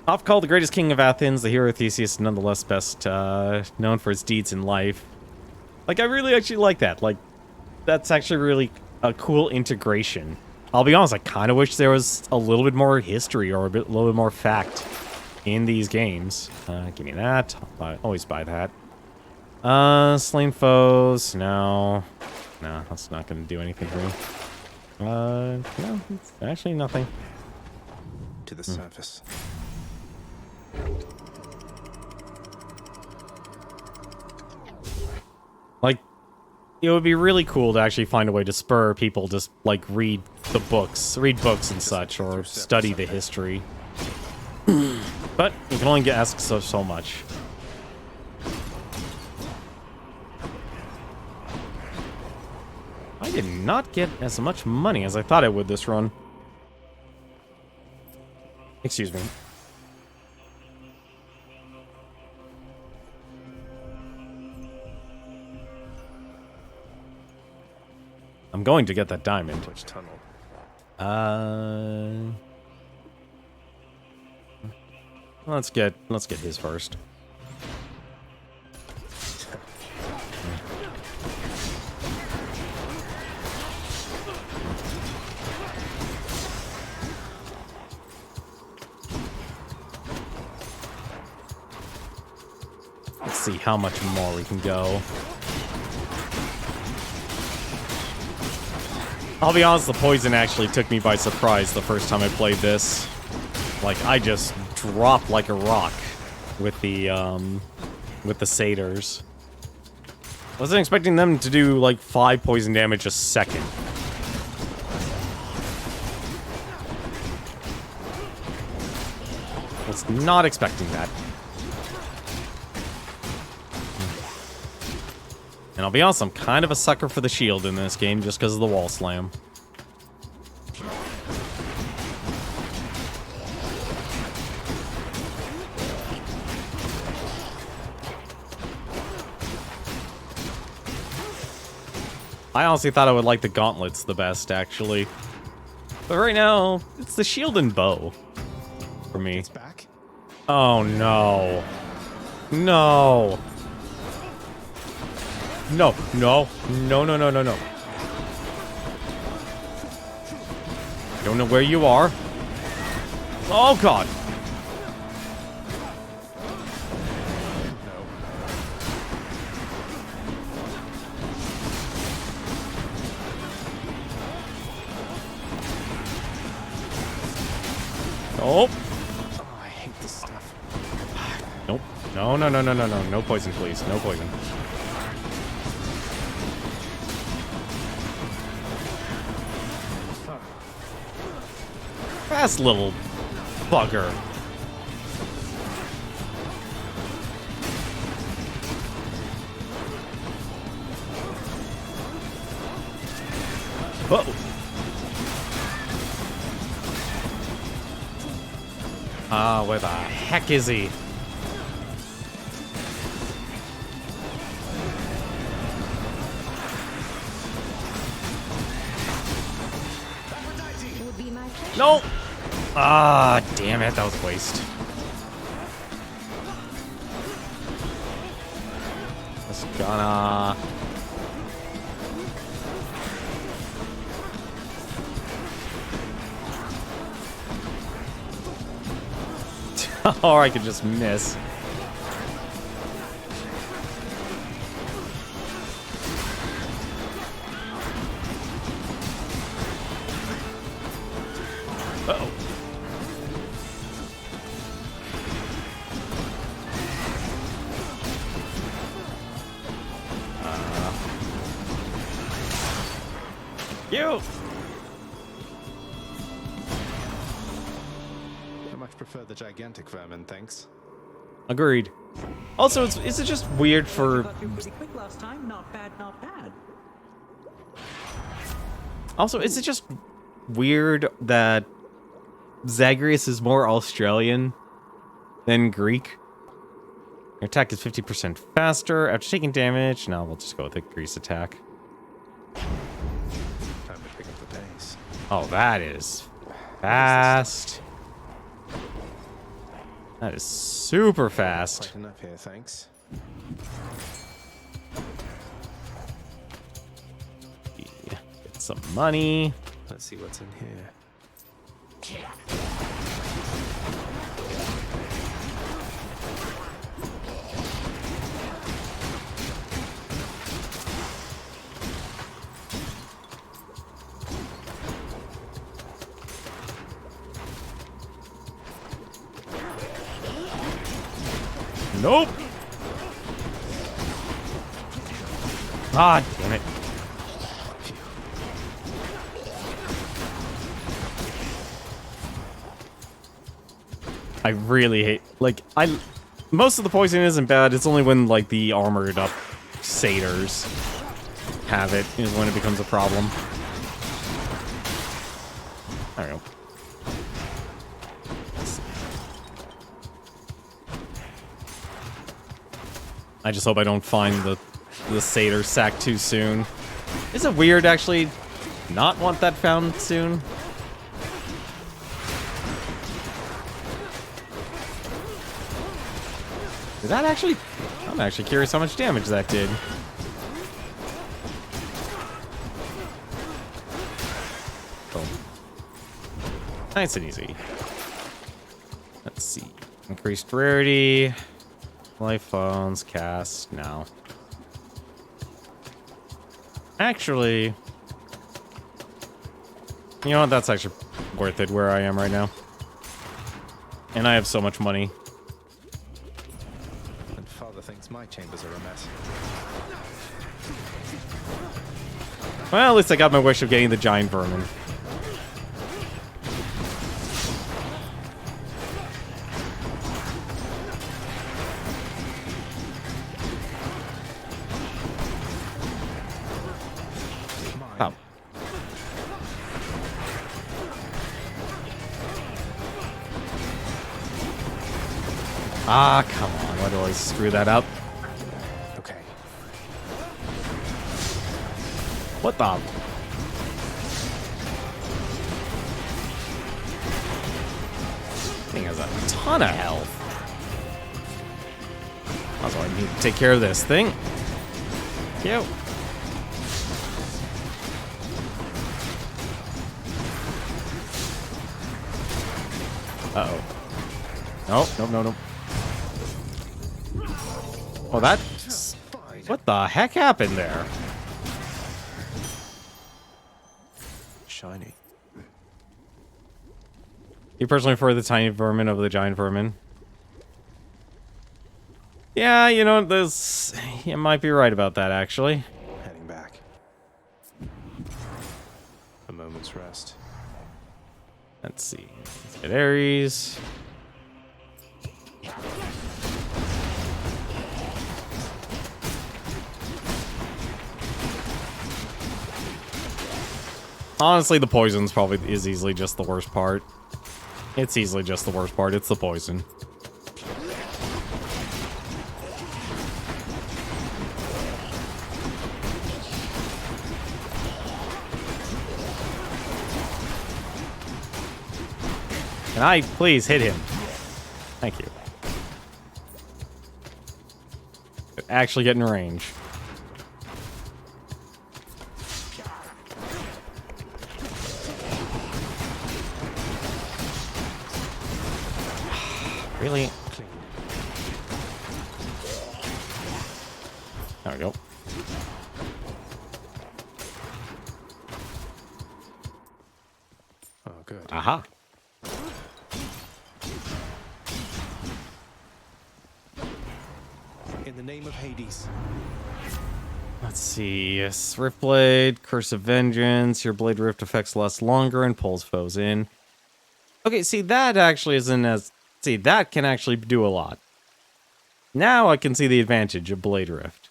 Often called the greatest king of Athens, the hero Theseus is nonetheless best known for his deeds in life. Like, I really actually like that. Like, that's actually really a cool integration. I'll be honest, I kind of wish there was a little bit more history or a little bit more fact in these games. Give me that. Always buy that. Slain foes. No. No, that's not going to do anything for me. No, it's actually nothing. To the surface. Like, it would be really cool to actually find a way to spur people to, like, read books and such, or study the history. But you can only get asked so much. I did not get as much money as I thought I would this run. Excuse me. I'm going to get that diamond. Which tunnel? Let's get his first. see how much more we can go. I'll be honest, the poison actually took me by surprise the first time I played this. Like, I just dropped like a rock with the satyrs. Wasn't expecting them to do like 5 poison damage a second. Was not expecting that. And I'll be honest, I'm kind of a sucker for the shield in this game just because of the wall slam. I honestly thought I would like the gauntlets the best, actually. But right now, it's the shield and bow for me. It's back? Oh, no. No. No, no, no, no, no, no, no. I don't know where you are. Oh, God. Nope. Oh, I hate this stuff. Nope. No, no, no, no, no, no. No poison, please. No poison. Fast little bugger. Whoa. Where the heck is he? No! Ah, damn it, that was a waste. Just gonna... or I could just miss. Uh-oh. You! I much prefer the gigantic vermin, thanks. Agreed. Also, is it just weird for... Pretty quick last time. Not bad, not bad. Also, is it just weird that Zagreus is more Australian than Greek? Your attack is 50% faster after taking damage. No, we'll just go with the Grease attack. Time to pick up the pace. Oh, that is fast. That is super fast. Quite enough here, thanks. Get some money. Let's see what's in here. Nope. Ah, damn it. I really hate, like, most of the poison isn't bad. It's only when, like, the armored up satyrs have it is when it becomes a problem. There we go. I just hope I don't find the satyr sack too soon. Is it weird, actually, not want that found soon? Did that actually... I'm actually curious how much damage that did. Boom. Nice and easy. Let's see. Increased rarity. Life phones, cast, no. Actually, you know what? That's actually worth it where I am right now. And I have so much money. And father thinks my chambers are a mess. Well, at least I got my wish of getting the giant vermin. Oh. Ah, come on. Why do I always screw that up? Okay. What the? Thing has a ton of health. Also, I need to take care of this thing. Cute. Uh-oh. Nope. Oh, that... What the heck happened there? Shiny. You personally prefer the tiny vermin over the giant vermin? Yeah, you know, this... You might be right about that, actually. Heading back. A moment's rest. Let's see. Let's get Ares. Honestly, the poison's probably is easily just the worst part. It's easily just the worst part. It's the poison. Can I please hit him? Thank you. Actually get in range. Really? There we go. Oh, good. Aha. In the name of Hades. Let's see. Yes, Rift Blade, Curse of Vengeance. Your Blade Rift affects lasts longer and pulls foes in. Okay, see, that actually isn't as... See, that can actually do a lot. Now I can see the advantage of Blade Rift.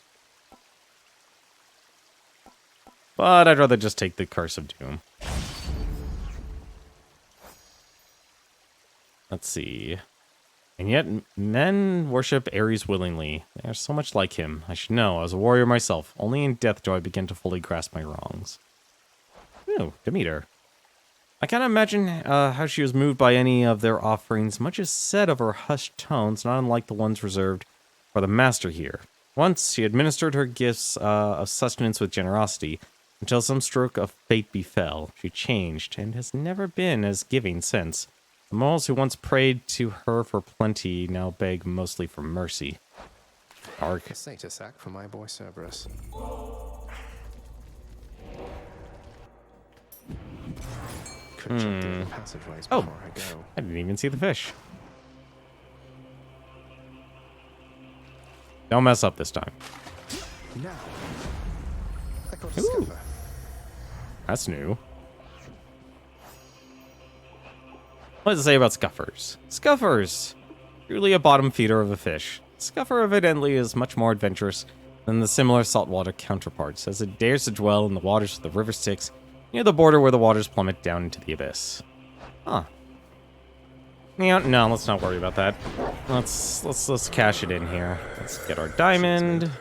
But I'd rather just take the Curse of Doom. Let's see. And yet, men worship Ares willingly. They are so much like him. I should know. I was a warrior myself. Only in death do I begin to fully grasp my wrongs. Ooh, Demeter. I can't imagine how she was moved by any of their offerings. Much is said of her hushed tones, not unlike the ones reserved for the master here. Once she administered her gifts of sustenance with generosity, until some stroke of fate befell. She changed, and has never been as giving since. The mortals who once prayed to her for plenty now beg mostly for mercy. Arc. A status sack for my boy Cerberus. Could check the other passageways Oh, before I go. I didn't even see the fish. Don't mess up this time. Now, I got a Ooh. scupper. That's new. What does it say about scuffers? Scuffers! Truly a bottom feeder of a fish. Scuffer evidently is much more adventurous than the similar saltwater counterparts, as it dares to dwell in the waters of the river Styx, near the border where the waters plummet down into the abyss. Huh. Yeah, no, let's not worry about that. Let's cash it in here. Let's get our diamond.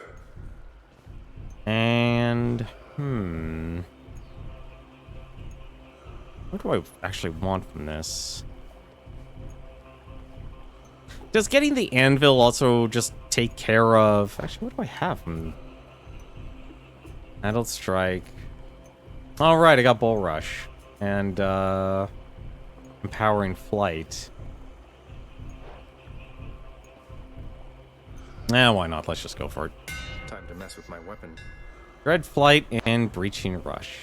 And what do I actually want from this? Does getting the anvil also just take care of... Actually, what do I have from... Adult Strike. Alright, I got Bull Rush. And, Empowering Flight. Why not? Let's just go for it. Time to mess with my weapon. Dread Flight and Breaching Rush.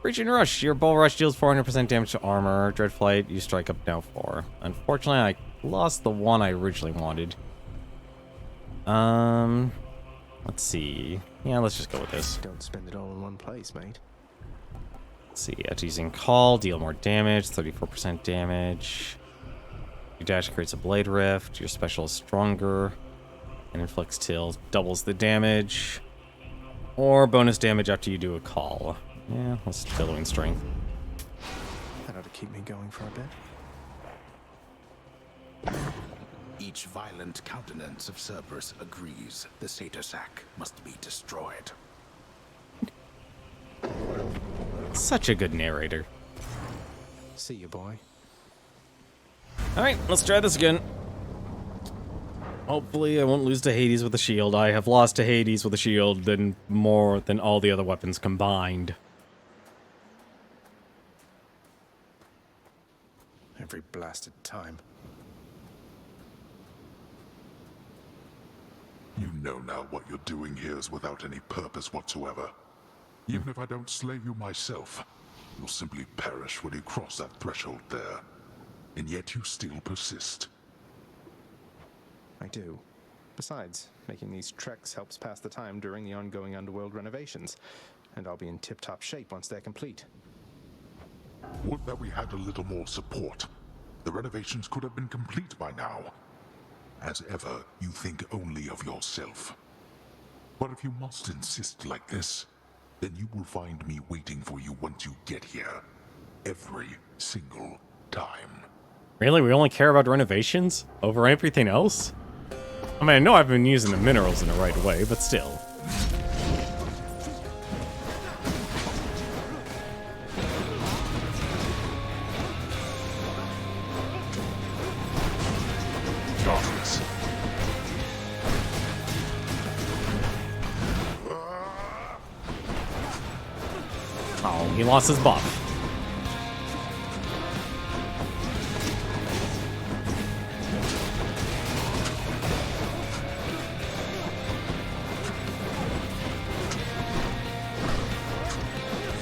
Breaching Rush, your Bull Rush deals 400% damage to armor. Dread Flight, you strike up now 4. Unfortunately, I lost the one I originally wanted. Let's see. Yeah, let's just go with this. Don't spend it all in one place, mate. Let's see. After using Call, deal more damage, 34% damage. Your dash creates a Blade Rift. Your special is stronger and inflicts tills, doubles the damage. Or bonus damage after you do a call. Yeah, let's billowing strength. That ought to keep me going for a bit. Each violent countenance of Cerberus agrees the Satyr Sack must be destroyed. Such a good narrator. See you, boy. Alright, let's try this again. Hopefully I won't lose to Hades with a shield. I have lost to Hades with a shield than more than all the other weapons combined. Every blasted time. You know now what you're doing here is without any purpose whatsoever. Even if I don't slay you myself, you'll simply perish when you cross that threshold there. And yet you still persist. I do. Besides, making these treks helps pass the time during the ongoing underworld renovations, and I'll be in tip-top shape once they're complete. Would that we had a little more support. The renovations could have been complete by now. As ever, you think only of yourself. But if you must insist like this, then you will find me waiting for you once you get here. Every single time. Really? We only care about renovations? Over everything else? I mean, I know I've been using the minerals in the right way, but still. Darkness. Oh, he lost his buff.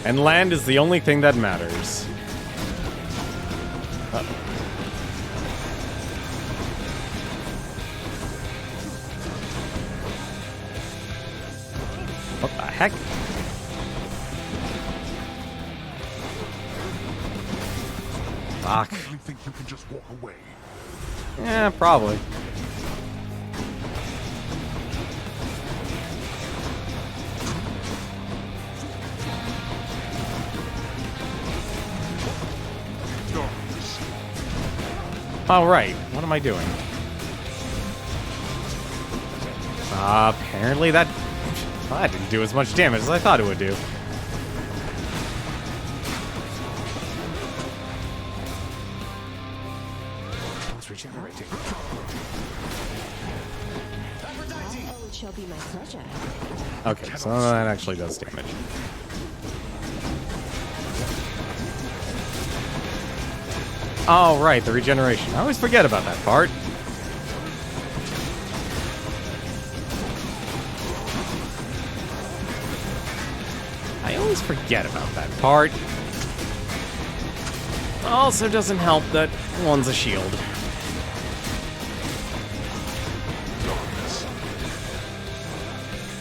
And land is the only thing that matters. What the heck? Fuck. You really think you can just walk away? Yeah, probably. All right, what am I doing? Apparently that didn't do as much damage as I thought it would do. It's regenerating. Oh, it shall be my pleasure. Okay, so that actually does damage. Oh, right, the regeneration. I always forget about that part. I always forget about that part. Also doesn't help that one's a shield.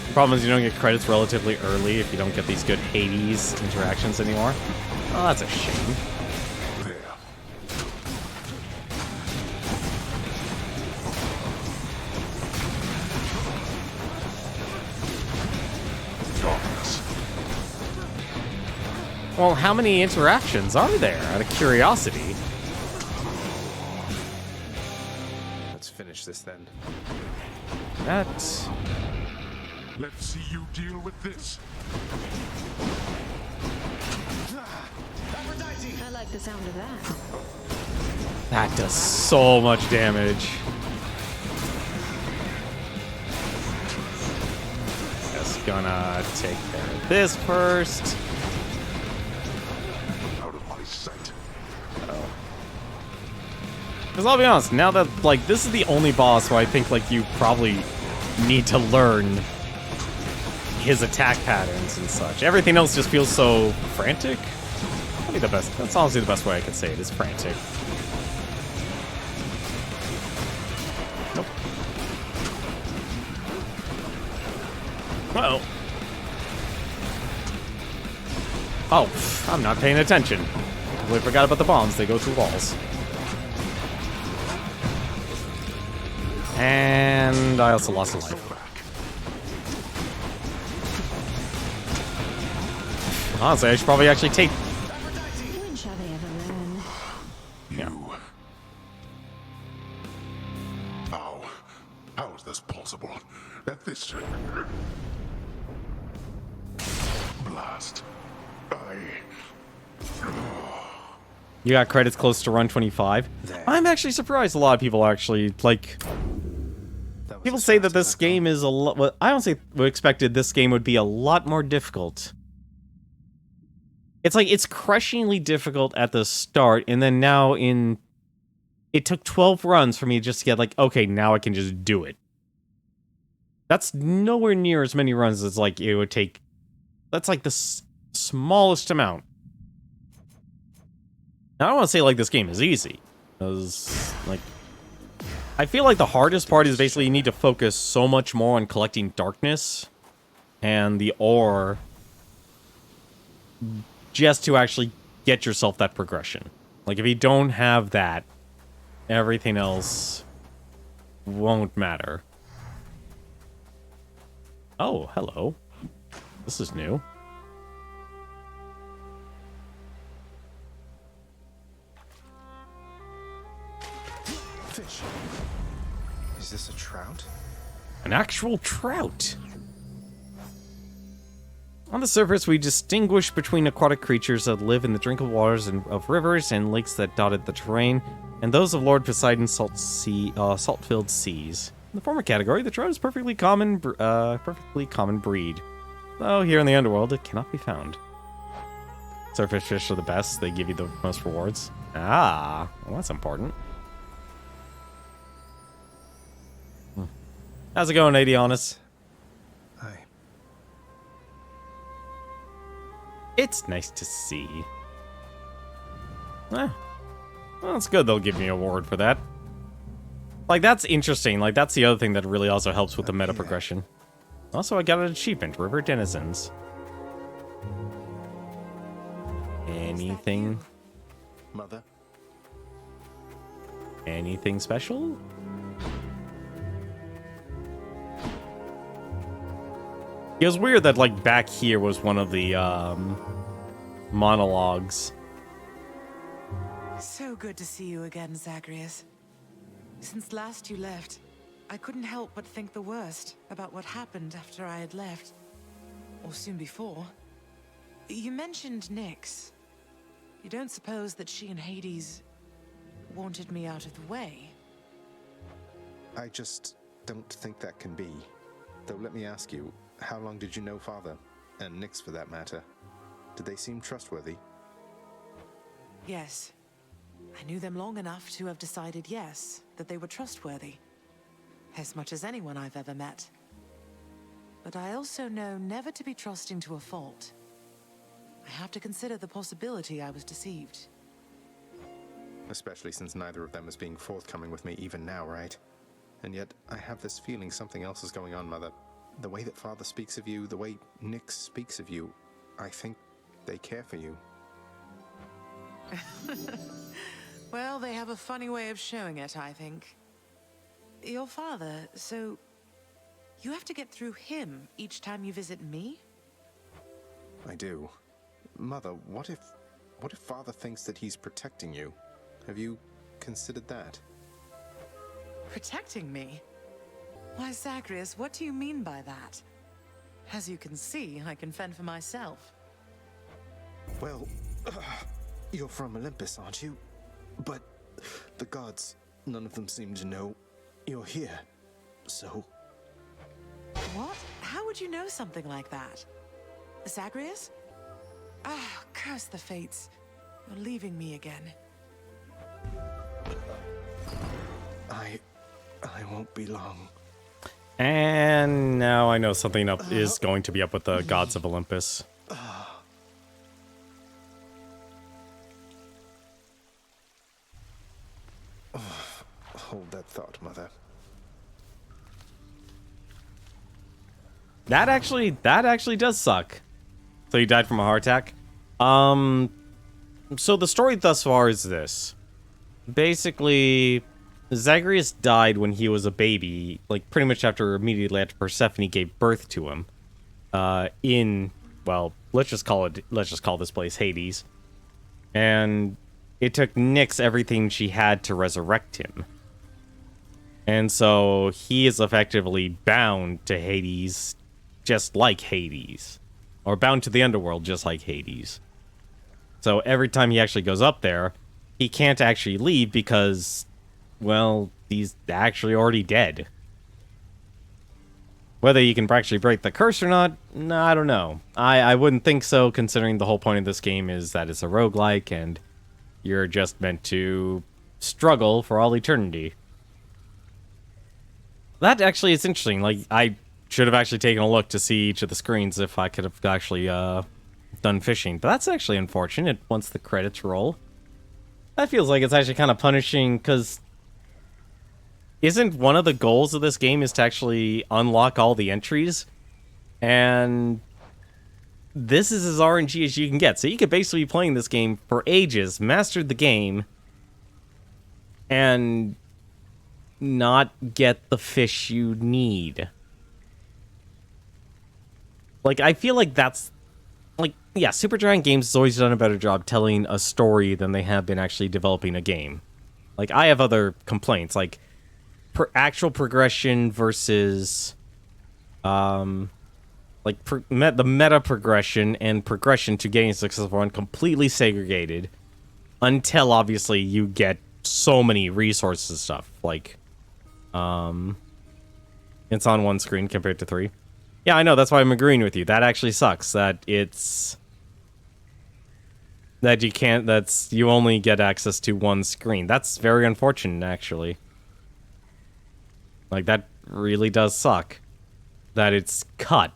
The problem is you don't get credits relatively early if you don't get these good Hades interactions anymore. Oh, that's a shame. Well, how many interactions are there, out of curiosity? Let's finish this then. That... Let's see you deal with this. I like the sound of that. That does so much damage. Just gonna take care of this first. Because I'll be honest, now that, like, this is the only boss where I think, like, you probably need to learn his attack patterns and such. Everything else just feels so frantic. Probably the best. That's honestly the best way I could say it is frantic. Nope. Uh-oh. Oh, I'm not paying attention. I forgot about the bombs. They go through walls. And I also lost a life. Honestly, I should probably actually take... When shall they ever learn? You. How is this possible? That this... Blast. You got credits close to run 25. I'm actually surprised a lot of people actually, like... People say that this game is a lot... Well, I don't say we expected this game would be a lot more difficult. It's like, it's crushingly difficult at the start, and then now in... It took 12 runs for me just to get like, okay, now I can just do it. That's nowhere near as many runs as like it would take... That's like the smallest amount. Now, I don't want to say like this game is easy, because like... I feel like the hardest part is basically you need to focus so much more on collecting darkness and the ore just to actually get yourself that progression. Like, if you don't have that, everything else won't matter. Oh, hello. This is new. Fish. Is this a trout? An actual trout. On the surface, we distinguish between aquatic creatures that live in the drinkable waters of rivers and lakes that dotted the terrain, and those of Lord Poseidon's salt-filled seas. In the former category, the trout is perfectly common breed, though here in the underworld it cannot be found. Surface fish are the best; they give you the most rewards. Ah, well, that's important. How's it going, Adionis? Hi. It's nice to see. Well, it's good they'll give me an award for that. Like, that's interesting. Like, that's the other thing that really also helps with the meta progression. Also, I got an achievement, River Denizens. Anything? Mother? Anything special? It was weird that, like, back here was one of the, monologues. So good to see you again, Zagreus. Since last you left, I couldn't help but think the worst about what happened after I had left. Or soon before. You mentioned Nyx. You don't suppose that she and Hades wanted me out of the way? I just don't think that can be. Though let me ask you, how long did you know Father? And Nyx for that matter. Did they seem trustworthy? Yes. I knew them long enough to have decided yes, that they were trustworthy. As much as anyone I've ever met. But I also know never to be trusting to a fault. I have to consider the possibility I was deceived. Especially since neither of them is being forthcoming with me even now, right? And yet, I have this feeling something else is going on, Mother. The way that Father speaks of you, the way Nyx speaks of you, I think they care for you. Well, they have a funny way of showing it, I think. Your father, so... you have to get through him each time you visit me? I do. Mother, what if Father thinks that he's protecting you? Have you considered that? Protecting me? Why, Zagreus, what do you mean by that? As you can see, I can fend for myself. Well, you're from Olympus, aren't you? But the gods, none of them seem to know you're here. So... What? How would you know something like that? Zagreus? Ah, curse the fates. You're leaving me again. I won't be long. And now I know something up is going to be up with the gods of Olympus. Hold that thought, Mother. That actually does suck. So you died from a heart attack? So the story thus far is this. Basically, Zagreus died when he was a baby, like pretty much immediately after Persephone gave birth to him. Well, let's just call this place Hades. And it took Nyx everything she had to resurrect him. And so he is effectively bound to Hades, just like Hades. Or bound to the underworld, just like Hades. So every time he actually goes up there, he can't actually leave because, well, he's actually already dead. Whether you can actually break the curse or not, no, I don't know. I wouldn't think so, considering the whole point of this game is that it's a roguelike and you're just meant to struggle for all eternity. That actually is interesting. Like, I should have actually taken a look to see each of the screens if I could have actually done fishing. But that's actually unfortunate once the credits roll. That feels like it's actually kind of punishing, because isn't one of the goals of this game is to actually unlock all the entries? And this is as RNG as you can get. So you could basically be playing this game for ages, mastered the game, and not get the fish you need. Like, I feel like that's... Like, yeah, Supergiant Games has always done a better job telling a story than they have been actually developing a game. Like, I have other complaints, like actual progression versus, the meta progression and progression to getting a successful run completely segregated until, obviously, you get so many resources and stuff. Like, it's on one screen compared to 3. Yeah, I know, that's why I'm agreeing with you. That actually sucks, that it's... That you can't, you only get access to one screen. That's very unfortunate, actually. Like, that really does suck. That it's cut.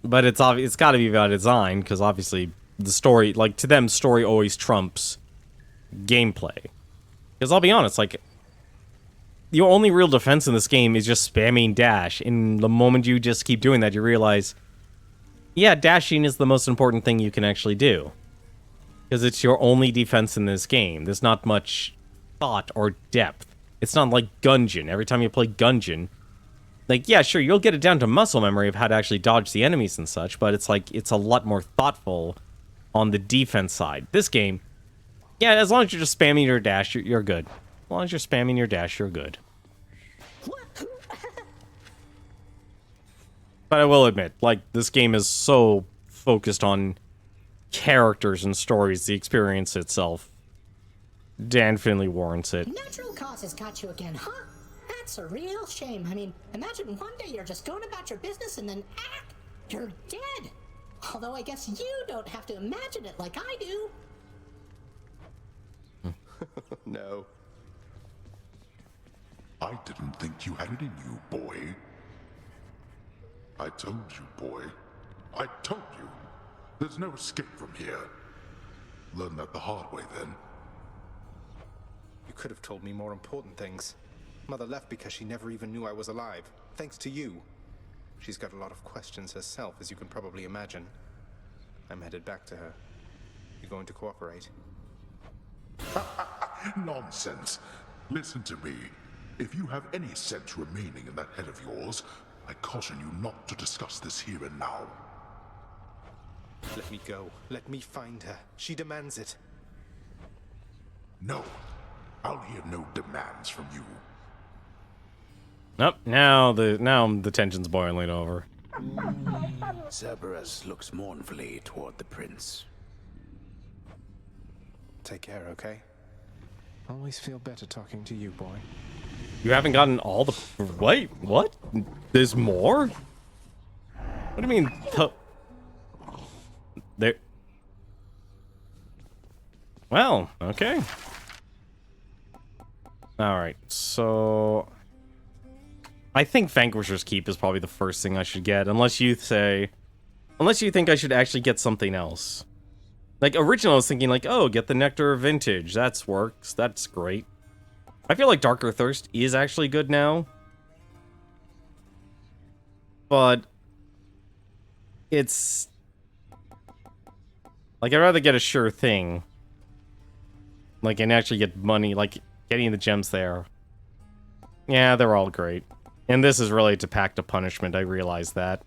But it's got to be by design, because obviously the story, like, to them, story always trumps gameplay. Because I'll be honest, like, your only real defense in this game is just spamming dash. And the moment you just keep doing that, you realize, yeah, dashing is the most important thing you can actually do. Because it's your only defense in this game. There's not much thought or depth. It's not like Gungeon. Every time you play Gungeon, like, yeah, sure, you'll get it down to muscle memory of how to actually dodge the enemies and such, but it's like, it's a lot more thoughtful on the defense side. This game, yeah, as long as you're just spamming your dash, you're good. As long as you're spamming your dash, you're good. But I will admit, like, this game is so focused on characters and stories, the experience itself definitely warrants it. Natural causes got you again, huh? That's a real shame. I mean, imagine one day you're just going about your business and then, you're dead. Although I guess you don't have to imagine it like I do. No. I didn't think you had it in you, boy. I told you, boy. I told you. There's no escape from here. Learn that the hard way, then. You could have told me more important things. Mother left because she never even knew I was alive. Thanks to you. She's got a lot of questions herself, as you can probably imagine. I'm headed back to her. You going to cooperate? Nonsense. Listen to me. If you have any sense remaining in that head of yours, I caution you not to discuss this here and now. Let me go. Let me find her. She demands it. No. I'll hear no demands from you. Nope, now the tension's boiling over. Cerberus looks mournfully toward the prince. Take care, okay? Always feel better talking to you, boy. You haven't gotten all the... Wait, what? There's more? What do you mean? There... Well, okay. Alright, so... I think Vanquisher's Keep is probably the first thing I should get, unless you think I should actually get something else. Like, originally I was thinking, like, oh, get the Nectar of Vintage. That works. That's great. I feel like Darker Thirst is actually good now. But... it's... like, I'd rather get a sure thing. Like, and actually get money, like, getting the gems there. Yeah, they're all great. And this is related to Pact of Punishment, I realize that.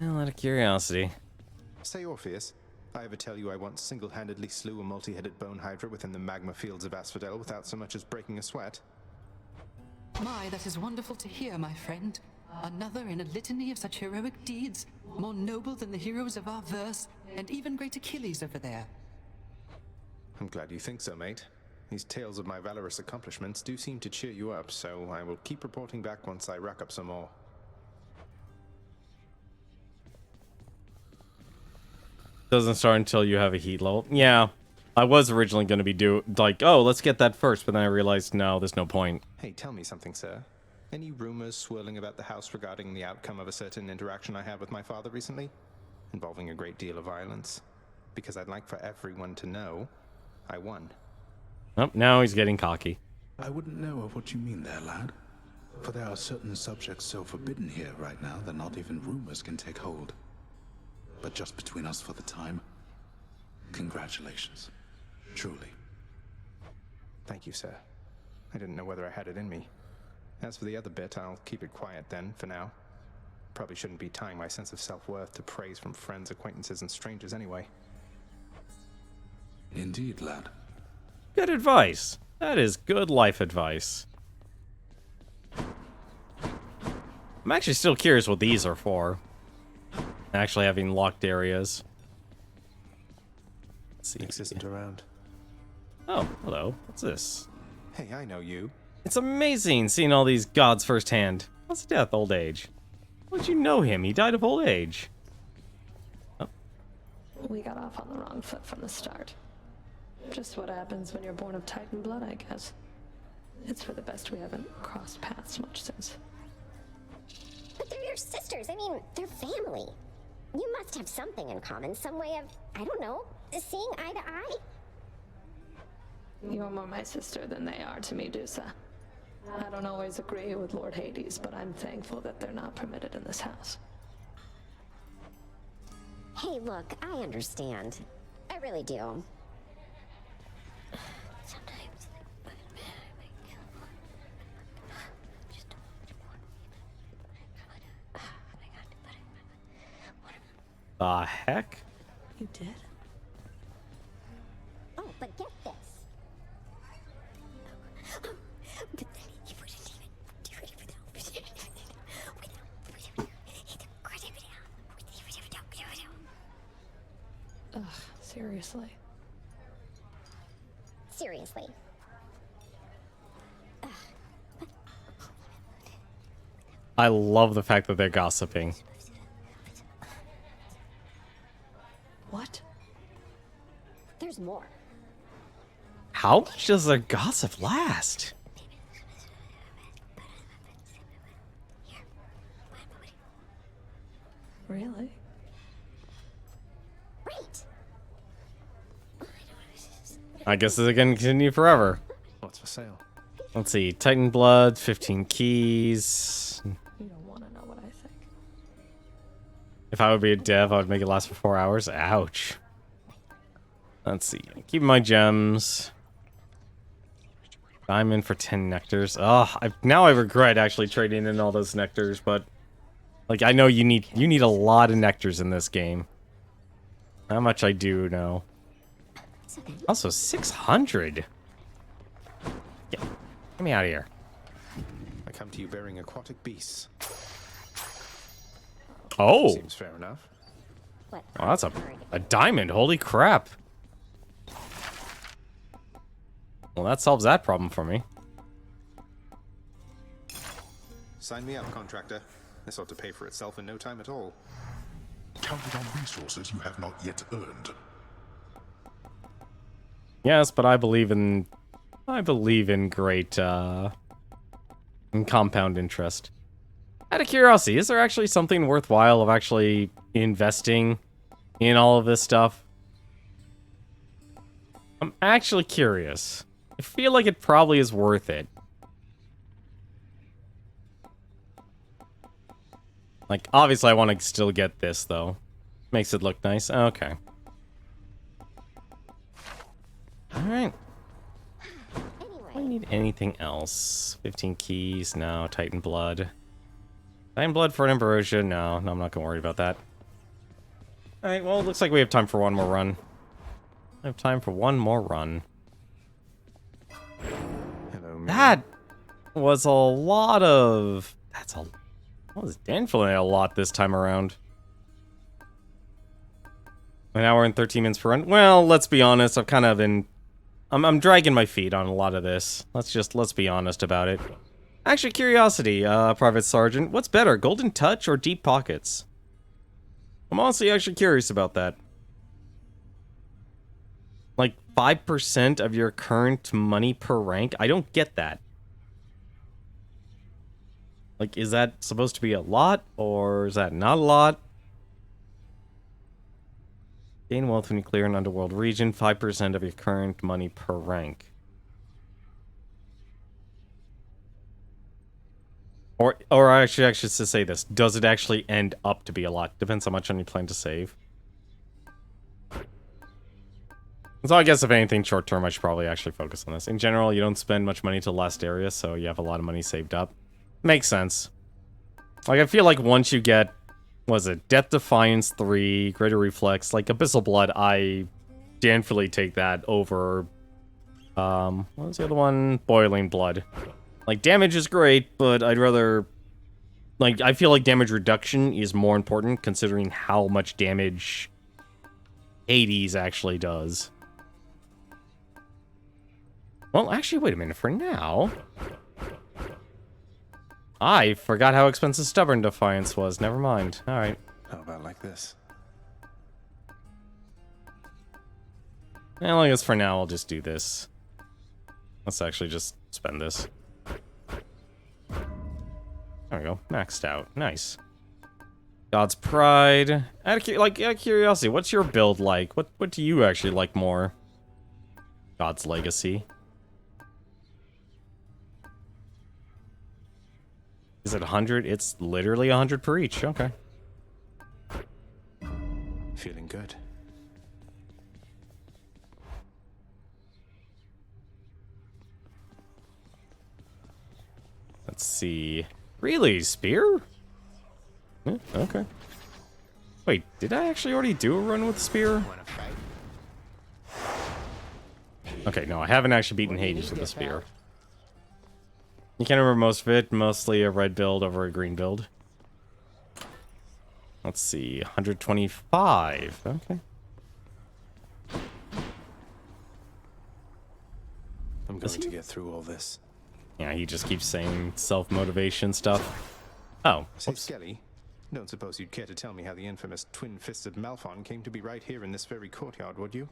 Well, out of curiosity. Say, Orpheus, I ever tell you I once single-handedly slew a multi-headed bone hydra within the magma fields of Asphodel without so much as breaking a sweat? My, that is wonderful to hear, my friend. Another in a litany of such heroic deeds, more noble than the heroes of our verse, and even great Achilles over there. I'm glad you think so, mate. These tales of my valorous accomplishments do seem to cheer you up, so I will keep reporting back once I rack up some more. Doesn't start until you have a heat level. Yeah, I was originally going to be like, oh, let's get that first, but then I realized, no, there's no point. Hey, tell me something, sir. Any rumors swirling about the house regarding the outcome of a certain interaction I had with my father recently? Involving a great deal of violence? Because I'd like for everyone to know I won. Oh, now he's getting cocky. I wouldn't know of what you mean there, lad. For there are certain subjects so forbidden here right now that not even rumors can take hold. But just between us for the time, congratulations. Truly. Thank you, sir. I didn't know whether I had it in me. As for the other bit, I'll keep it quiet then, for now. Probably shouldn't be tying my sense of self-worth to praise from friends, acquaintances, and strangers anyway. Indeed, lad. Good advice. That is good life advice. I'm actually still curious what these are for. Actually having locked areas. Let's see. Nix isn't around. Oh, hello. What's this? Hey, I know you. It's amazing seeing all these gods firsthand. What's death, old age? How'd you know him? He died of old age. Oh. We got off on the wrong foot from the start. Just what happens when you're born of Titan blood, I guess. It's for the best we haven't crossed paths much since. But they're your sisters. I mean, they're family. You must have something in common, some way of, I don't know, seeing eye to eye? You're more my sister than they are to me, Dusa. I don't always agree with Lord Hades, but I'm thankful that they're not permitted in this house. Hey, look, I understand. I really do. Sometimes, The heck? You did? Oh, but get this. But then he wouldn't even do it without. Ugh, seriously. Seriously. I love the fact that they're gossiping. What? There's more. How much does their gossip last? Really? Right. I guess it's gonna continue forever. What's for sale? Let's see. Titan Blood, 15 keys. You don't want to know what I think. If I would be a dev, I would make it last for 4 hours. Ouch. Let's see. Keep my gems. Diamond for 10 nectars. Oh, now I regret actually trading in all those nectars, but like I know you need a lot of nectars in this game. How much I do know. Also 600. Get me out of here. I come to you bearing aquatic beasts. Oh. Seems fair enough. Oh, that's a diamond. Holy crap. Well, that solves that problem for me. Sign me up, contractor. This ought to pay for itself in no time at all. Counted on resources you have not yet earned. Yes, but I believe in I believe in great, in compound interest. Out of curiosity, is there actually something worthwhile of actually investing in all of this stuff? I'm actually curious. I feel like it probably is worth it. Like, obviously I want to still get this, though. Makes it look nice. Okay. Alright. Do I need anything else? 15 keys? No. Titan blood. Titan blood for an ambrosia? No, I'm not gonna worry about that. Alright, well, it looks like we have time for one more run. I have time for one more run. Hello, that was a lot of... That was definitely a lot this time around. An hour and 13 minutes per run. Well, let's be honest. I've kind of been... I'm dragging my feet on a lot of this. Let's be honest about it. Actually, curiosity, Private Sergeant. What's better, Golden Touch or Deep Pockets? I'm honestly actually curious about that. Like, 5% of your current money per rank? I don't get that. Like, is that supposed to be a lot, or is that not a lot? Gain wealth when you clear an underworld region, 5% of your current money per rank. Or I should say this. Does it actually end up to be a lot? Depends how much on you plan to save. So I guess if anything short term, I should probably actually focus on this. In general, you don't spend much money to the last area, so you have a lot of money saved up. Makes sense. Like, I feel like once you get, what is it, Death Defiance 3, Greater Reflex, like Abyssal Blood, I definitely take that over, what was the other one? Boiling Blood. Like, damage is great, but I'd rather, like, I feel like damage reduction is more important considering how much damage Hades actually does. Well, actually, wait a minute, for now... I forgot how expensive Stubborn Defiance was. Never mind. Alright. How about like this? Well, I guess for now I'll just do this. Let's actually just spend this. There we go. Maxed out. Nice. God's Pride. Out of curiosity, what's your build like? What do you actually like more? God's Legacy. Is it 100? It's literally 100 per each. Okay. Feeling good. Let's see. Really? Spear? Okay. Wait, did I actually already do a run with Spear? Okay, no, I haven't actually beaten Hades with the Spear. You can't remember most of it. Mostly a red build over a green build. Let's see. 125. Okay. I'm going to get through all this. Yeah, he just keeps saying self-motivation stuff. Oh. Say, Skelly, don't suppose you'd care to tell me how the infamous twin-fisted Malphon came to be right here in this very courtyard, would you?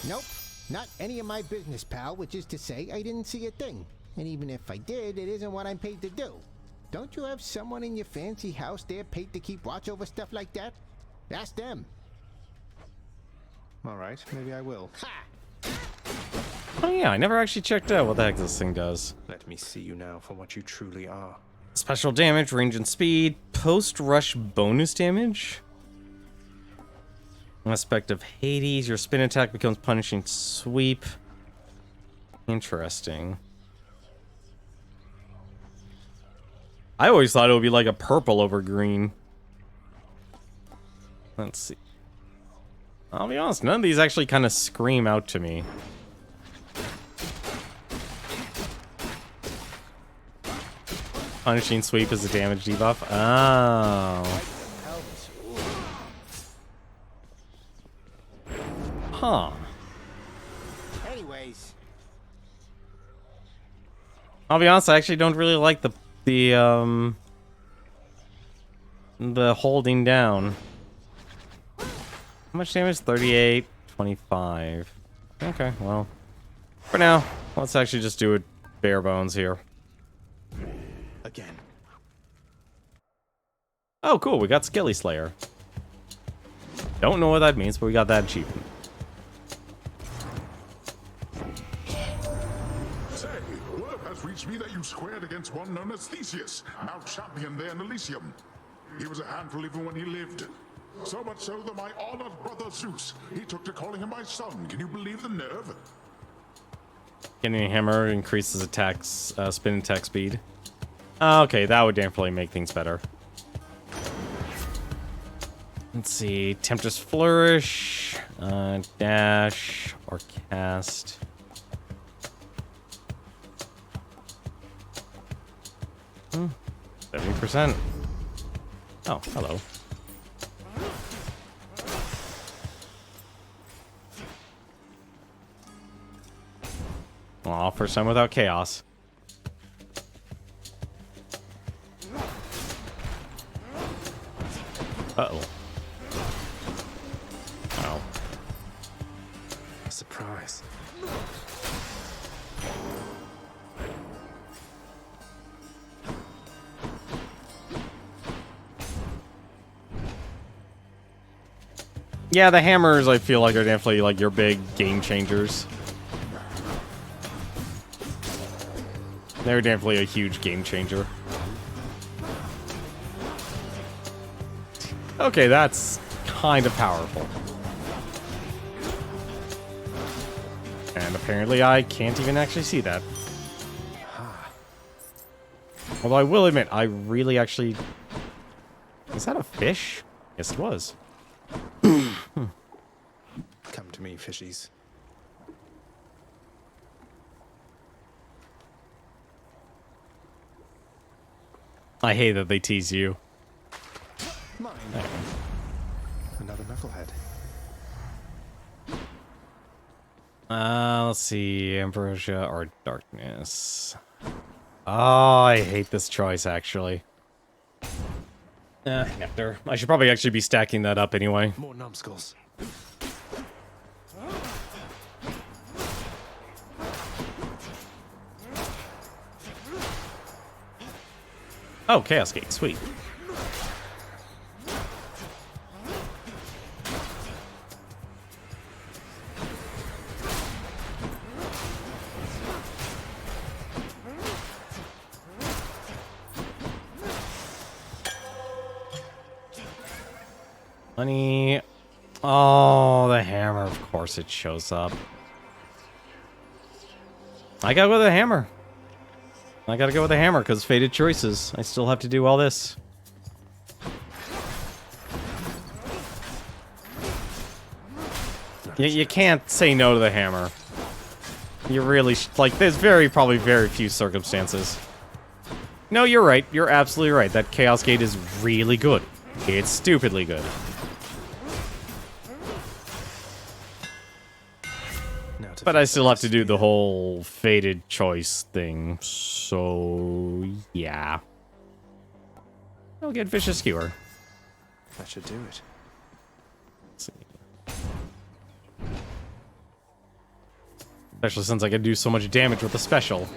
Nope. Not any of my business, pal, which is to say I didn't see a thing. And even if I did, it isn't what I'm paid to do. Don't you have someone in your fancy house there paid to keep watch over stuff like that? Ask them. All right, maybe I will. Oh yeah, I never actually checked out what the heck this thing does. Let me see you now for what you truly are. Special damage, range and speed, post-rush bonus damage. Aspect of Hades, your spin attack becomes punishing sweep. Interesting. I always thought it would be like a purple over green. Let's see. I'll be honest, none of these actually kind of scream out to me. Punishing sweep is a damage debuff. Oh. Huh. Anyways. I'll be honest, I actually don't really like the holding down. How much damage? 38, 25. Okay, well, for now, Let's actually just do it bare bones here. Again. Oh, cool. We got Skelly Slayer. Don't know what that means, but we got that achievement. Say, word has reached me that you squared against one known as Theseus, now champion there in Elysium. He was a handful even when he lived. So much so that my honored brother Zeus, he took to calling him my son. Can you believe the nerve? Getting a hammer increases attacks, spin attack speed. Okay, that would definitely make things better. Let's see, Temptress Flourish, dash, or cast. Hmm, 70%. Oh, hello. Aw, first time without chaos. Uh-oh. Oh. Surprise. Yeah, the hammers, I feel like, are definitely, like, your big game changers. They're definitely a huge game changer. Okay, that's kind of powerful. And apparently I can't even actually see that. Although I will admit, I really actually... Is that a fish? Yes, it was. Come to me, fishies. I hate that they tease you. Mine. Another knucklehead. Let's see. Ambrosia or darkness. Oh, I hate this choice, actually. Nectar. I should probably actually be stacking that up anyway. More numbskulls. Oh, Chaos Gate. Sweet. Money. Oh, the hammer. Of course it shows up. I gotta go with the hammer. I gotta go with the hammer because fated choices. I still have to do all this. You can't say no to the hammer. You really like. There's probably very few circumstances. No, you're right. You're absolutely right. That Chaos Gate is really good. It's stupidly good. But I still have to do the whole fated choice thing. So, yeah. I'll get Vicious Skewer. That should do it. Let's see. Especially since I can do so much damage with the special.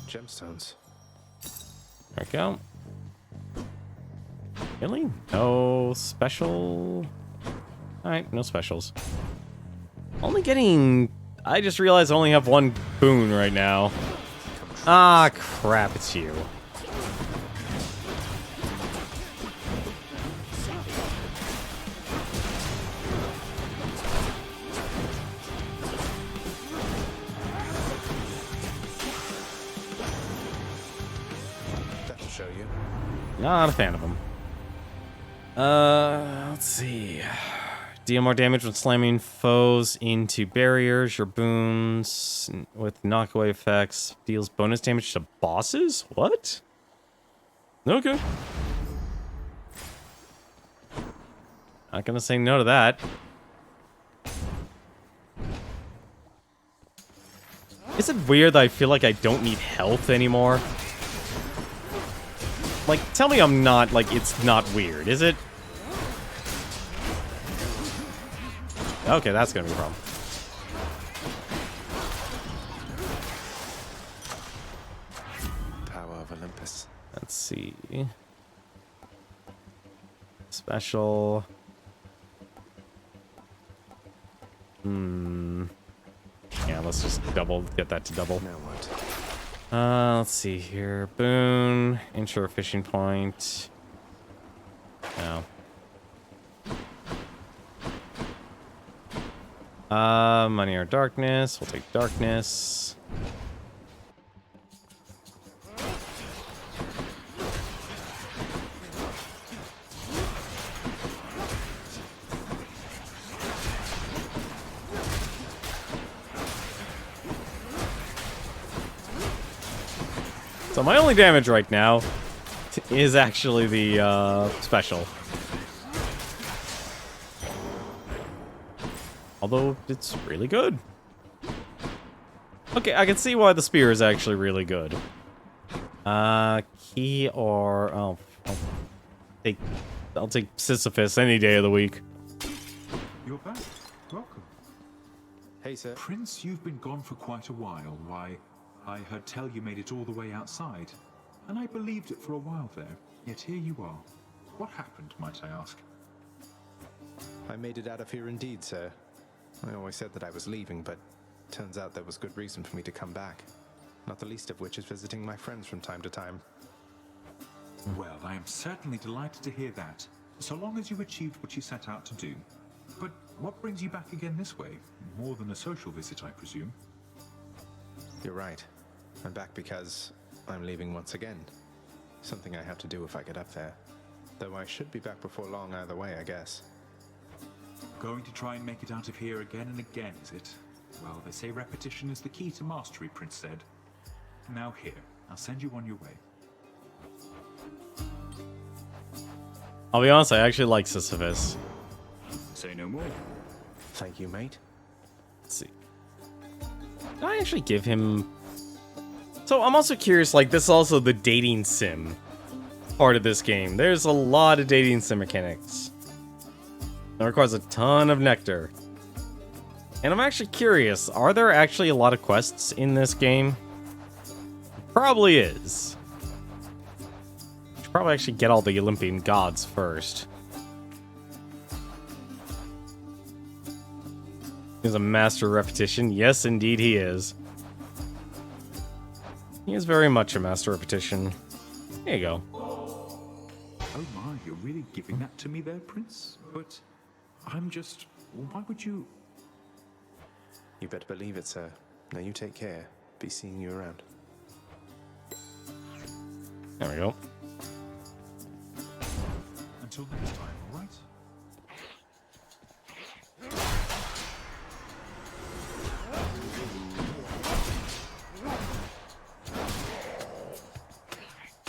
Gemstones. There we go. Really? No special? Alright, no specials. Only getting... I just realized I only have one boon right now. Ah, crap, it's you. That'll show you. Not a fan of them. Let's see. Deal more damage when slamming foes into barriers. Your boons with knockaway effects deals bonus damage to bosses? What? Okay. Not gonna say no to that. Is it weird that I feel like I don't need health anymore? Like, tell me I'm not, like, it's not weird, is it? Okay, that's gonna be a problem. Power of Olympus. Let's see. Special. Yeah, let's just get that to double. Now what? Let's see here. Boon. Ensure fishing point. No. Money or darkness. We'll take darkness. So my only damage right now is actually the special. Although it's really good. Okay, I can see why the spear is actually really good. Key or I'll take Sisyphus any day of the week. You're back. Welcome. Hey, sir. Prince, you've been gone for quite a while. Why, I heard tell you made it all the way outside. And I believed it for a while there. Yet here you are. What happened, might I ask? I made it out of here indeed, sir. I always said that I was leaving, but turns out there was good reason for me to come back. Not the least of which is visiting my friends from time to time. Well, I am certainly delighted to hear that, so long as you achieved what you set out to do. But what brings you back again this way? More than a social visit, I presume. You're right. I'm back because I'm leaving once again. Something I have to do if I get up there. Though I should be back before long either way, I guess. Going to try and make it out of here again and again, is it? Well, they say repetition is the key to mastery, Prince said. Now here, I'll send you on your way. I'll be honest, I actually like Sisyphus. Say no more. Thank you, mate. Let's see. Did I actually give him... So I'm also curious, like, this is also the dating sim part of this game. There's a lot of dating sim mechanics. It requires a ton of nectar. And I'm actually curious, are there actually a lot of quests in this game? Probably is. Should probably actually get all the Olympian gods first. He's a master of repetition. Yes, indeed he is. He is very much a master of repetition. There you go. Oh my, you're really giving that to me there, Prince? But I'm just... Why would you... You better believe it, sir. Now you take care. Be seeing you around. There we go. Until next time, all right?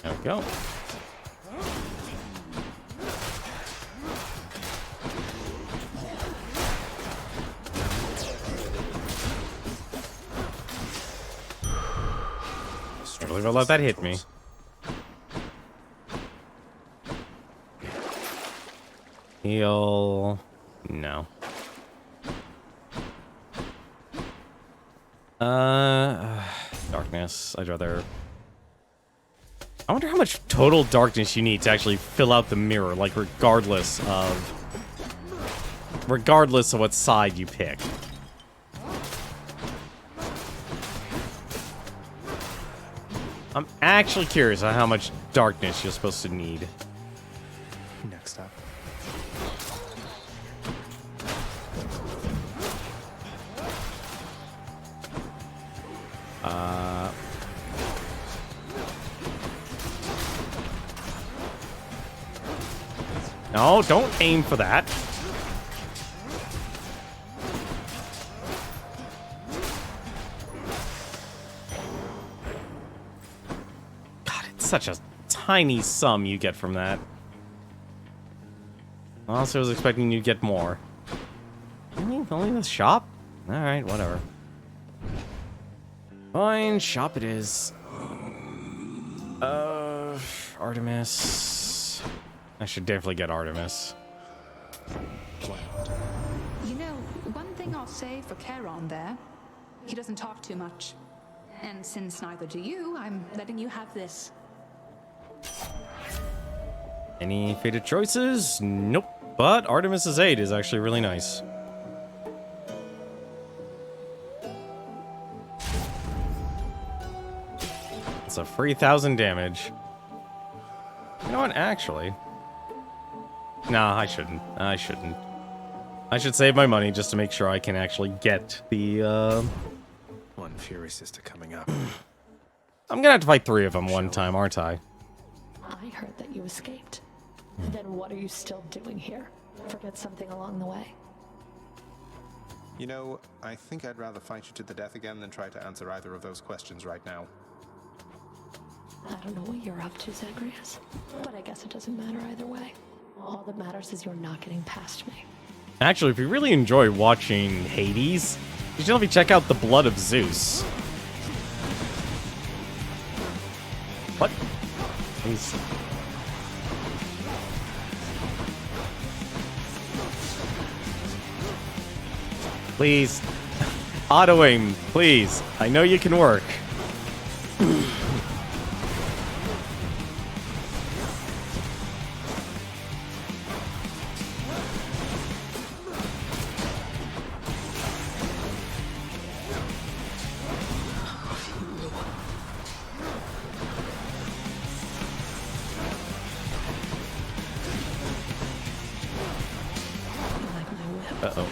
There we go. Really will let that hit me. Heal. No. Darkness. I'd rather... I wonder how much total darkness you need to actually fill out the mirror, like regardless of what side you pick. I'm actually curious on how much darkness you're supposed to need. Next up. No, don't aim for that. God, it's such a tiny sum you get from that. Honestly, I was expecting you'd get more. Only the shop? Alright, whatever. Fine, shop it is. Artemis. I should definitely get Artemis. You know, one thing I'll say for Charon there, he doesn't talk too much. And since neither do you, I'm letting you have this. Any fated choices? Nope. But Artemis's aid is actually really nice. It's a free 1,000 damage. You know what? Actually. Nah, I shouldn't. I shouldn't. I should save my money just to make sure I can actually get the, One Fury Sister coming up. I'm gonna have to fight 3 of them one time, aren't I? I heard that you escaped. Then what are you still doing here? Forget something along the way. You know, I think I'd rather fight you to the death again than try to answer either of those questions right now. I don't know what you're up to, Zagreus, but I guess it doesn't matter either way. All that matters is you're not getting past me. Actually, if you really enjoy watching Hades, you should definitely check out The Blood of Zeus. What? Please. Please. Auto-aim, please. I know you can work. Uh-oh.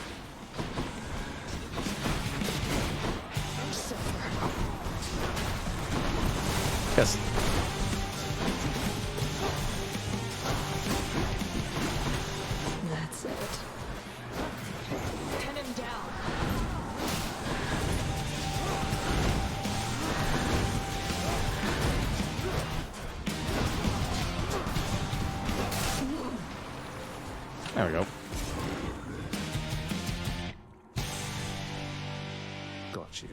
Yes. That's it. Pin him down. There we go. Got you.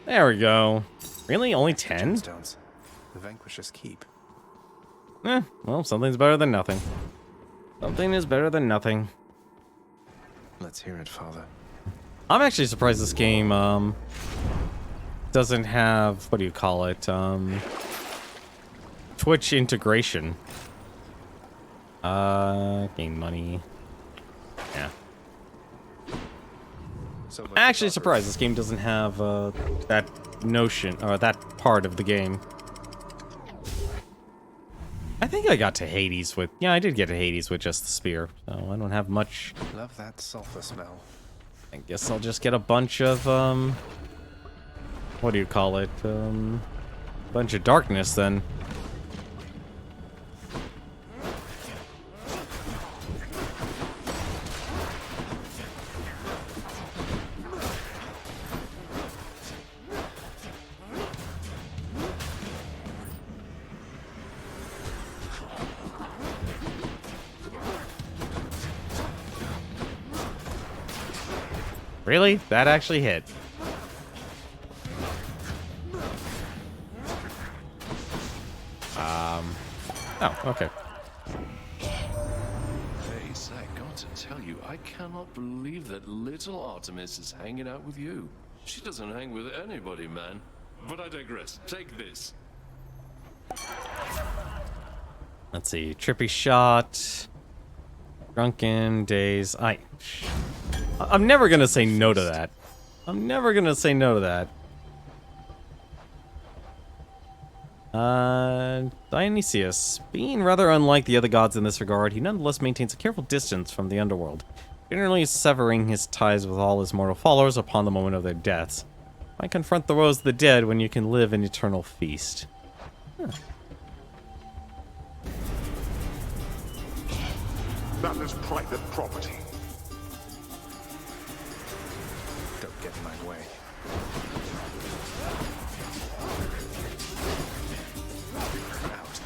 There we go. Really? Only 10? Stones. The Vanquisher's Keep. Well, something's better than nothing. Something is better than nothing. Let's hear it, Father. I'm actually surprised this game, doesn't have, what do you call it, Twitch integration. Gain money. Yeah. So I'm actually surprised this game doesn't have, that notion, or that part of the game. I think I got to Hades with, yeah, I did get to Hades with just the spear, so I don't have much. Love that sulfur smell. I guess I'll just get a bunch of, what do you call it, bunch of darkness then. Really? That actually hit. Oh, okay. Hey, Zach, got to tell you, I cannot believe that little Artemis is hanging out with you. She doesn't hang with anybody, man. But I digress. Take this. Let's see. Trippy shot. Drunken days. I'm never gonna say no to that. I'm never gonna say no to that. Dionysius. Being rather unlike the other gods in this regard, he nonetheless maintains a careful distance from the underworld, generally severing his ties with all his mortal followers upon the moment of their deaths. Why confront the woes of the dead when you can live in eternal feast? Huh. That is private property. Don't get in my way. Out.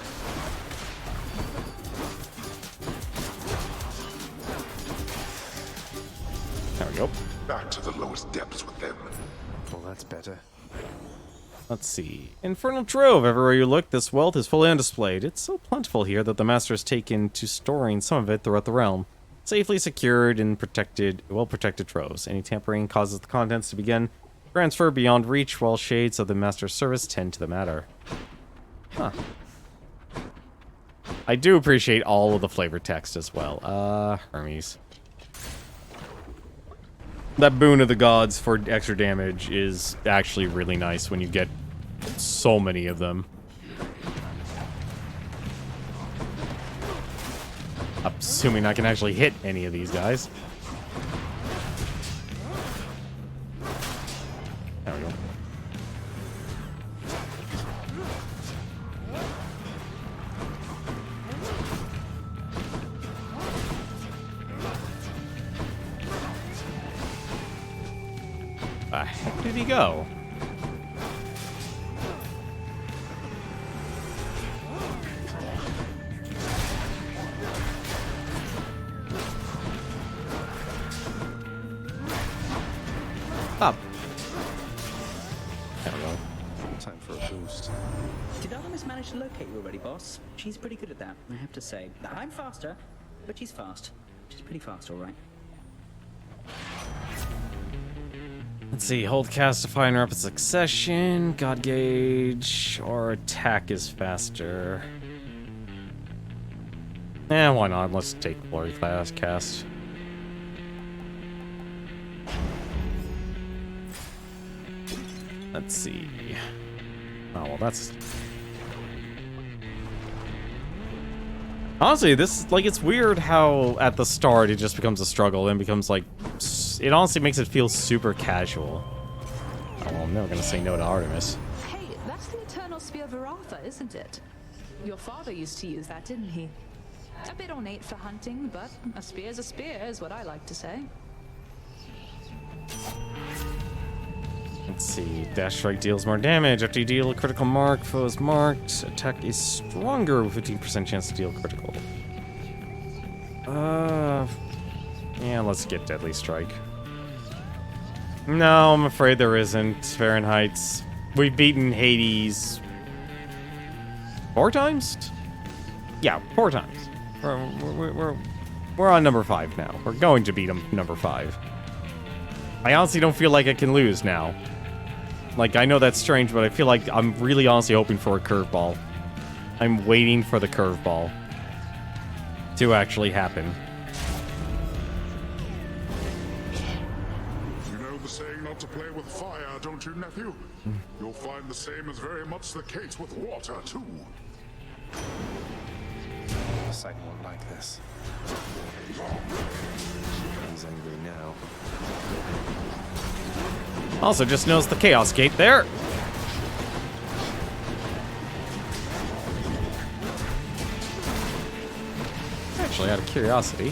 There we go. back to the lowest depths with them. Well, that's better. Let's see. Infernal Trove. Everywhere you look, this wealth is fully on display. It's so plentiful here that the master has taken to storing some of it throughout the realm. Safely secured and protected, well-protected troves. Any tampering causes the contents to begin transfer beyond reach, while shades of the master's service tend to the matter. Huh. I do appreciate all of the flavor text as well. Hermes. That boon of the gods for extra damage is actually really nice when you get so many of them. Assuming I can actually hit any of these guys. There we go. Where the heck did he go? Up. There we go. Time for a boost. Did Artemis manage to locate you already, boss? She's pretty good at that, I have to say. I'm faster, but she's fast. She's pretty fast, all right. Let's see, hold cast to fire in rapid succession, god gauge, or attack is faster. Why not? Let's take glory class cast. Let's see. Oh, well, that's... Honestly, this, like, it's weird how at the start it just becomes a struggle and becomes, like, it honestly makes it feel super casual. Oh, well, I'm never gonna say no to Artemis. Hey, that's the Eternal Spear of Varatha, isn't it? Your father used to use that, didn't he? A bit ornate for hunting, but a spear's a spear, is what I like to say. Let's see. Dash strike deals more damage. After you deal a critical mark, foe is marked. Attack is stronger with 15% chance to deal critical. Yeah, let's get Deadly Strike. No, I'm afraid there isn't. Fahrenheit's. We've beaten Hades 4 times? Yeah, 4 times. We're on number 5 now. We're going to beat him number 5. I honestly don't feel like I can lose now. Like, I know that's strange, but I feel like I'm really honestly hoping for a curveball. I'm waiting for the curveball to actually happen. You know the saying not to play with fire, don't you, nephew? You'll find the same is very much the case with water, too. Sight won't like this. He's angry now. Also, just notice the Chaos Gate there. Actually, out of curiosity.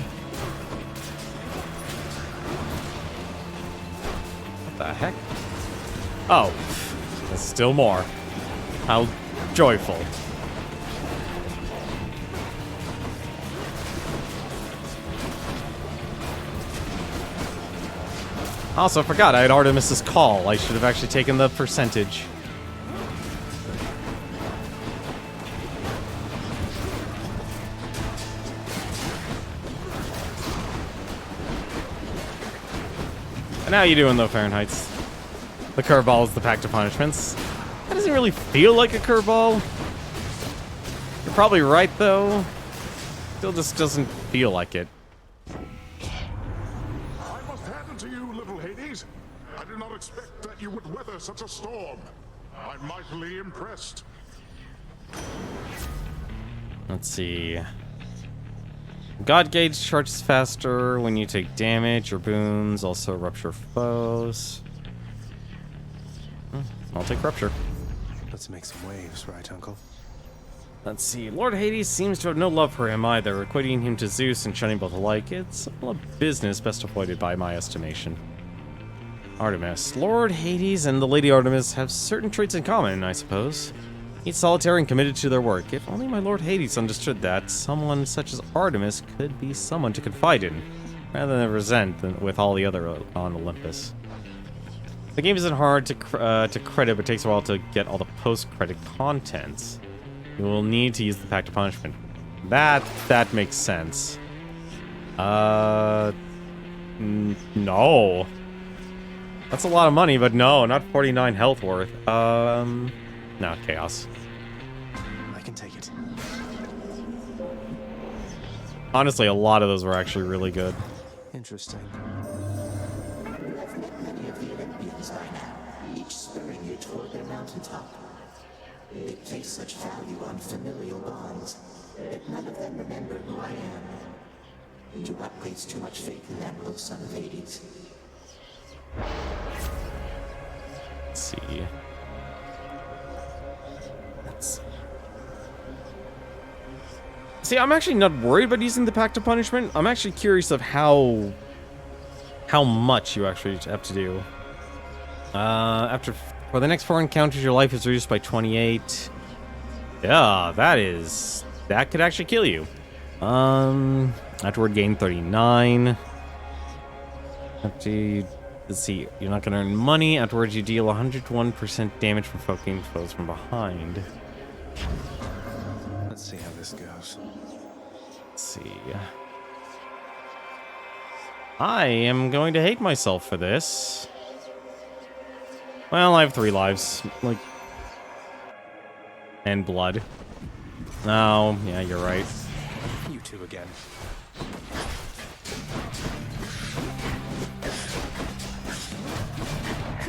What the heck? Oh, there's still more. How joyful. Also, I forgot I had Artemis's Call. I should have actually taken the percentage. And how you doing, though, Fahrenheit's? The curveball is the Pact of Punishments. That doesn't really feel like a curveball. You're probably right, though. Still just doesn't feel like it. I did not expect that you would weather such a storm. I'm mightily impressed. Let's see. God Gauge charges faster when you take damage or boons. Also rupture foes. I'll take rupture. Let's make some waves, right, Uncle? Let's see. Lord Hades seems to have no love for him either, equating him to Zeus and shunning both alike. It's a business best avoided by my estimation. Artemis. Lord Hades and the Lady Artemis have certain traits in common, I suppose. Each solitary and committed to their work. If only my Lord Hades understood that, someone such as Artemis could be someone to confide in, rather than resent with all the other on Olympus. The game isn't hard to credit, but takes a while to get all the post-credit contents. You will need to use the Pact of Punishment. That makes sense. No. That's a lot of money, but no, not 49 health worth. No, Chaos. I can take it. Honestly, a lot of those were actually really good. Interesting. You have met many of the Olympians by now, each spurring you toward their mountaintop. They place such value on familial bonds, but none of them remember who I am. Do not place too much faith in them, O son of Hades. Let's see. See, I'm actually not worried about using the Pact of Punishment. I'm actually curious of how much you actually have to do. For the next 4 encounters, your life is reduced by 28. Yeah, that could actually kill you. Afterward, gain 39. Let's see, you're not gonna earn money. Afterwards, you deal 101% damage from poking foes from behind. Let's see how this goes. Let's see. I am going to hate myself for this. Well, I have 3 lives. Like... And blood. Oh, yeah, you're right. You two again.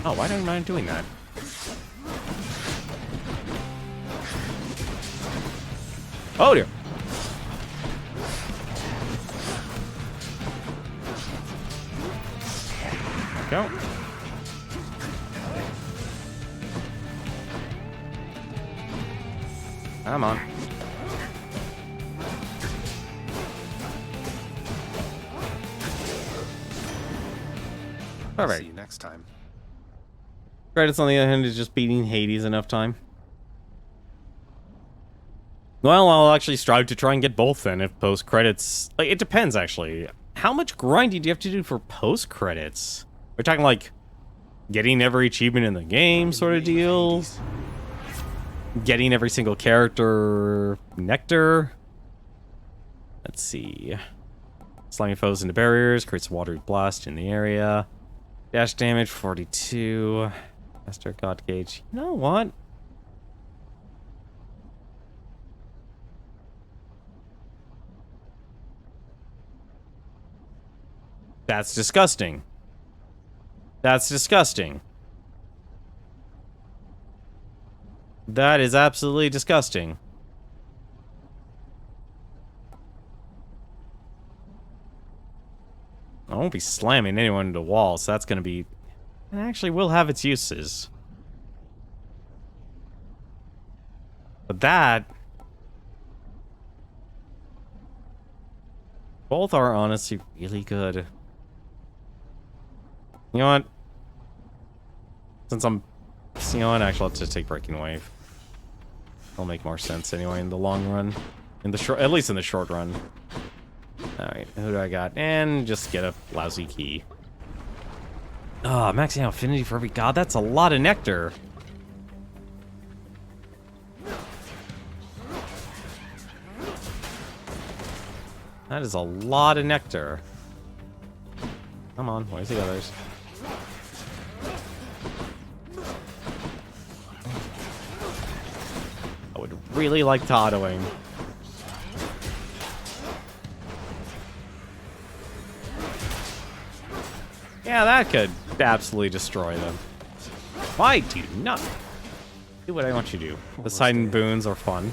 Oh, why don't I mind doing that? Oh, dear. Go. Come on. Perfect. See you next time. Credits, on the other hand, is just beating Hades enough time. Well, I'll actually strive to try and get both then, if post-credits... Like, it depends, actually. How much grinding do you have to do for post-credits? We're talking, like, getting every achievement in the game sort of deal? Getting every single character nectar? Let's see. Slamming foes into barriers, creates a watery blast in the area. Dash damage, 42. Master God Gauge. You know what? That's disgusting. That's disgusting. That is absolutely disgusting. I won't be slamming anyone into walls, so that's gonna be... It actually will have its uses. But that... Both are honestly really good. You know what? Since I'm... You know what? Actually, I'll just take Breaking Wave. It'll make more sense anyway in the long run. In the short... At least in the short run. Alright, who do I got? And just get a lousy key. Ah, maxing out affinity for every god? That's a lot of nectar. That is a lot of nectar. Come on, where's the others? I would really like Toddling. Yeah, that could absolutely destroy them. Why do you not do what I want you to do? The Poseidon boons are fun.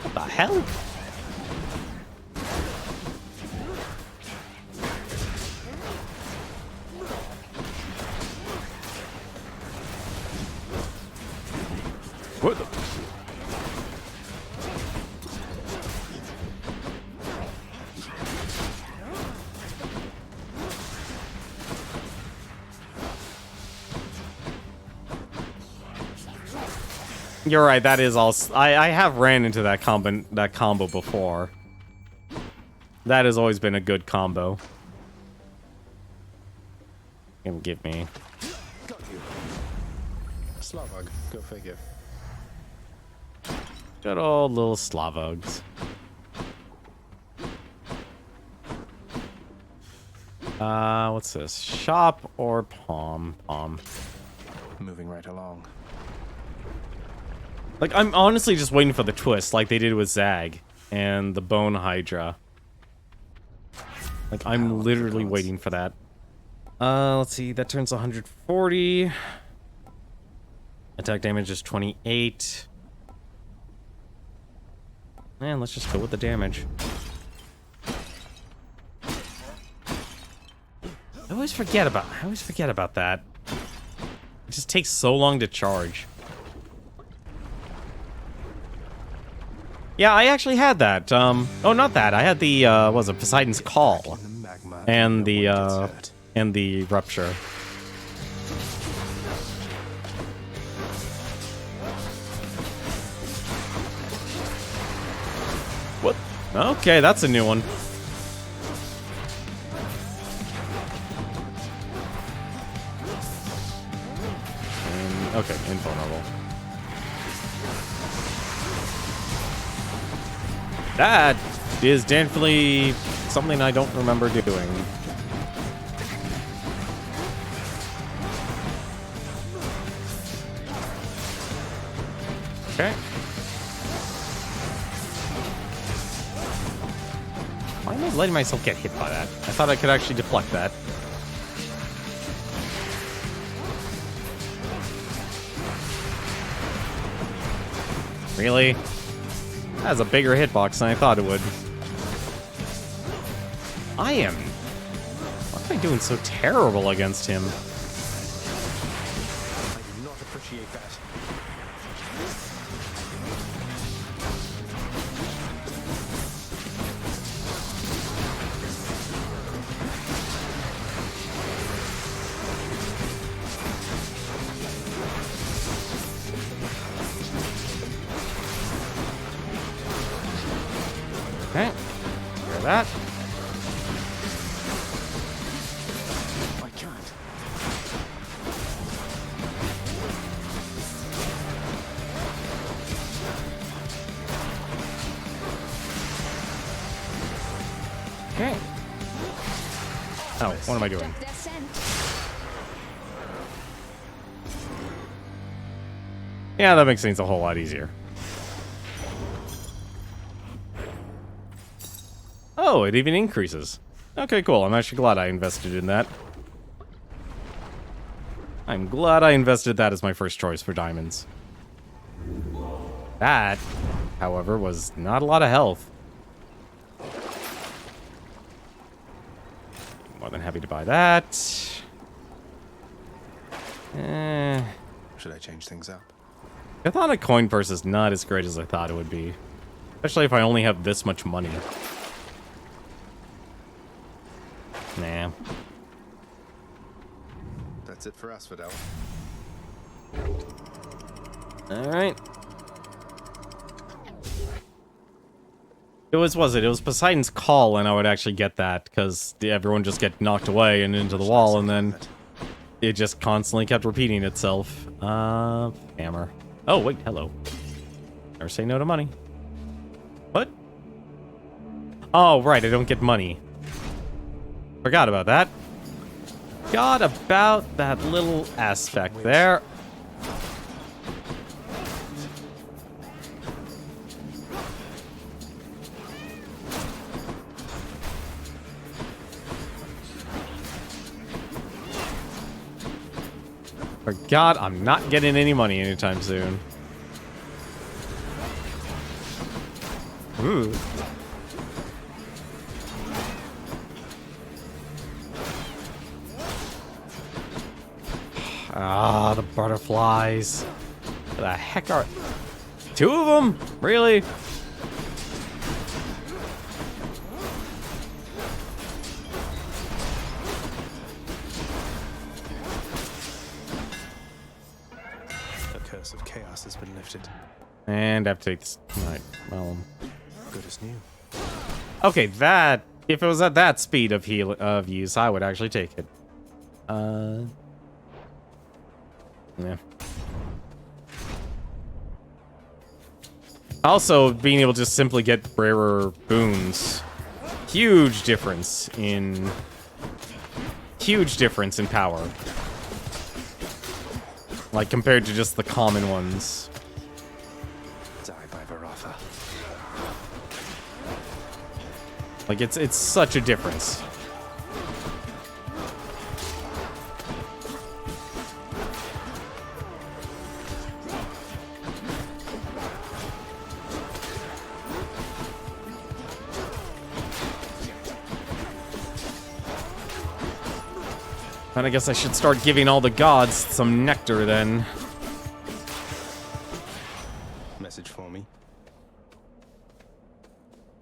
What the hell? What the? You're right, that is all... I have ran into that combo before. That has always been a good combo. Give me. Got you. Slavog, go figure. Good old little Slavogs. What's this? Shop or palm? Palm. Moving right along. Like, I'm honestly just waiting for the twist, like they did with Zag and the Bone Hydra. Like, I'm literally waiting for that. Let's see, that turns 140. Attack damage is 28. Man, let's just go with the damage. I always forget about that. It just takes so long to charge. Yeah, I actually had that. Oh, not that. I had the, what was it, Poseidon's Call. And the Rupture. What? Okay, that's a new one. Okay, invulnerable. That is definitely something I don't remember doing. Okay. Why am I letting myself get hit by that? I thought I could actually deflect that. Really? That has a bigger hitbox than I thought it would. Why am I doing so terrible against him? I do not appreciate that. Okay. Hear that? I can't. Okay. Oh, what am I doing? Yeah, that makes things a whole lot easier. Oh, it even increases. Okay, cool. I'm actually glad I invested in that. I'm glad I invested that as my first choice for diamonds. That, however, was not a lot of health. More than happy to buy that. Should I change things up? I thought a coin purse is not as great as I thought it would be. Especially if I only have this much money. Nah. That's it for us, Fidel. Alright. It was Poseidon's Call, and I would actually get that, because everyone just get knocked away and into the wall, and then it just constantly kept repeating itself. Hammer. Oh, wait, hello. Never say no to money. What? Oh, right, I don't get money. Forgot about that. Forgot about that little aspect there. Forgot I'm not getting any money anytime soon. Ooh. Ah, the butterflies. What the heck are... 2 of them? Really? The curse of chaos has been lifted. And I have to take this... Alright, well... Good as new. Okay, that If it was at that speed of use, I would actually take it. Yeah. Also, being able to just simply get rarer boons. Huge difference in power. Like, compared to just the common ones. Die by Varatha. Like, it's such a difference. And I guess I should start giving all the gods some nectar then. Message for me.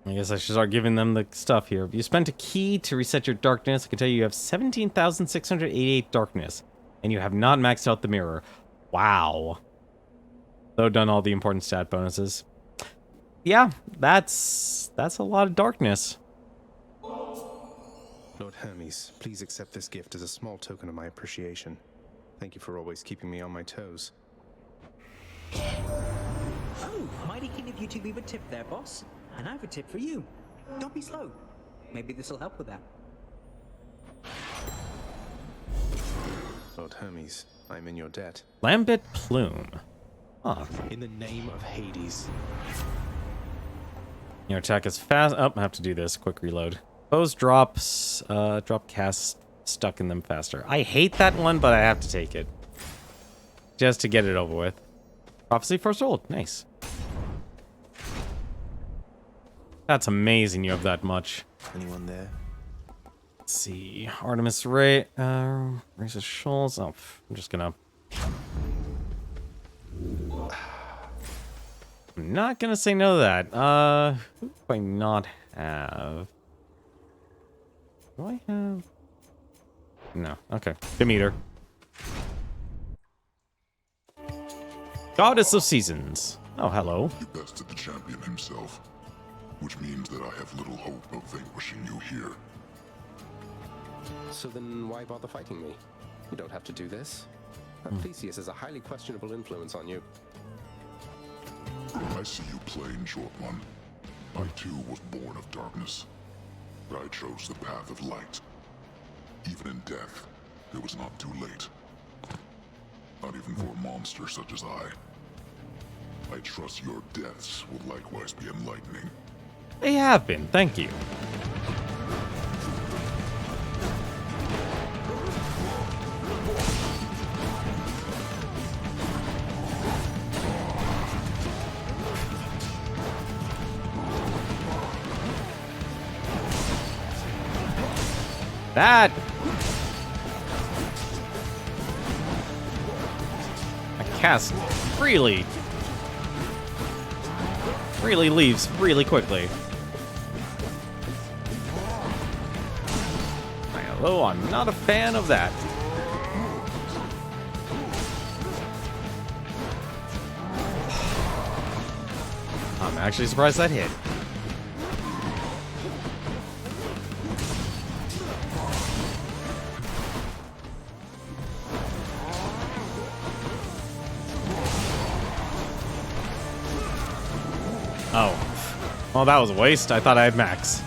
I guess I should start giving them the stuff here. You spent a key to reset your darkness. I can tell you have 17,688 darkness. And you have not maxed out the mirror. Wow. Though done all the important stat bonuses. Yeah, that's a lot of darkness. Lord Hermes, please accept this gift as a small token of my appreciation. Thank you for always keeping me on my toes. Oh, mighty keen of you to leave a tip there, boss. And I have a tip for you. Don't be slow. Maybe this'll help with that. Lord Hermes, I'm in your debt. Lambit Plume. Huh. In the name of Hades. Your attack is fast. Oh, I have to do this. Quick reload. Bows drop cast stuck in them faster. I hate that one, but I have to take it. Just to get it over with. Prophecy foretold. Nice. That's amazing you have that much. Anyone there? Let's see. Artemis Ray, Raises Shoals. Oh, I'm just gonna... I'm not gonna say no to that. Who do I not have? Do I have... No. Okay. Demeter. Goddess of Seasons. Oh, hello. You bested the champion himself, which means that I have little hope of vanquishing you here. So then why bother fighting me? You don't have to do this. Theseus has a highly questionable influence on you. I see you playing, short one. I too was born of darkness, but I chose the path of light. Even in death, it was not too late. Not even for a monster such as I. I trust your deaths will likewise be enlightening. They have been, thank you. That I cast really leaves really quickly. Hello, I'm not a fan of that. I'm actually surprised that hit. Oh. Well, that was a waste. I thought I had max.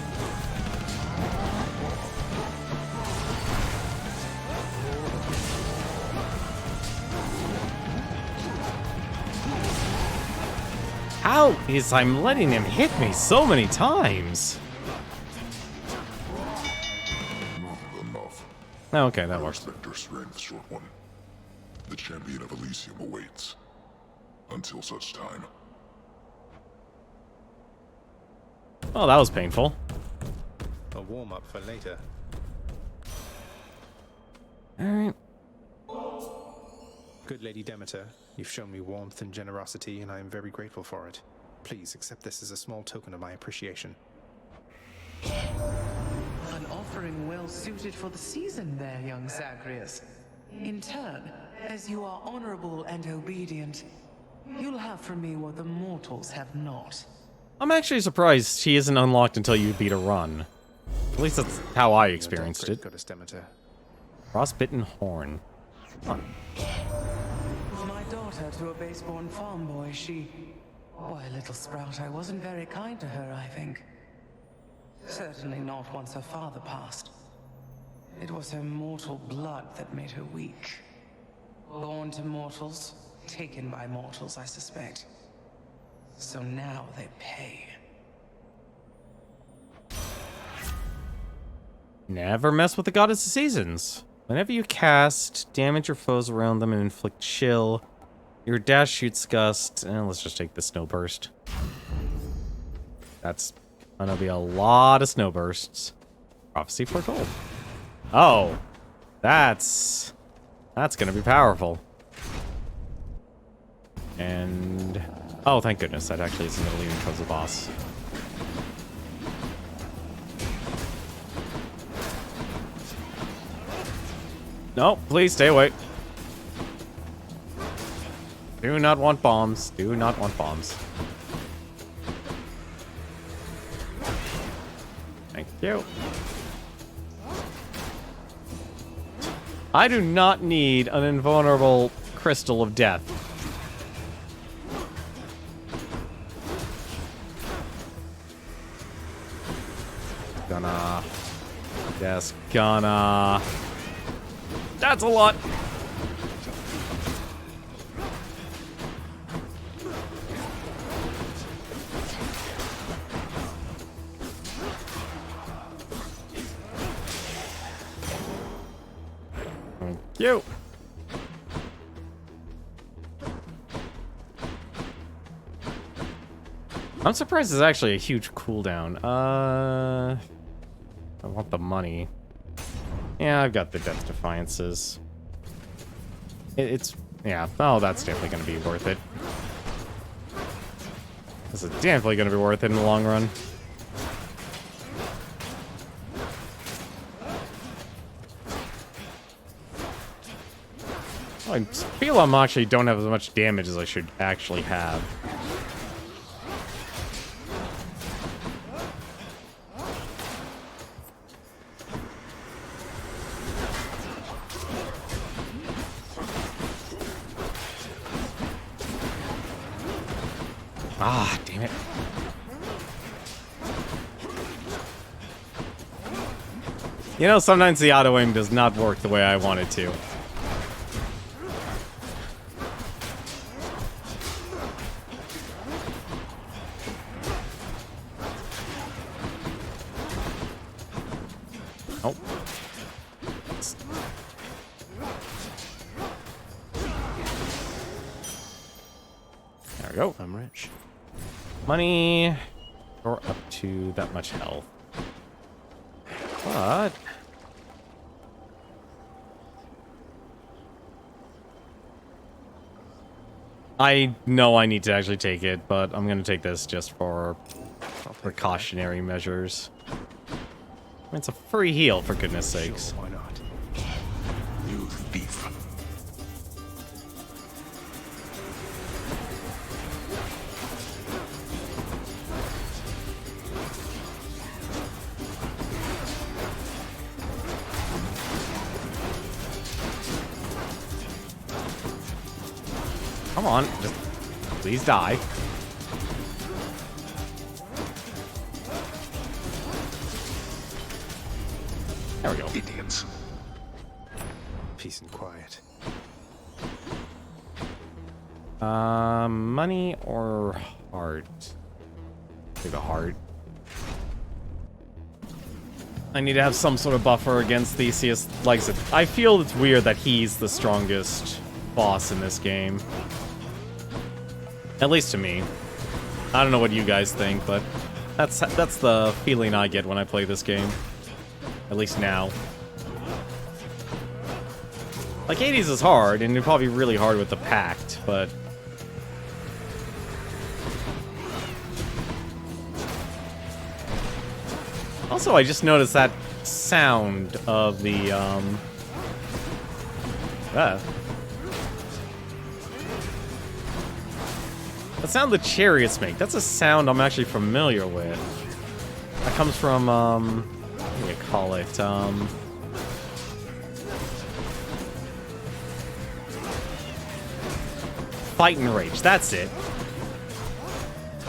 How is I'm letting him hit me so many times? Not enough. Okay, that works. I respect your strength, short one. The champion of Elysium awaits. Until such time. Oh, that was painful. A warm-up for later. Alright. Good Lady Demeter, you've shown me warmth and generosity, and I am very grateful for it. Please accept this as a small token of my appreciation. An offering well suited for the season there, young Zagreus. In turn, as you are honorable and obedient, you'll have from me what the mortals have not. I'm actually surprised she isn't unlocked until you beat a run. At least that's how I experienced it. Goddess Demeter. Frostbitten horn. Huh. My daughter to a base-born farm boy, she... Why, little sprout, I wasn't very kind to her, I think. Certainly not once her father passed. It was her mortal blood that made her weak. Born to mortals, taken by mortals, I suspect. So now they pay. Never mess with the Goddess of Seasons. Whenever you cast, damage your foes around them and inflict chill. Your dash shoots gust. Let's just take the snow burst. That's gonna be a lot of snow bursts. Prophecy foretold. Oh, that's gonna be powerful. And oh, thank goodness, that actually isn't gonna lead me towards the boss. No, please stay away. Do not want bombs. Do not want bombs. Thank you. I do not need an invulnerable crystal of death. Gonna. Yes, gonna. That's a lot. Thank you. I'm surprised there's actually a huge cooldown. I want the money. Yeah, I've got the Death Defiances. It's... yeah, oh, that's definitely going to be worth it. This is definitely going to be worth it in the long run. I feel I actually don't have as much damage as I should actually have. Ah, damn it. You know, sometimes the auto-aim does not work the way I want it to. Oh. There we go. I'm rich. Money. Or up to that much health. But... I know I need to actually take it, but I'm going to take this just for precautionary measures. It's a free heal, for goodness sakes. Why not? You thief. Come on, just please die. There we go. Idiots. Peace and quiet. Money or heart? Take a heart. I need to have some sort of buffer against Theseus. Like I said, I feel it's weird that he's the strongest boss in this game. At least to me. I don't know what you guys think, but that's the feeling I get when I play this game. At least now. Like, Hades is hard, and it'd probably be really hard with the Pact, but... Also, I just noticed that sound of the, that sound the chariots make. That's a sound I'm actually familiar with. That comes from, do you call it? Fight and rage. That's it.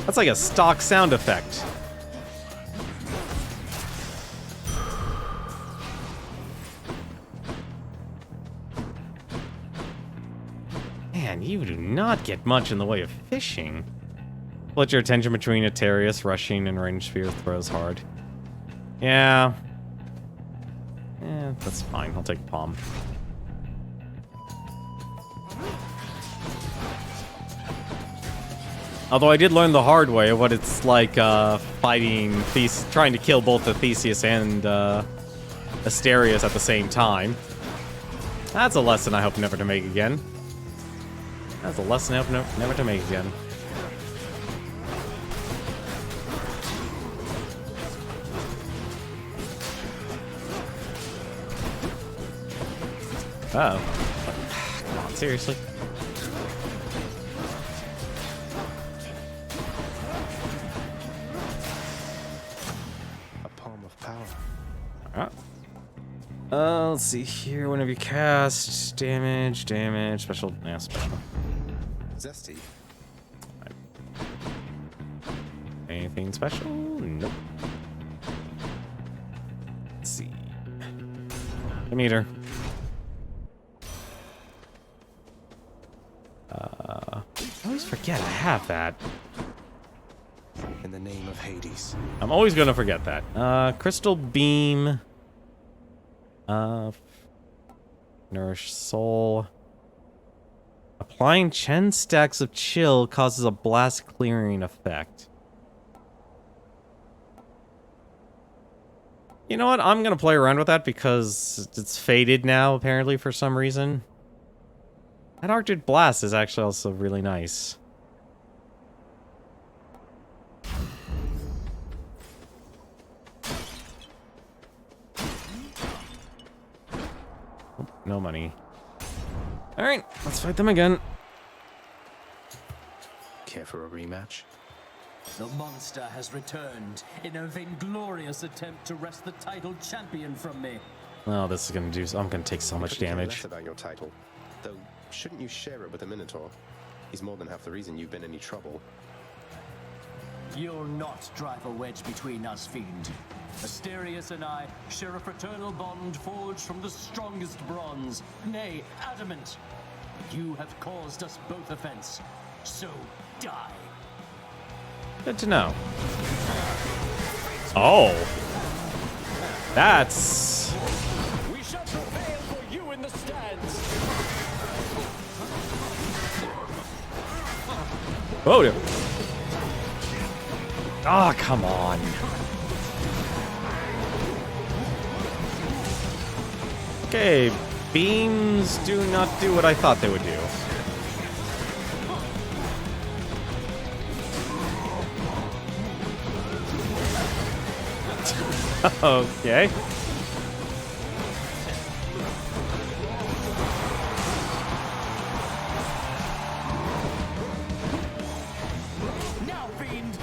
That's like a stock sound effect. Man, you do not get much in the way of fishing. Split your attention between Atarius, rushing, and ranged spear throws hard. Yeah. That's fine. I'll take Palm. Although I did learn the hard way of what it's like fighting trying to kill both the Theseus and Asterius at the same time. That's a lesson I hope never to make again. That's a lesson I hope never to make again. Uh-oh. Come on, seriously? Let's see here. Whenever you cast, damage, special, special. Zesty. Anything special? Nope. Let's see. The meter. I always forget I have that. In the name of Hades. I'm always gonna forget that. Crystal Beam. Nourish Soul. Applying 10 stacks of chill causes a blast clearing effect. You know what? I'm gonna play around with that because it's faded now, apparently, for some reason. That Arctic Blast is actually also really nice. No money. Alright, let's fight them again. Care for a rematch? The monster has returned in a vainglorious attempt to wrest the title champion from me. Oh, this is gonna do. I'm gonna take so much damage. Less about your title, though. Shouldn't you share it with the Minotaur? He's more than half the reason you've been in any trouble. You'll not drive a wedge between us, fiend. Asterius and I share a fraternal bond forged from the strongest bronze, nay, adamant. You have caused us both offense, so die. Good to know. Oh. That's... We shall prevail for you in the stands. Whoa. Oh, come on. Okay, beams do not do what I thought they would do. Okay. Now, fiend.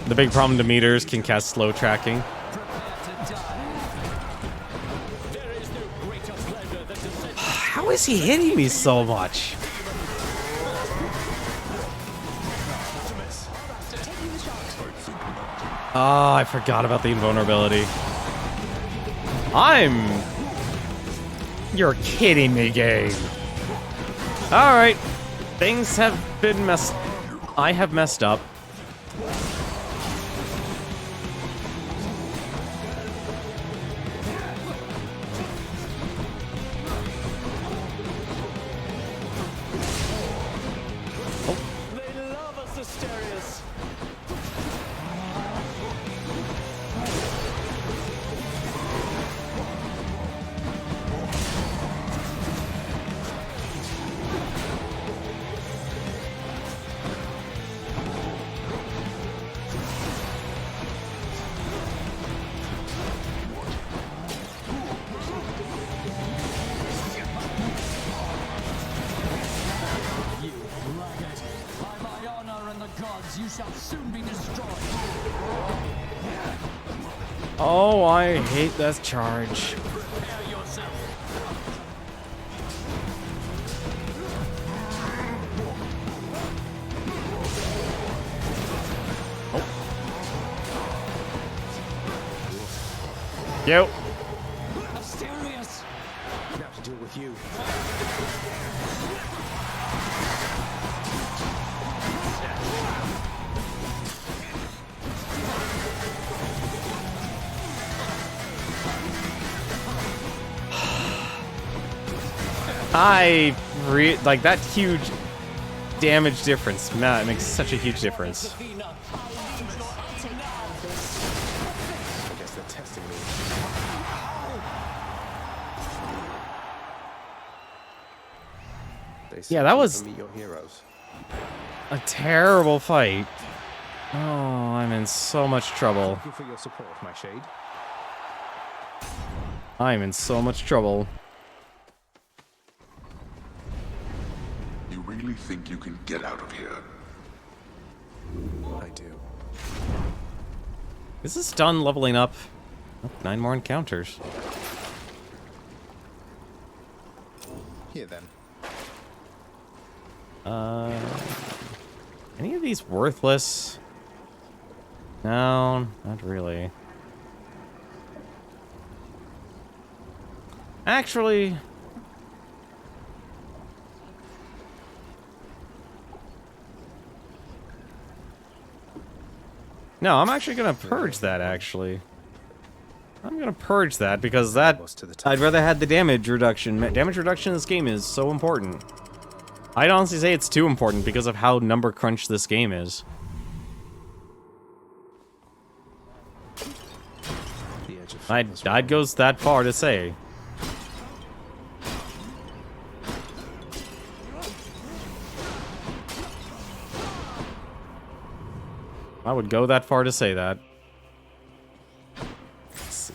The big problem to meters can cast slow tracking. How is he hitting me so much? Oh, I forgot about the invulnerability. You're kidding me, game. Alright. Things have been I have messed up. They love us, Asterius. Oh, I hate that charge. Yo. Asterius! I have to deal with you. Like that huge damage difference. Man, it makes such a huge difference. I guess they're testing me. They Yeah, that said was meet your heroes. a terrible fight. Oh, I'm in so much trouble. Thank you for your support, my shade. I'm in so much trouble. You really think you can get out of here? I do. Is this done leveling up? Oh, 9 more encounters. Here then. Any of these worthless? No, not really. Actually, no, I'm actually gonna purge that, actually. I'm gonna purge that because that, I'd rather have the damage reduction. Damage reduction in this game is so important. I'd honestly say it's too important because of how number crunched this game is. I'd go that far to say. I would go that far to say that. Let's see.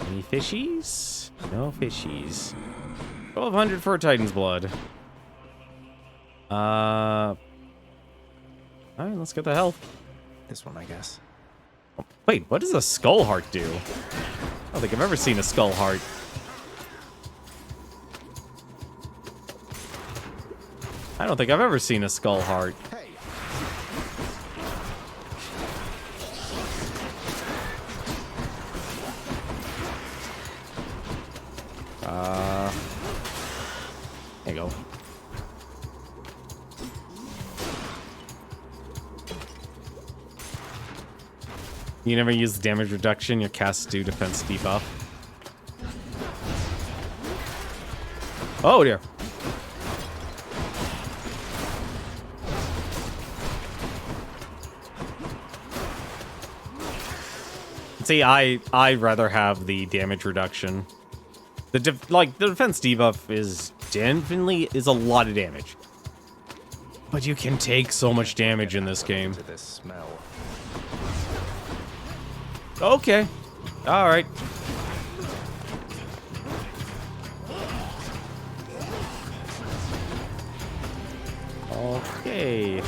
Any fishies? No fishies. 1200 for a Titan's blood. Alright, let's get the health. This one, I guess. Oh, wait, what does a skull heart do? I don't think I've ever seen a skull heart. I don't think I've ever seen a skull heart. There you go. You never use the damage reduction, your casts do defense debuff. Oh dear. See, I'd rather have the damage reduction. The defense debuff is definitely a lot of damage. But you can take so much damage in this game. This smell. Okay. All right. Okay.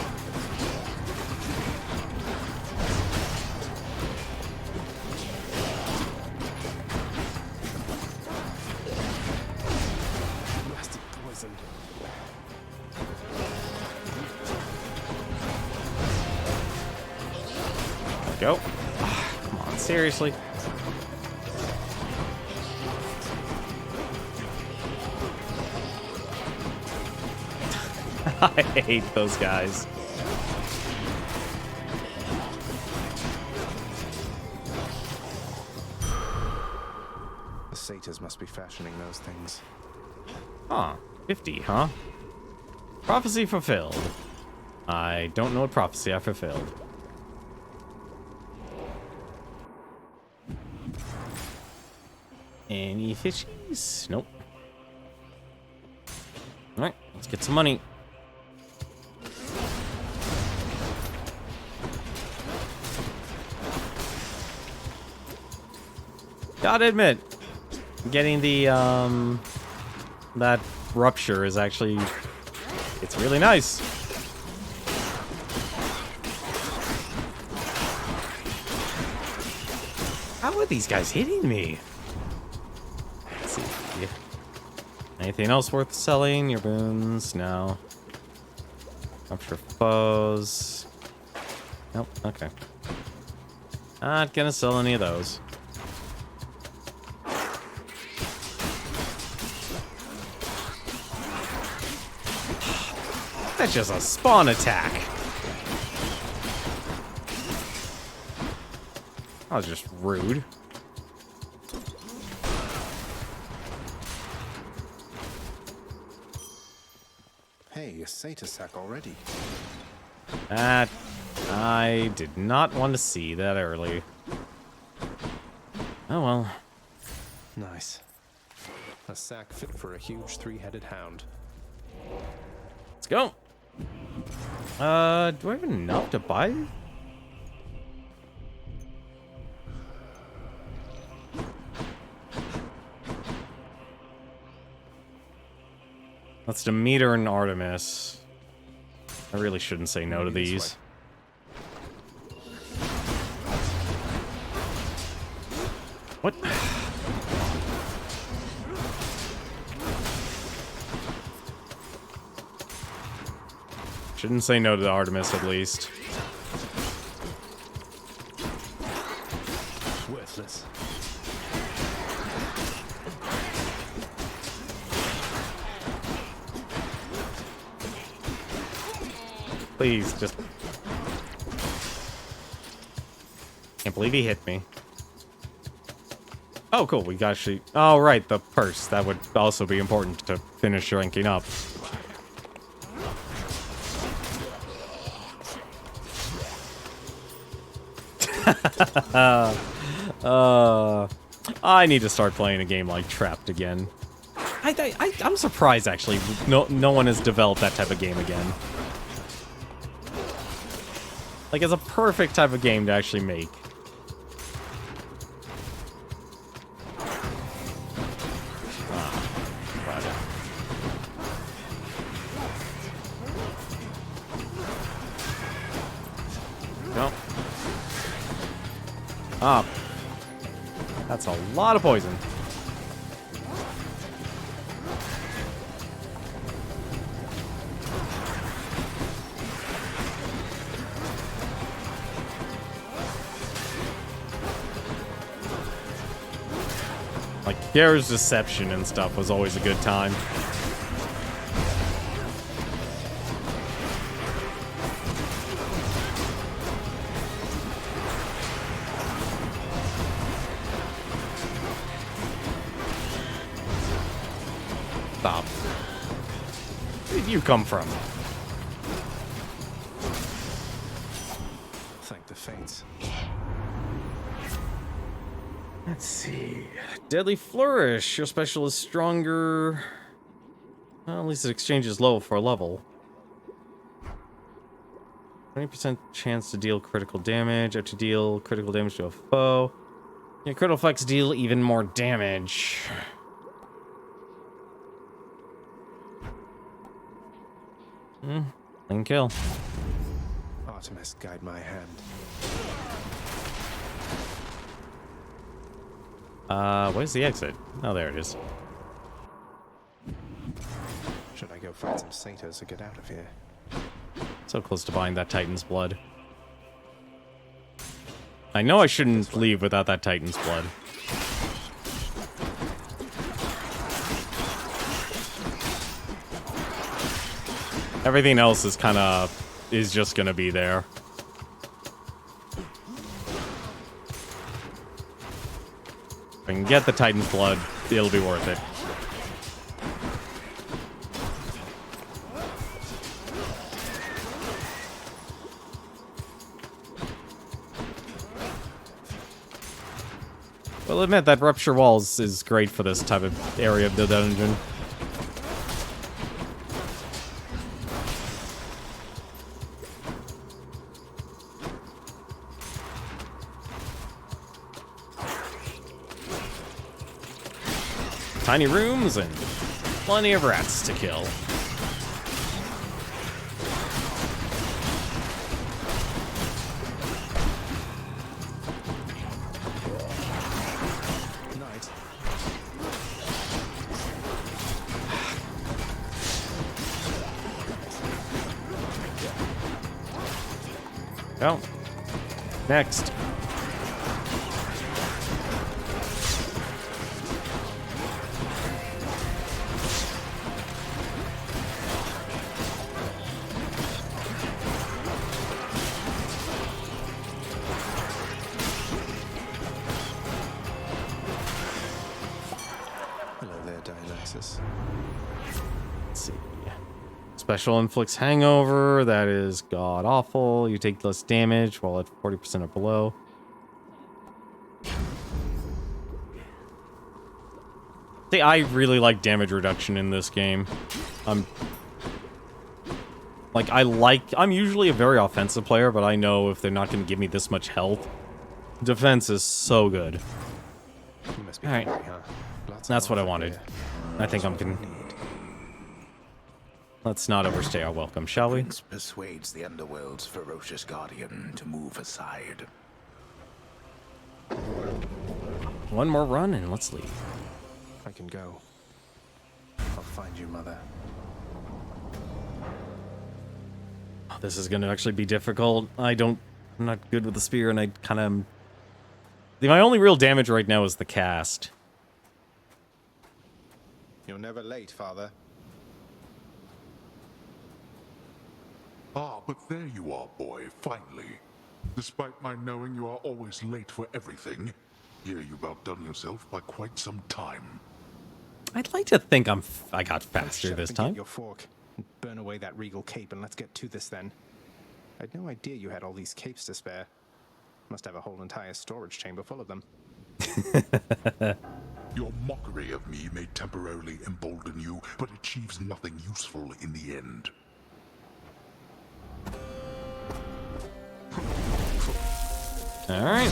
Nasty poison. Go. Come on, seriously. I hate those guys. The satyrs must be fashioning those things. Huh. 50, huh? Prophecy fulfilled. I don't know what prophecy I fulfilled. Any fishies? Nope. Alright, let's get some money. Gotta admit, getting the, that rupture is actually, it's really nice. with these guys hitting me? Let's see. Anything else worth selling? Your boons? No. Capture foes. Nope. Okay. Not gonna sell any of those. That's just a spawn attack. That was just rude. Hey, a satyr sack already. That I did not want to see that early. Oh well. Nice. A sack fit for a huge three-headed hound. Let's go. Do I have enough to buy? That's Demeter and Artemis. I really shouldn't say no to these. What? Shouldn't say no to the Artemis, at least. Worthless. Please, just... Can't believe he hit me. Oh, cool. We actually... Oh, right. The purse. That would also be important to finish ranking up. I need to start playing a game like Trapped again. I'm surprised, actually. No one has developed that type of game again. Like, it's a perfect type of game to actually make. No. Ah. That's a lot of poison. Like, Gare's deception and stuff was always a good time. Stop. Where did you come from? Thank the fates. Let's see. Deadly Flourish. Your special is stronger. Well, at least it exchanges low for a level. 20% chance to deal critical damage. Up to deal critical damage to a foe. Your critical effects deal even more damage. Clean kill. Artemis, guide my hand. Where's the exit? Oh, there it is. Should I go find some satyrs to get out of here? So close to buying that Titan's blood. I know I shouldn't leave without that Titan's blood. Everything else is just gonna be there. If I can get the Titan's blood, it'll be worth it. Well, admit that Rupture Walls is great for this type of area of the dungeon. Tiny rooms and plenty of rats to kill. go. Next. Hello there, Dionysus. Let's see. Special inflicts hangover. That is god awful. You take less damage while at 40% or below. See, I really like damage reduction in this game. I'm usually a very offensive player, but I know if they're not going to give me this much health, defense is so good. You must be Alright. hungry, huh? Lots of That's what I offer wanted. here. I think I'm gonna... Let's not overstay our welcome, shall we? Prince persuades the Underworld's ferocious guardian to move aside. One more run and let's leave. I can go. I'll find you, Mother. Oh, this is gonna actually be difficult. I'm not good with the spear, and I kind of... My only real damage right now is the cast. You're never late, Father. Ah, but there you are, boy, finally. Despite my knowing you are always late for everything, here you've outdone yourself by quite some time. I'd like to think I got faster Shut up this and get time. your fork. Burn away that regal cape and let's get to this then. I'd no idea you had all these capes to spare. Must have a whole entire storage chamber full of them. Your mockery of me may temporarily embolden you, but achieves nothing useful in the end. Alright.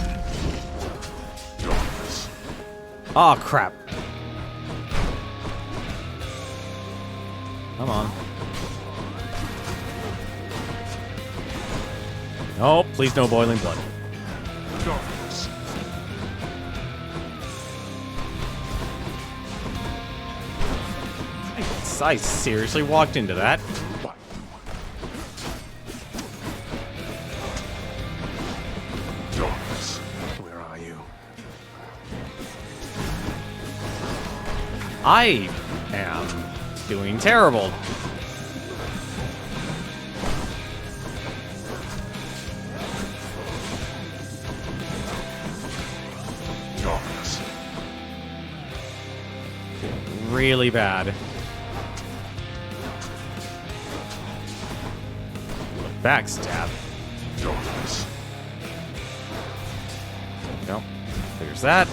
Oh, crap. Come on. Oh, please no boiling blood. Darkness. I seriously walked into that. Darkness. Where are you? I am doing terrible. Darkness. Really bad. Backstab. Darkness. Nope. There's that.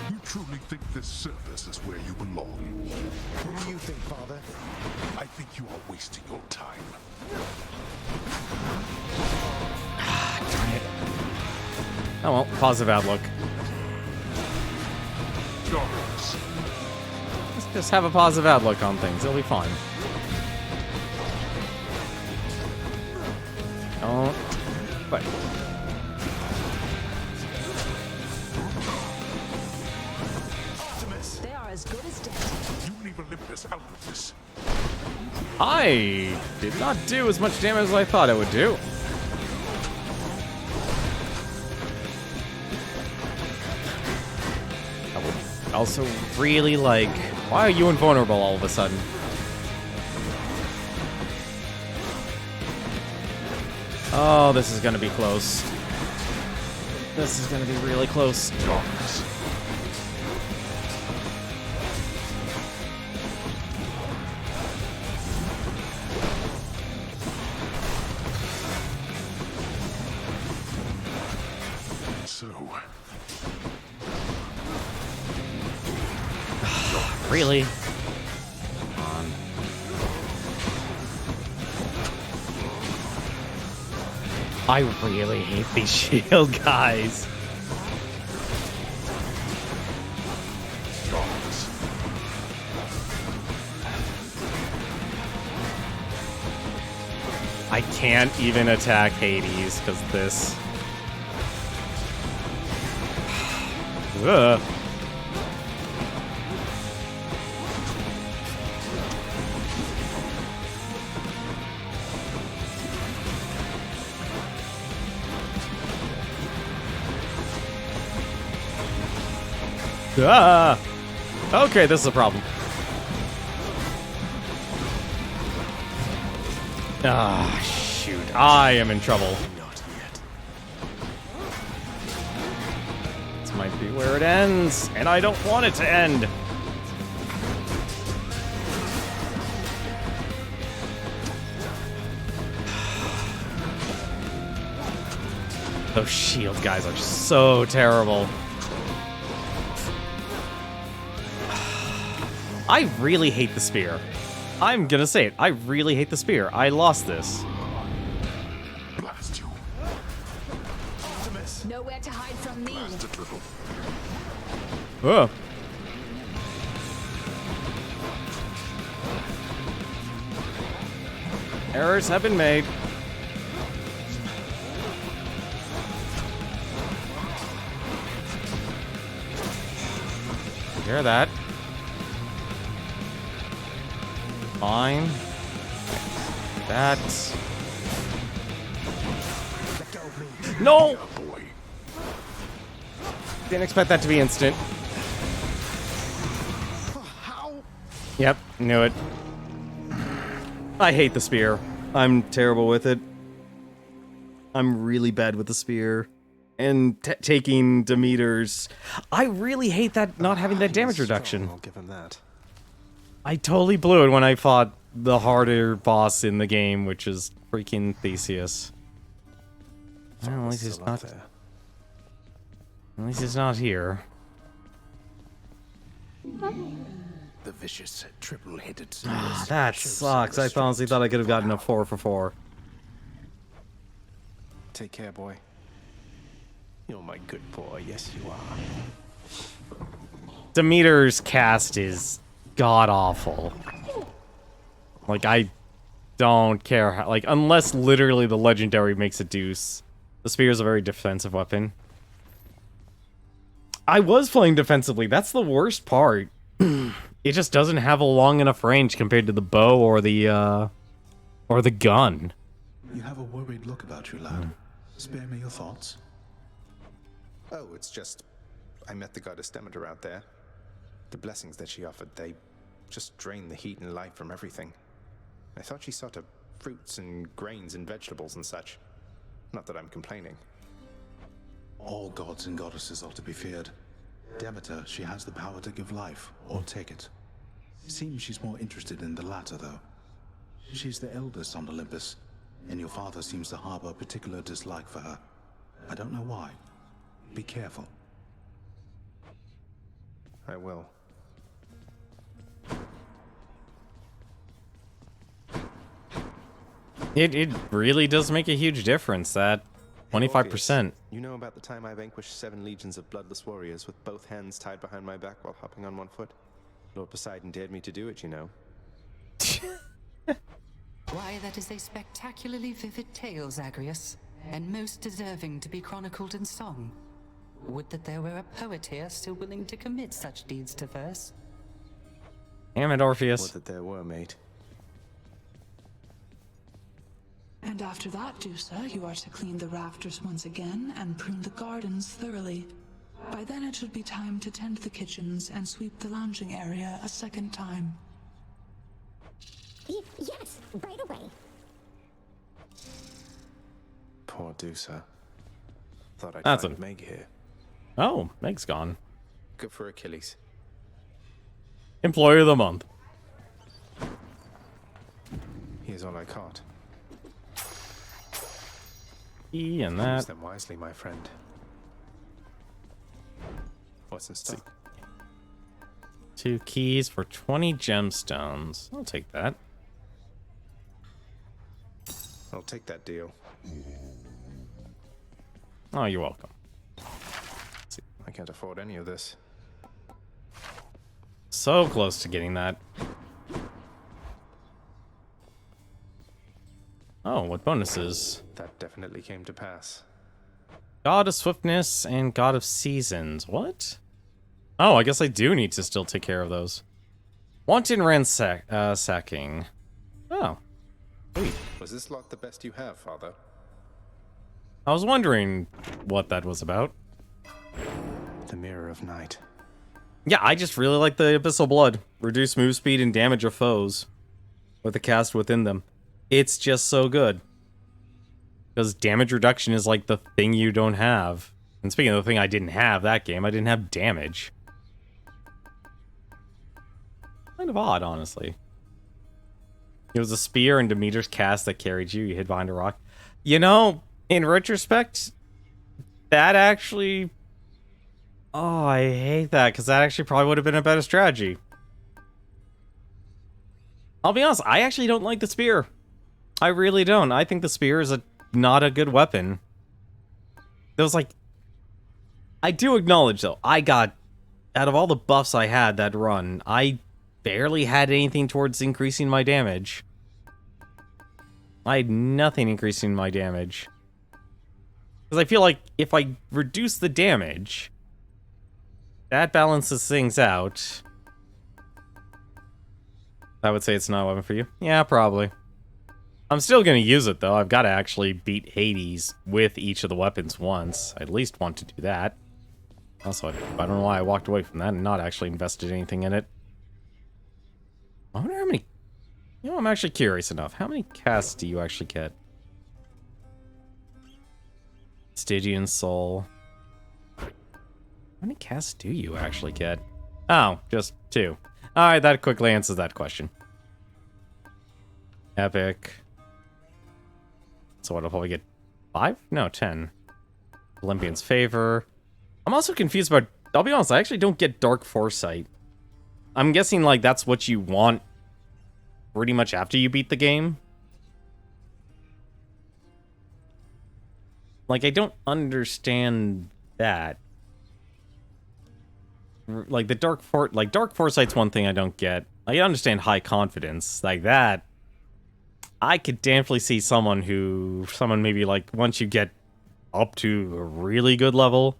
You truly think this surface is where you belong? Who do you think, Father? I think you are wasting your time. Darn it. Oh well, positive outlook. Darkness. Let's just have a positive outlook on things. It'll be fine. Don't fight. They are as good as dead. You leave Olympus out of this. I did not do as much damage as I thought I would do. I would also really like... Why are you invulnerable all of a sudden? Oh, this is gonna be close. This is gonna be really close. Darkness. So, Really? Come on. I really hate these shield guys. darkness. I can't even attack Hades because this. Ugh. Ah! Okay, this is a problem. Ah, shoot. I am in trouble. Not yet. This might be where it ends, and I don't want it to end. Those shield guys are so terrible. I really hate the spear. I'm gonna say it. I really hate the spear. I lost this. Blast you. Nowhere to hide from me. Blast it, little. Oh. Errors have been made. Hear that? Fine. That. No! Didn't expect that to be instant. Yep, knew it. I hate the spear. I'm terrible with it. I'm really bad with the spear. And taking Demeter's. I really hate that not having that damage reduction. I'll give him that. I totally blew it when I fought the harder boss in the game, which is freaking Theseus. Well, at least he's not there. At least he's not here. The vicious triple-headed That sucks. I honestly thought I could have gotten a 4 for 4. Take care, boy. You're my good boy. Yes, you are. Demeter's cast is god-awful. Like, I don't care how... Like, unless literally the legendary makes a deuce. The spear is a very defensive weapon. I was playing defensively. That's the worst part. It just doesn't have a long enough range compared to the bow or the gun. You have a worried look about you, lad. Spare me your thoughts. Oh, it's just... I met the goddess Demeter out there. The blessings that she offered, they just drain the heat and life from everything. I thought she saw to fruits and grains and vegetables and such. Not that I'm complaining. All gods and goddesses are to be feared. Demeter, she has the power to give life, or take it. It seems she's more interested in the latter, though. She's the eldest on Olympus, and your father seems to harbor a particular dislike for her. I don't know why. Be careful. I will. It really does make a huge difference, that 25%. You know about the time I vanquished 7 legions of bloodless warriors with both hands tied behind my back while hopping on one foot? Lord Poseidon dared me to do it, you know. Why, that is a spectacularly vivid tale, Zagreus, and most deserving to be chronicled in song. Would that there were a poet here still willing to commit such deeds to verse. Damn it, Orpheus. Would that there were, mate. And after that, Dusa, you are to clean the rafters once again and prune the gardens thoroughly. By then it should be time to tend the kitchens and sweep the lounging area a second time. Yes, right away. Poor Dusa. Thought I'd That's find him. Meg here. Oh, Meg's gone. Good for Achilles. Employee of the month. Here's all I caught. E and Use that. them wisely, my friend. What's in stock? 2 keys for 20 gemstones. I'll take that. I'll take that deal. Oh, you're welcome. I can't afford any of this. So close to getting that. Oh, what bonuses? That definitely came to pass. God of Swiftness and God of Seasons. What? Oh, I guess I do need to still take care of those. Wanton ransacking. Oh. Sweet. Was this lot the best you have, Father? I was wondering what that was about. The Mirror of Night. Yeah, I just really like the Abyssal Blood. Reduce move speed and damage of foes with the cast within them. It's just so good. Because damage reduction is like the thing you don't have. And speaking of the thing I didn't have that game, I didn't have damage. Kind of odd, honestly. It was a spear and Demeter's cast that carried you. You hid behind a rock. You know, in retrospect, that actually... Oh, I hate that, because that actually probably would have been a better strategy. I'll be honest, I actually don't like the spear. I really don't. I think the spear is not a good weapon. It was like... I do acknowledge, though, I got... Out of all the buffs I had that run, I barely had anything towards increasing my damage. I had nothing increasing my damage. Because I feel like if I reduce the damage, that balances things out. I would say it's not a weapon for you. Yeah, probably. I'm still going to use it, though. I've got to actually beat Hades with each of the weapons once. I at least want to do that. Also, I don't know why I walked away from that and not actually invested anything in it. I wonder how many... You know, I'm actually curious enough. How many casts do you actually get? Stygian Soul. How many casts do you actually get? Oh, just 2. Alright, that quickly answers that question. Epic. So what, I'll probably get 5? No, 10. Olympian's Favor. I'm also confused about... I'll be honest, I actually don't get Dark Foresight. I'm guessing, like, that's what you want pretty much after you beat the game. Like, I don't understand that. Like, the Dark Foresight's one thing I don't get. I understand High Confidence. Like, that... I could definitely see someone maybe, like, once you get up to a really good level,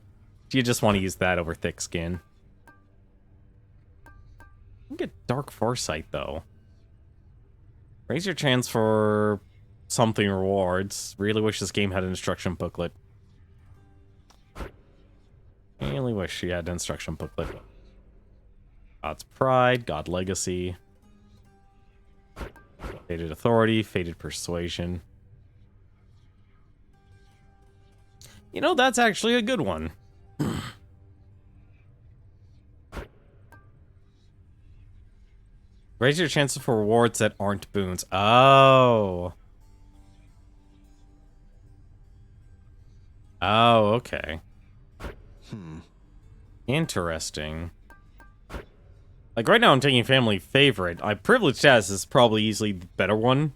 you just want to use that over Thick Skin. You get Dark Foresight, though. Raise your chance for something rewards. Really wish this game had an instruction booklet. Really wish you had an instruction booklet. God's Pride, God Legacy. Fated Authority, Fated Persuasion. You know, that's actually a good one. Raise your chances for rewards that aren't boons. Oh. Oh, okay. Interesting. Like, right now I'm taking Family Favorite. Privileged Status is probably easily the better one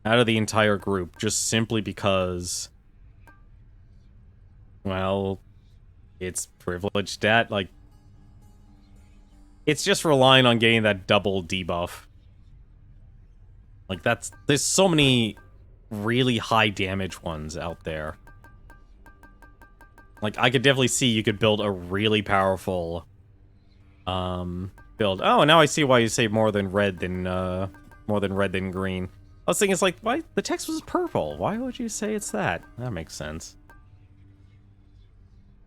out of the entire group, just simply because... Well, it's Privileged Stat, like... It's just relying on getting that double debuff. Like, there's so many really high damage ones out there. Like, I could definitely see you could build a really powerful, build. Oh, now I see why you say more than red than green. I was thinking, it's like, why? The text was purple. Why would you say it's that? That makes sense.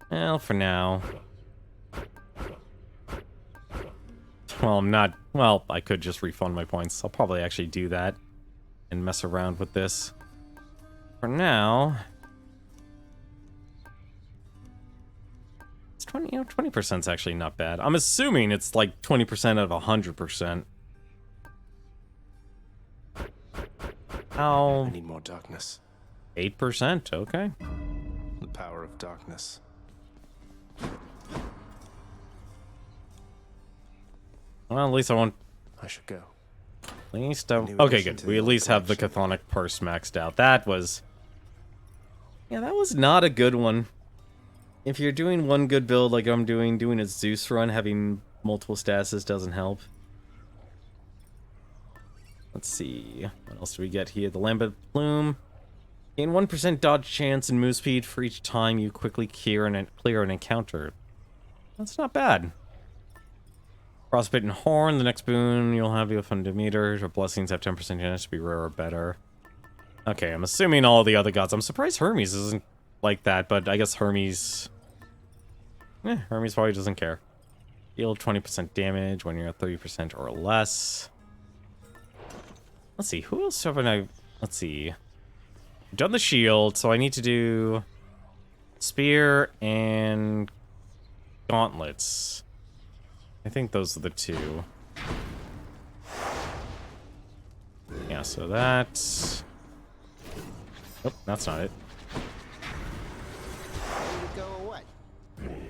Well, for now. Well, I'm not... Well, I could just refund my points. I'll probably actually do that and mess around with this. For now... It's 20, 20%'s actually not bad. I'm assuming it's like 20% out of 100%. How... I need more darkness. 8%, okay. The power of darkness. Well, at least I won't... I should go. At least okay, good. We at least have the Chthonic Purse maxed out. That was... Yeah, that was not a good one. If you're doing one good build like I'm doing a Zeus run, having multiple statuses doesn't help. Let's see. What else do we get here? The Lambent Plume. Gain 1% dodge chance and move speed for each time you quickly clear an encounter. That's not bad. Frostbitten Horn, the next boon you'll have your Fundameters or Blessings have 10% chance to be rare or better. Okay, I'm assuming all the other gods. I'm surprised Hermes isn't like that, but I guess Hermes... Hermes probably doesn't care. Deal 20% damage when you're at 30% or less. Let's see, who else haven't I... Let's see. I've done the shield, so I need to do spear and gauntlets. I think those are the two. Yeah, so that's... Oh, that's not it.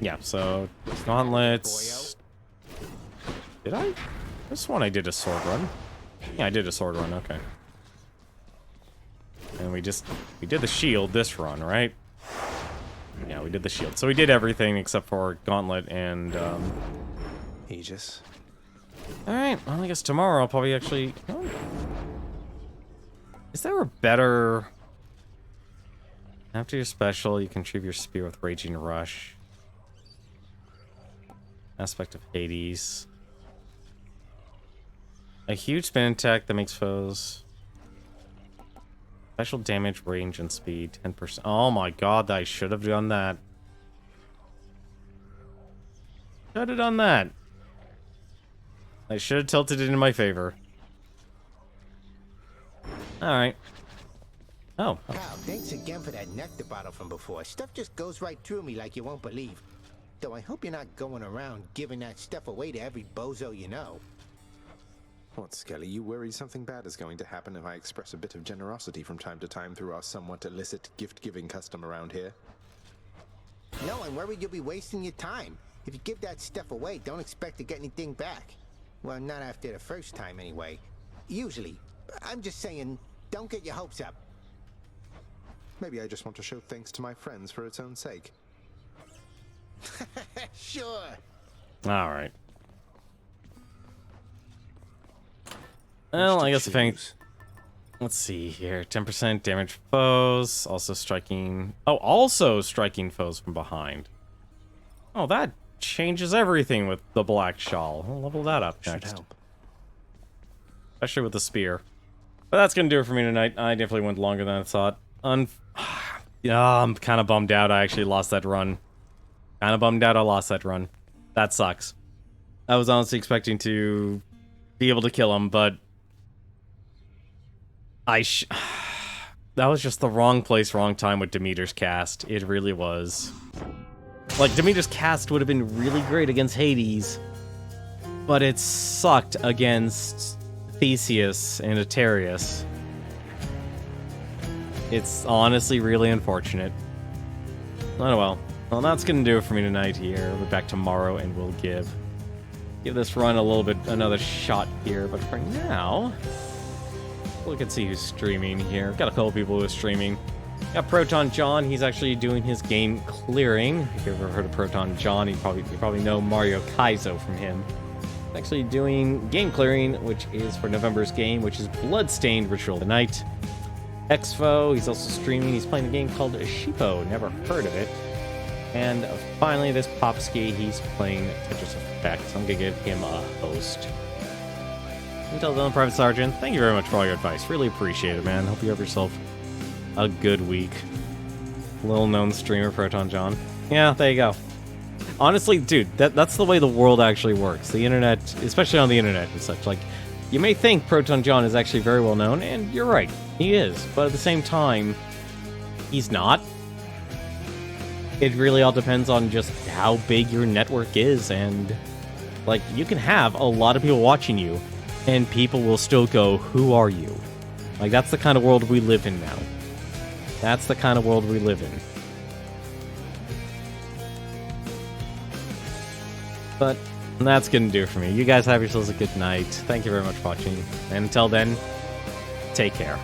Yeah, so gauntlets. Did I? This one I did a sword run. Yeah, I did a sword run, okay. And we did the shield this run, right? Yeah, we did the shield. So we did everything except for gauntlet and Aegis. Alright, well I guess tomorrow I'll probably actually... Oh. Is there a better... After your special, you can retrieve your spear with Raging Rush. Aspect of Hades. A huge spin attack that makes foes... Special damage, range, and speed. 10%. Oh my god, I should have done that. Should have done that. I should have tilted it in my favor. Alright. Oh. Wow, thanks again for that nectar bottle from before. Stuff just goes right through me like you won't believe. Though I hope you're not going around giving that stuff away to every bozo you know. What, Skelly? You worry something bad is going to happen if I express a bit of generosity from time to time through our somewhat illicit gift-giving custom around here? No, I'm worried you'll be wasting your time. If you give that stuff away, don't expect to get anything back. Well, not after the first time, anyway. Usually. I'm just saying, don't get your hopes up. Maybe I just want to show thanks to my friends for its own sake. Sure. Alright. Well, I guess if any... Let's see here. 10% damage foes. Also striking... Oh, also striking foes from behind. Oh, that changes everything with the Black Shawl. I'll level that up next. Should help. Especially with the spear. But that's going to do it for me tonight. I definitely went longer than I thought. Yeah, I'm kind of bummed out I actually lost that run. Kind of bummed out I lost that run. That sucks. I was honestly expecting to be able to kill him, but... That was just the wrong place, wrong time with Demeter's cast. It really was. Like, Demeter's cast would have been really great against Hades, but it sucked against Theseus and Atreus. It's honestly really unfortunate. Oh well. Well, that's gonna do it for me tonight here. We'll be back tomorrow and we'll give this run a little bit another shot here, but for now... Look and see who's streaming here. Got a couple people who are streaming. Got Proton John. He's actually doing his game clearing. If you've ever heard of Proton John, you probably know Mario Kaizo from him. He's actually doing game clearing, which is for November's game, which is Bloodstained Ritual of the Night. Exfo, he's also streaming. He's playing a game called Shippo. Never heard of it. And finally, this Popsky, he's playing Tetris Effect. So I'm gonna give him a host. Until then, Private Sergeant, thank you very much for all your advice. Really appreciate it, man. Hope you have yourself a good week. Little-known streamer, Proton John. Yeah, there you go. Honestly, dude, that's the way the world actually works. The internet, especially on the internet and such. Like, you may think Proton John is actually very well known, and you're right, he is. But at the same time, he's not. It really all depends on just how big your network is, and, like, you can have a lot of people watching you, and people will still go, who are you? Like, that's the kind of world we live in now. That's the kind of world we live in. But that's gonna do it for me. You guys have yourselves a good night. Thank you very much for watching. And until then, take care.